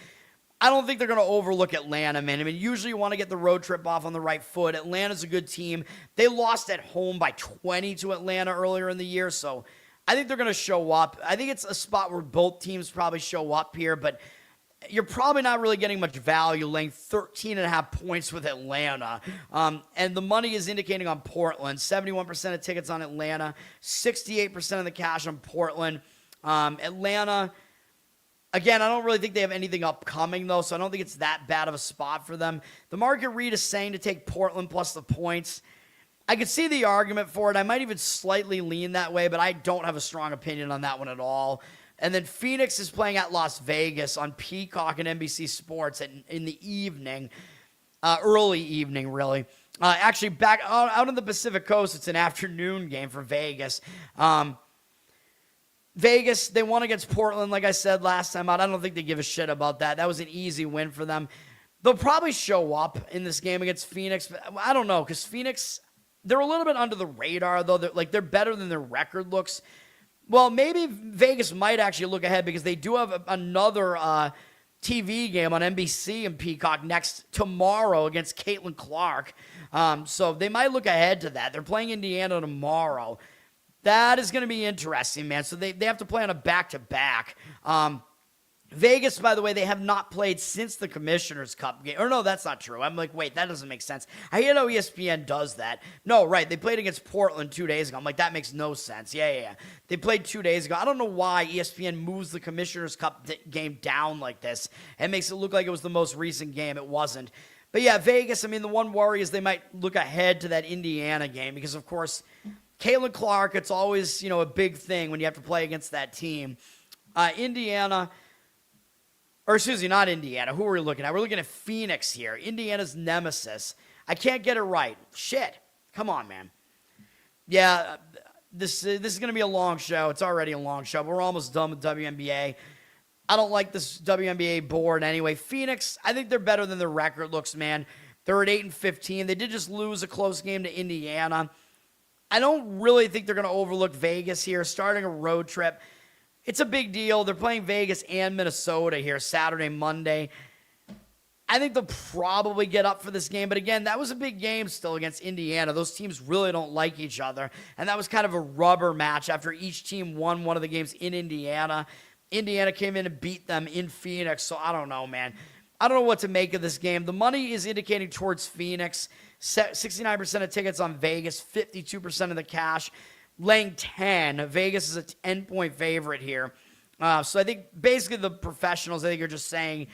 I don't think they're going to overlook Atlanta, man. Usually you want to get the road trip off on the right foot. Atlanta's a good team. They lost at home by 20 to Atlanta earlier in the year, so I think they're going to show up. I think it's a spot where both teams probably show up here, but you're probably not really getting much value laying 13.5 points with Atlanta. And the money is indicating on Portland. 71% of tickets on Atlanta, 68% of the cash on Portland. Atlanta, again, I don't really think they have anything upcoming, though, so I don't think it's that bad of a spot for them. The market read is saying to take Portland plus the points. I could see the argument for it. I might even slightly lean that way, but I don't have a strong opinion on that one at all. And then Phoenix is playing at Las Vegas on Peacock and NBC Sports in the evening, early evening, really. Actually, back out on the Pacific Coast, it's an afternoon game for Vegas. Vegas, they won against Portland, like I said last time out. I don't think they give a shit about that. That was an easy win for them. They'll probably show up in this game against Phoenix, but I don't know, because Phoenix, they're a little bit under the radar, though. They're better than their record looks. Well, maybe Vegas might actually look ahead because they do have another TV game on NBC and Peacock tomorrow against Caitlin Clark. So they might look ahead to that. They're playing Indiana tomorrow. That is going to be interesting, man. So they have to play on a back-to-back. Vegas, by the way, they have not played since the Commissioner's Cup game. Or no, that's not true. I'm like, wait, that doesn't make sense. I hear how ESPN does that. No, right, they played against Portland 2 days ago. I'm like, that makes no sense. Yeah. They played 2 days ago. I don't know why ESPN moves the Commissioner's Cup game down like this. It makes it look like it was the most recent game. It wasn't. But yeah, Vegas, I mean, the one worry is they might look ahead to that Indiana game because, of course, Caitlin Clark, it's always, a big thing when you have to play against that team. Indiana... Or excuse me, not Indiana. Who are we looking at? We're looking at Phoenix here. Indiana's nemesis. I can't get it right. Shit. Come on, man. Yeah, this is going to be a long show. It's already a long show. But we're almost done with WNBA. I don't like this WNBA board anyway. Phoenix, I think they're better than their record looks, man. They're at 8-15. They did just lose a close game to Indiana. I don't really think they're going to overlook Vegas here, starting a road trip. It's a big deal. They're playing Vegas and Minnesota here Saturday, Monday. I think they'll probably get up for this game. But again, that was a big game still against Indiana. Those teams really don't like each other. And that was kind of a rubber match after each team won one of the games in Indiana. Indiana came in and beat them in Phoenix. So I don't know, man. I don't know what to make of this game. The money is indicating towards Phoenix. 69% of tickets on Vegas, 52% of the cash. Laying 10. Vegas is a 10-point favorite here. So I think basically the professionals, I think, are just saying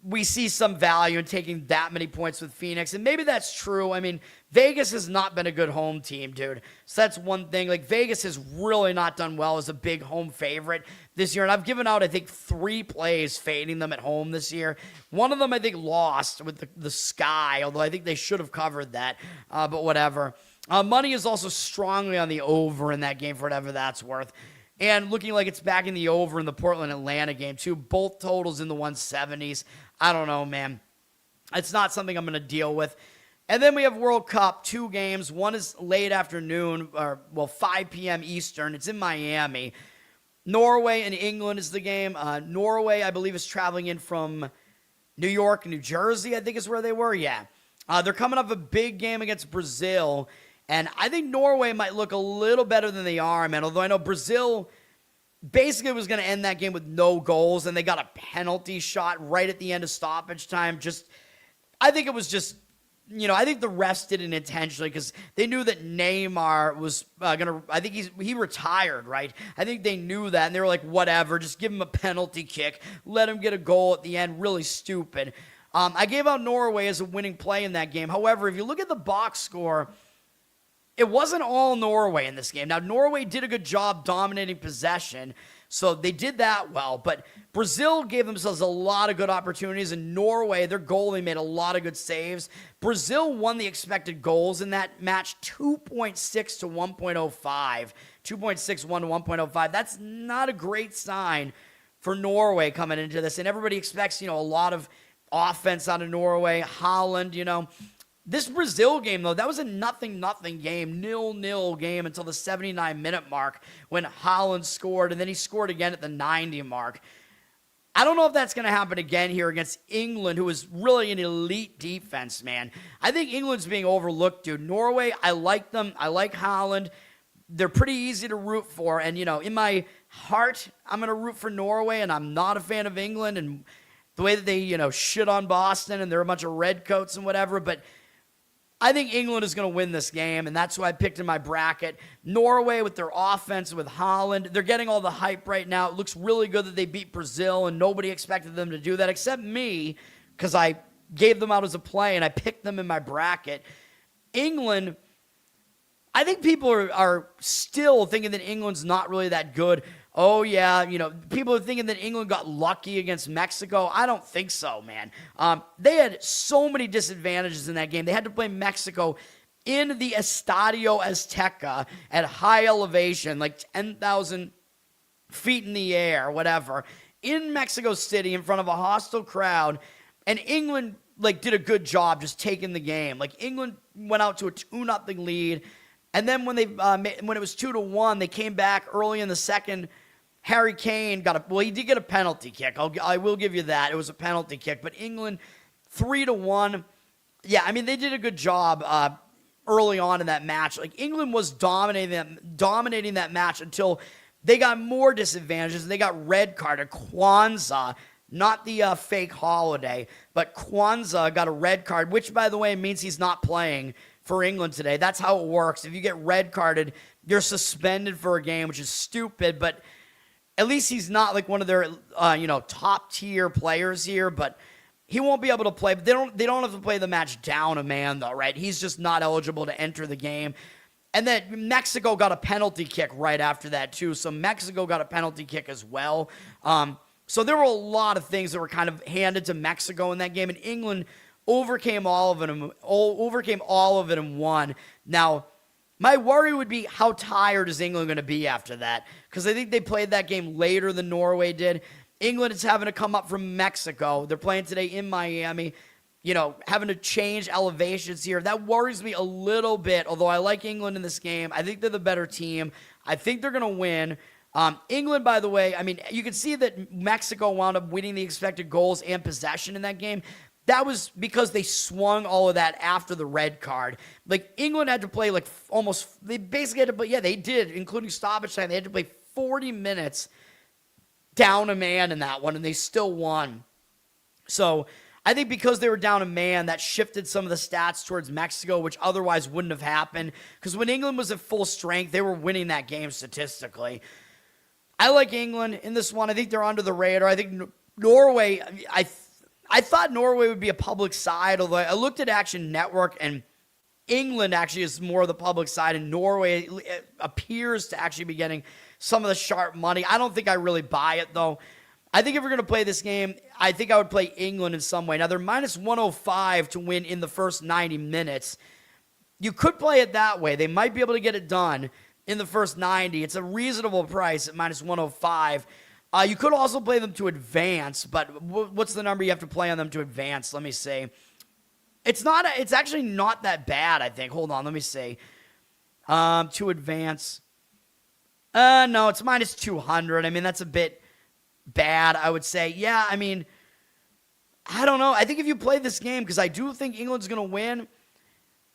we see some value in taking that many points with Phoenix. And maybe that's true. I mean, Vegas has not been a good home team, dude. So that's one thing. Like, Vegas has really not done well as a big home favorite this year. And I've given out, I think, 3 plays fading them at home this year. One of them, I think, lost with the Sky, although I think they should have covered that. But whatever. Money is also strongly on the over in that game for whatever that's worth. And looking like it's back in the over in the Portland-Atlanta game, too. Both totals in the 170s. I don't know, man. It's not something I'm going to deal with. And then we have World Cup, 2 games. One is late afternoon, 5 p.m. Eastern. It's in Miami. Norway and England is the game. Norway, I believe, is traveling in from New York, New Jersey, I think is where they were. Yeah. They're coming off a big game against Brazil. And I think Norway might look a little better than they are, man. Although I know Brazil basically was going to end that game with no goals, and they got a penalty shot right at the end of stoppage time. I think it was just, I think the refs did it intentionally because they knew that Neymar was going to, I think he retired, right? I think they knew that, and they were like, whatever, just give him a penalty kick, let him get a goal at the end. Really stupid. I gave out Norway as a winning play in that game. However, if you look at the box score, it wasn't all Norway in this game. Now, Norway did a good job dominating possession, so they did that well. But Brazil gave themselves a lot of good opportunities, and Norway, their goalie, made a lot of good saves. Brazil won the expected goals in that match 2.6 to 1.05. 2.61 to 1.05. That's not a great sign for Norway coming into this. And everybody expects, a lot of offense out of Norway. Haaland, This Brazil game, though, that was a 0-0 game, 0-0 game until the 79-minute mark when Haaland scored, and then he scored again at the 90 mark. I don't know if that's going to happen again here against England, who is really an elite defense, man. I think England's being overlooked, dude. Norway, I like them. I like Haaland. They're pretty easy to root for, and, in my heart, I'm going to root for Norway, and I'm not a fan of England, and the way that they, shit on Boston and they're a bunch of redcoats and whatever, but I think England is going to win this game, and that's why I picked in my bracket. Norway with their offense, with Holland, they're getting all the hype right now. It looks really good that they beat Brazil, and nobody expected them to do that except me, because I gave them out as a play, and I picked them in my bracket. England, I think people are still thinking that England's not really that good. Oh, yeah, people are thinking that England got lucky against Mexico. I don't think so, man. They had so many disadvantages in that game. They had to play Mexico in the Estadio Azteca at high elevation, like 10,000 feet in the air, whatever, in Mexico City in front of a hostile crowd. And England, did a good job just taking the game. England went out to a 2-0 lead. And then when it was 2-1, they came back early in the second. Harry Kane he did get a penalty kick. I will give you that. It was a penalty kick. But England, 3-1. Yeah, I mean, they did a good job early on in that match. England was dominating that match until they got more disadvantages. They got red carded. Kwanzaa, not the fake holiday, but Kwanzaa got a red card, which, by the way, means he's not playing for England today. That's how it works. If you get red carded, you're suspended for a game, which is stupid, but at least he's not one of their top tier players here, but he won't be able to play. But they don't have to play the match down a man though, right? He's just not eligible to enter the game. And then Mexico got a penalty kick right after that too. So Mexico got a penalty kick as well. So there were a lot of things that were kind of handed to Mexico in that game, and England overcame all of it and won. Now, my worry would be how tired is England going to be after that? Because I think they played that game later than Norway did. England is having to come up from Mexico. They're playing today in Miami. Having to change elevations here. That worries me a little bit, although I like England in this game. I think they're the better team. I think they're going to win. England, by the way, I mean, you can see that Mexico wound up winning the expected goals and possession in that game. That was because they swung all of that after the red card. England had to play they basically had to play, they did, including stoppage time. They had to play 40 minutes down a man in that one, and they still won. So I think because they were down a man, that shifted some of the stats towards Mexico, which otherwise wouldn't have happened. Because when England was at full strength, they were winning that game statistically. I like England in this one. I think they're under the radar. I think Norway, I thought Norway would be a public side, although I looked at Action Network, and England actually is more of the public side, and Norway appears to actually be getting some of the sharp money. I don't think I really buy it, though. I think if we're going to play this game, I think I would play England in some way. Now, they're minus 105 to win in the first 90 minutes. You could play it that way. They might be able to get it done in the first 90. It's a reasonable price at minus 105. You could also play them to advance, but what's the number you have to play on them to advance? Let me see. It's actually not that bad, I think. Hold on, let me see. To advance. No, it's minus 200. I mean, that's a bit bad, I would say. Yeah, I mean, I don't know. I think if you play this game, because I do think England's going to win.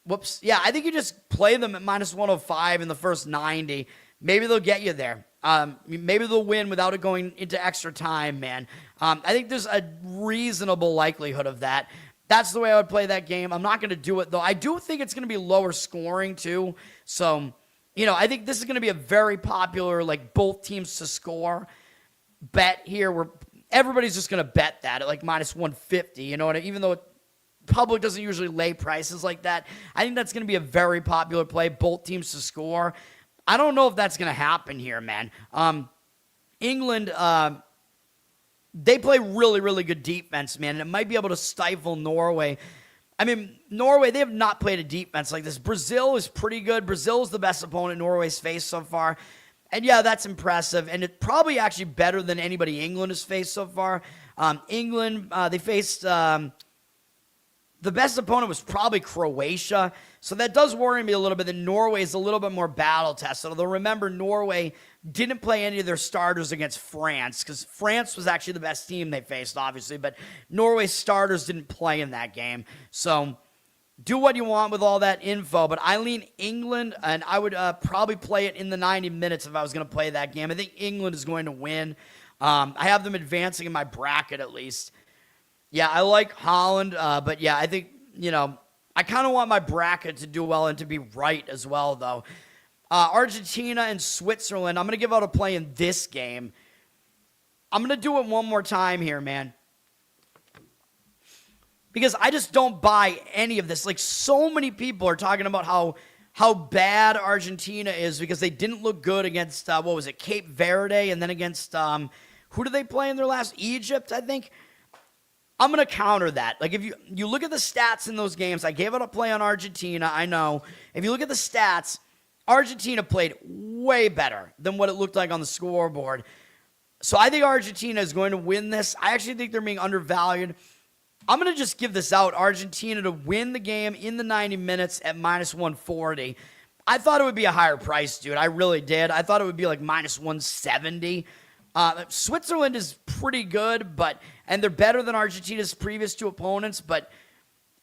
Whoops. Yeah, I think you just play them at minus 105 in the first 90. Maybe they'll get you there. Maybe they'll win without it going into extra time, man. I think there's a reasonable likelihood of that. That's the way I would play that game. I'm not going to do it, though. I do think it's going to be lower scoring, too. So, I think this is going to be a very popular, both teams to score bet here, where everybody's just going to bet that at minus 150. Even though public doesn't usually lay prices like that, I think that's going to be a very popular play, both teams to score. I don't know if that's going to happen here, man. England, they play really, really good defense, man, and it might be able to stifle Norway. I mean, Norway, they have not played a defense like this. Brazil is pretty good. Brazil is the best opponent Norway's faced so far. And yeah, that's impressive. And it's probably actually better than anybody England has faced so far. England, they faced... the best opponent was probably Croatia. So that does worry me a little bit that Norway is a little bit more battle-tested. Although remember, Norway didn't play any of their starters against France, because France was actually the best team they faced, obviously. But Norway's starters didn't play in that game. So do what you want with all that info. But I lean England, and I would probably play it in the 90 minutes if I was going to play that game. I think England is going to win. I have them advancing in my bracket at least. Yeah, I like Holland, but yeah, I think, I kind of want my bracket to do well and to be right as well, though. Argentina and Switzerland, I'm going to give out a play in this game. I'm going to do it one more time here, man. Because I just don't buy any of this. Like, so many people are talking about how bad Argentina is because they didn't look good against, Cape Verde, and then against, who did they play in their last? Egypt, I think. I'm going to counter that. Like, if you look at the stats in those games, I gave it a play on Argentina, I know. If you look at the stats, Argentina played way better than what it looked like on the scoreboard. So I think Argentina is going to win this. I actually think they're being undervalued. I'm going to just give this out. Argentina to win the game in the 90 minutes at minus 140. I thought it would be a higher price, dude. I really did. I thought it would be like minus 170. Switzerland is pretty good, and they're better than Argentina's previous two opponents, but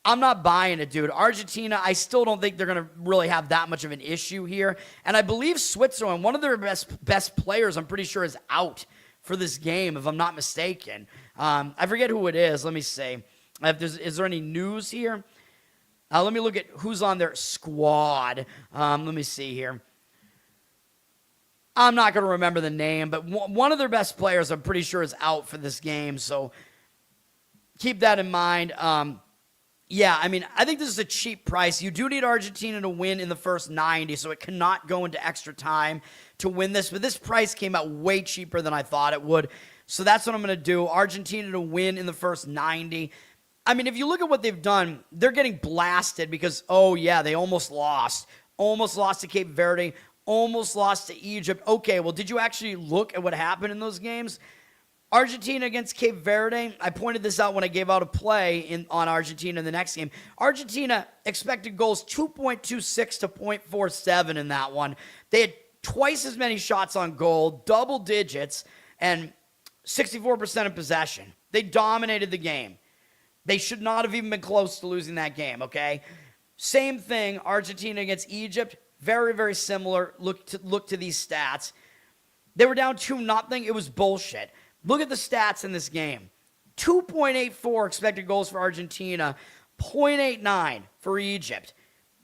I'm not buying it, dude. Argentina, I still don't think they're going to really have that much of an issue here. And I believe Switzerland, one of their best players, I'm pretty sure, is out for this game, if I'm not mistaken. I forget who it is. Let me see. Is there any news here? Let me look at who's on their squad. Let me see here. I'm not going to remember the name, but one of their best players, I'm pretty sure, is out for this game. So keep that in mind. Yeah, I mean, I think this is a cheap price. You do need Argentina to win in the first 90, so it cannot go into extra time to win this. But this price came out way cheaper than I thought it would. So that's what I'm going to do. Argentina to win in the first 90. I mean, if you look at what they've done, they're getting blasted because, they almost lost. Almost lost to Cape Verde. Almost lost to Egypt. Okay, well, did you actually look at what happened in those games? Argentina against Cape Verde, I pointed this out when I gave out a play on Argentina in the next game. Argentina expected goals 2.26 to 0.47 in that one. They had twice as many shots on goal, double digits, and 64% of possession. They dominated the game. They should not have even been close to losing that game, okay? Same thing, Argentina against Egypt, very, very similar. Look to these stats. They were down 2-0. It was bullshit. Look at the stats in this game. 2.84 expected goals for Argentina, 0.89 for Egypt.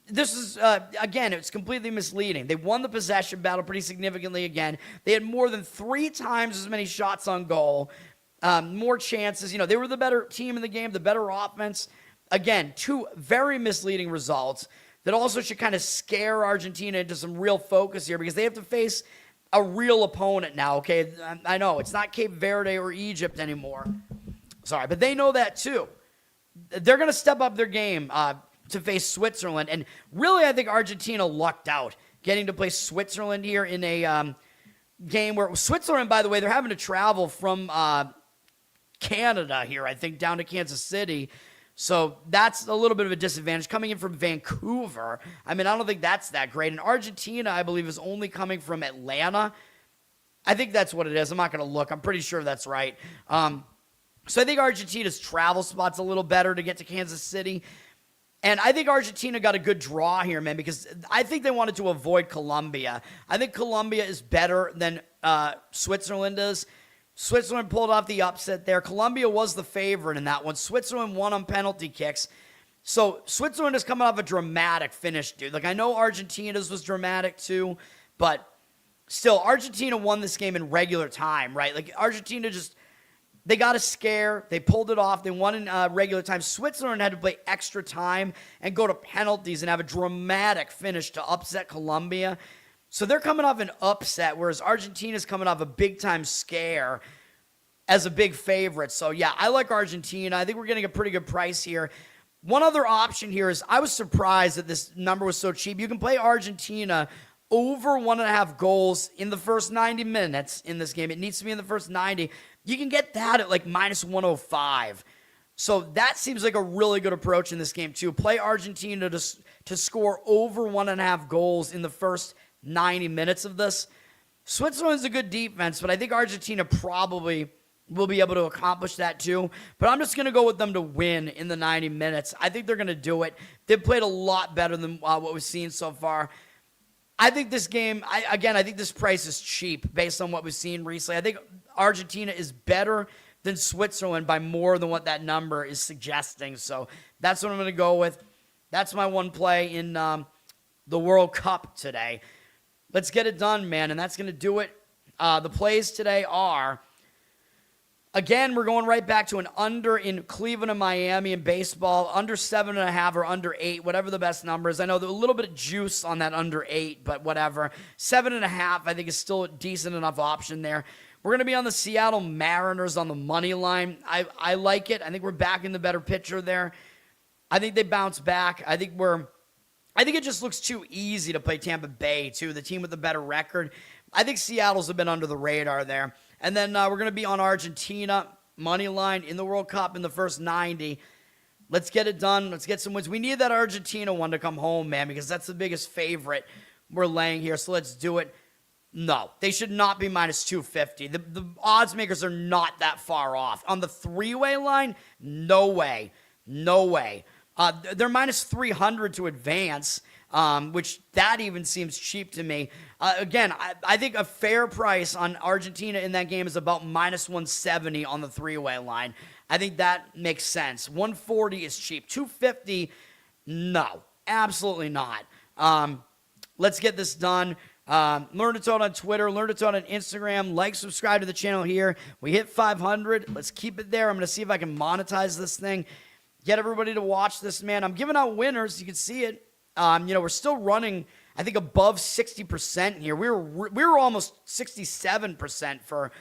This is, again, it's completely misleading. They won the possession battle pretty significantly again. They had more than 3 times as many shots on goal, more chances. They were the better team in the game, the better offense. Again, 2 very misleading results that also should kind of scare Argentina into some real focus here because they have to face a real opponent now, okay? I know, it's not Cape Verde or Egypt anymore. Sorry, but they know that too. They're going to step up their game to face Switzerland. And really, I think Argentina lucked out getting to play Switzerland here in a game where Switzerland, by the way, they're having to travel from Canada here, I think, down to Kansas City. So that's a little bit of a disadvantage. Coming in from Vancouver, I mean, I don't think that's that great. And Argentina, I believe, is only coming from Atlanta. I think that's what it is. I'm not going to look. I'm pretty sure that's right. So I think Argentina's travel spot's a little better to get to Kansas City. And I think Argentina got a good draw here, man, because I think they wanted to avoid Colombia. I think Colombia is better than Switzerland is. Switzerland pulled off the upset there. Colombia was the favorite in that one. Switzerland won on penalty kicks. So Switzerland is coming off a dramatic finish, dude. Like, I know Argentina's was dramatic too, but still, Argentina won this game in regular time, right? Like, Argentina they got a scare. They pulled it off. They won in regular time. Switzerland had to play extra time and go to penalties and have a dramatic finish to upset Colombia. So they're coming off an upset, whereas Argentina's coming off a big-time scare as a big favorite. So, yeah, I like Argentina. I think we're getting a pretty good price here. One other option here is I was surprised that this number was so cheap. You can play Argentina over 1.5 goals in the first 90 minutes in this game. It needs to be in the first 90. You can get that at like minus 105. So that seems like a really good approach in this game, too. Play Argentina to score over 1.5 goals in the first 90 minutes of this. Switzerland's a good defense, but I think Argentina probably will be able to accomplish that too. But I'm just going to go with them to win in the 90 minutes. I think they're going to do it. They've played a lot better than what we've seen so far. I think this game, I think this price is cheap based on what we've seen recently. I think Argentina is better than Switzerland by more than what that number is suggesting. So that's what I'm going to go with. That's my one play in the World Cup today. Let's get it done, man, and that's going to do it. The plays today are, again, we're going right back to an under in Cleveland and Miami in baseball, under 7.5 or under 8, whatever the best number is. I know there's a little bit of juice on that under 8, but whatever. 7.5, I think, is still a decent enough option there. We're going to be on the Seattle Mariners on the money line. I like it. I think we're back in the better picture there. I think they bounce back. I think it just looks too easy to play Tampa Bay, too, the team with the better record. I think Seattle's have been under the radar there. And then we're going to be on Argentina, money line in the World Cup in the first 90. Let's get it done. Let's get some wins. We need that Argentina one to come home, man, because that's the biggest favorite we're laying here. So let's do it. No, they should not be minus 250. The odds makers are not that far off. On the three-way line, no way. No way. They're minus 300 to advance, which that even seems cheap to me. Again, I think a fair price on Argentina in that game is about minus 170 on the three-way line. I think that makes sense. 140 is cheap. 250, no, absolutely not. Let's get this done. Learn to Toad on Twitter. Learn to Toad on Instagram. Like, subscribe to the channel here. We hit 500. Let's keep it there. I'm going to see if I can monetize this thing. Get everybody to watch this, man. I'm giving out winners. You can see it. We're still running, I think, above 60% here. We were almost 67% for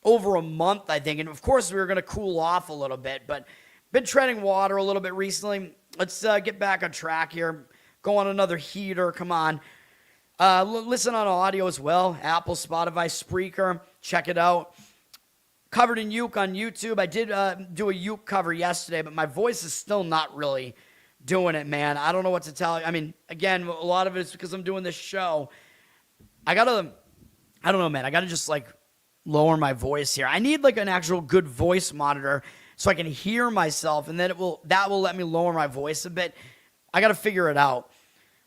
over a month, I think. And, of course, we were going to cool off a little bit. But been treading water a little bit recently. Let's get back on track here. Go on another heater. Come on. Listen on audio as well. Apple, Spotify, Spreaker. Check it out. Covered in Uke on YouTube. I did do a Uke cover yesterday, but my voice is still not really doing it, man. I don't know what to tell you. I mean, again, a lot of it is because I'm doing this show. I don't know, man. I gotta just lower my voice here. I need an actual good voice monitor so I can hear myself, and then that will let me lower my voice a bit. I gotta figure it out.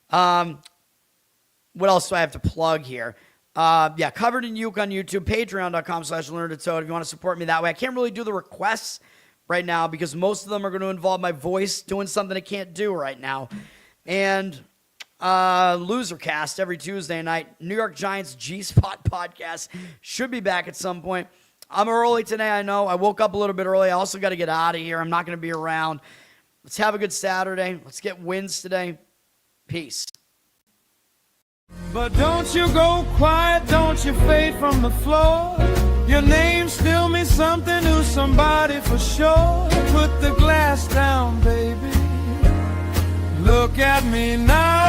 What else do I have to plug here? Covered in Uke on YouTube, patreon.com/LearnToToad if you want to support me that way. I can't really do the requests right now because most of them are going to involve my voice doing something I can't do right now. And Losercast every Tuesday night. New York Giants G-Spot podcast should be back at some point. I'm early today, I know. I woke up a little bit early. I also got to get out of here. I'm not going to be around. Let's have a good Saturday. Let's get wins today. Peace. But don't you go quiet, don't you fade from the floor. Your name still means something to somebody for sure. Put the glass down, baby. Look at me now.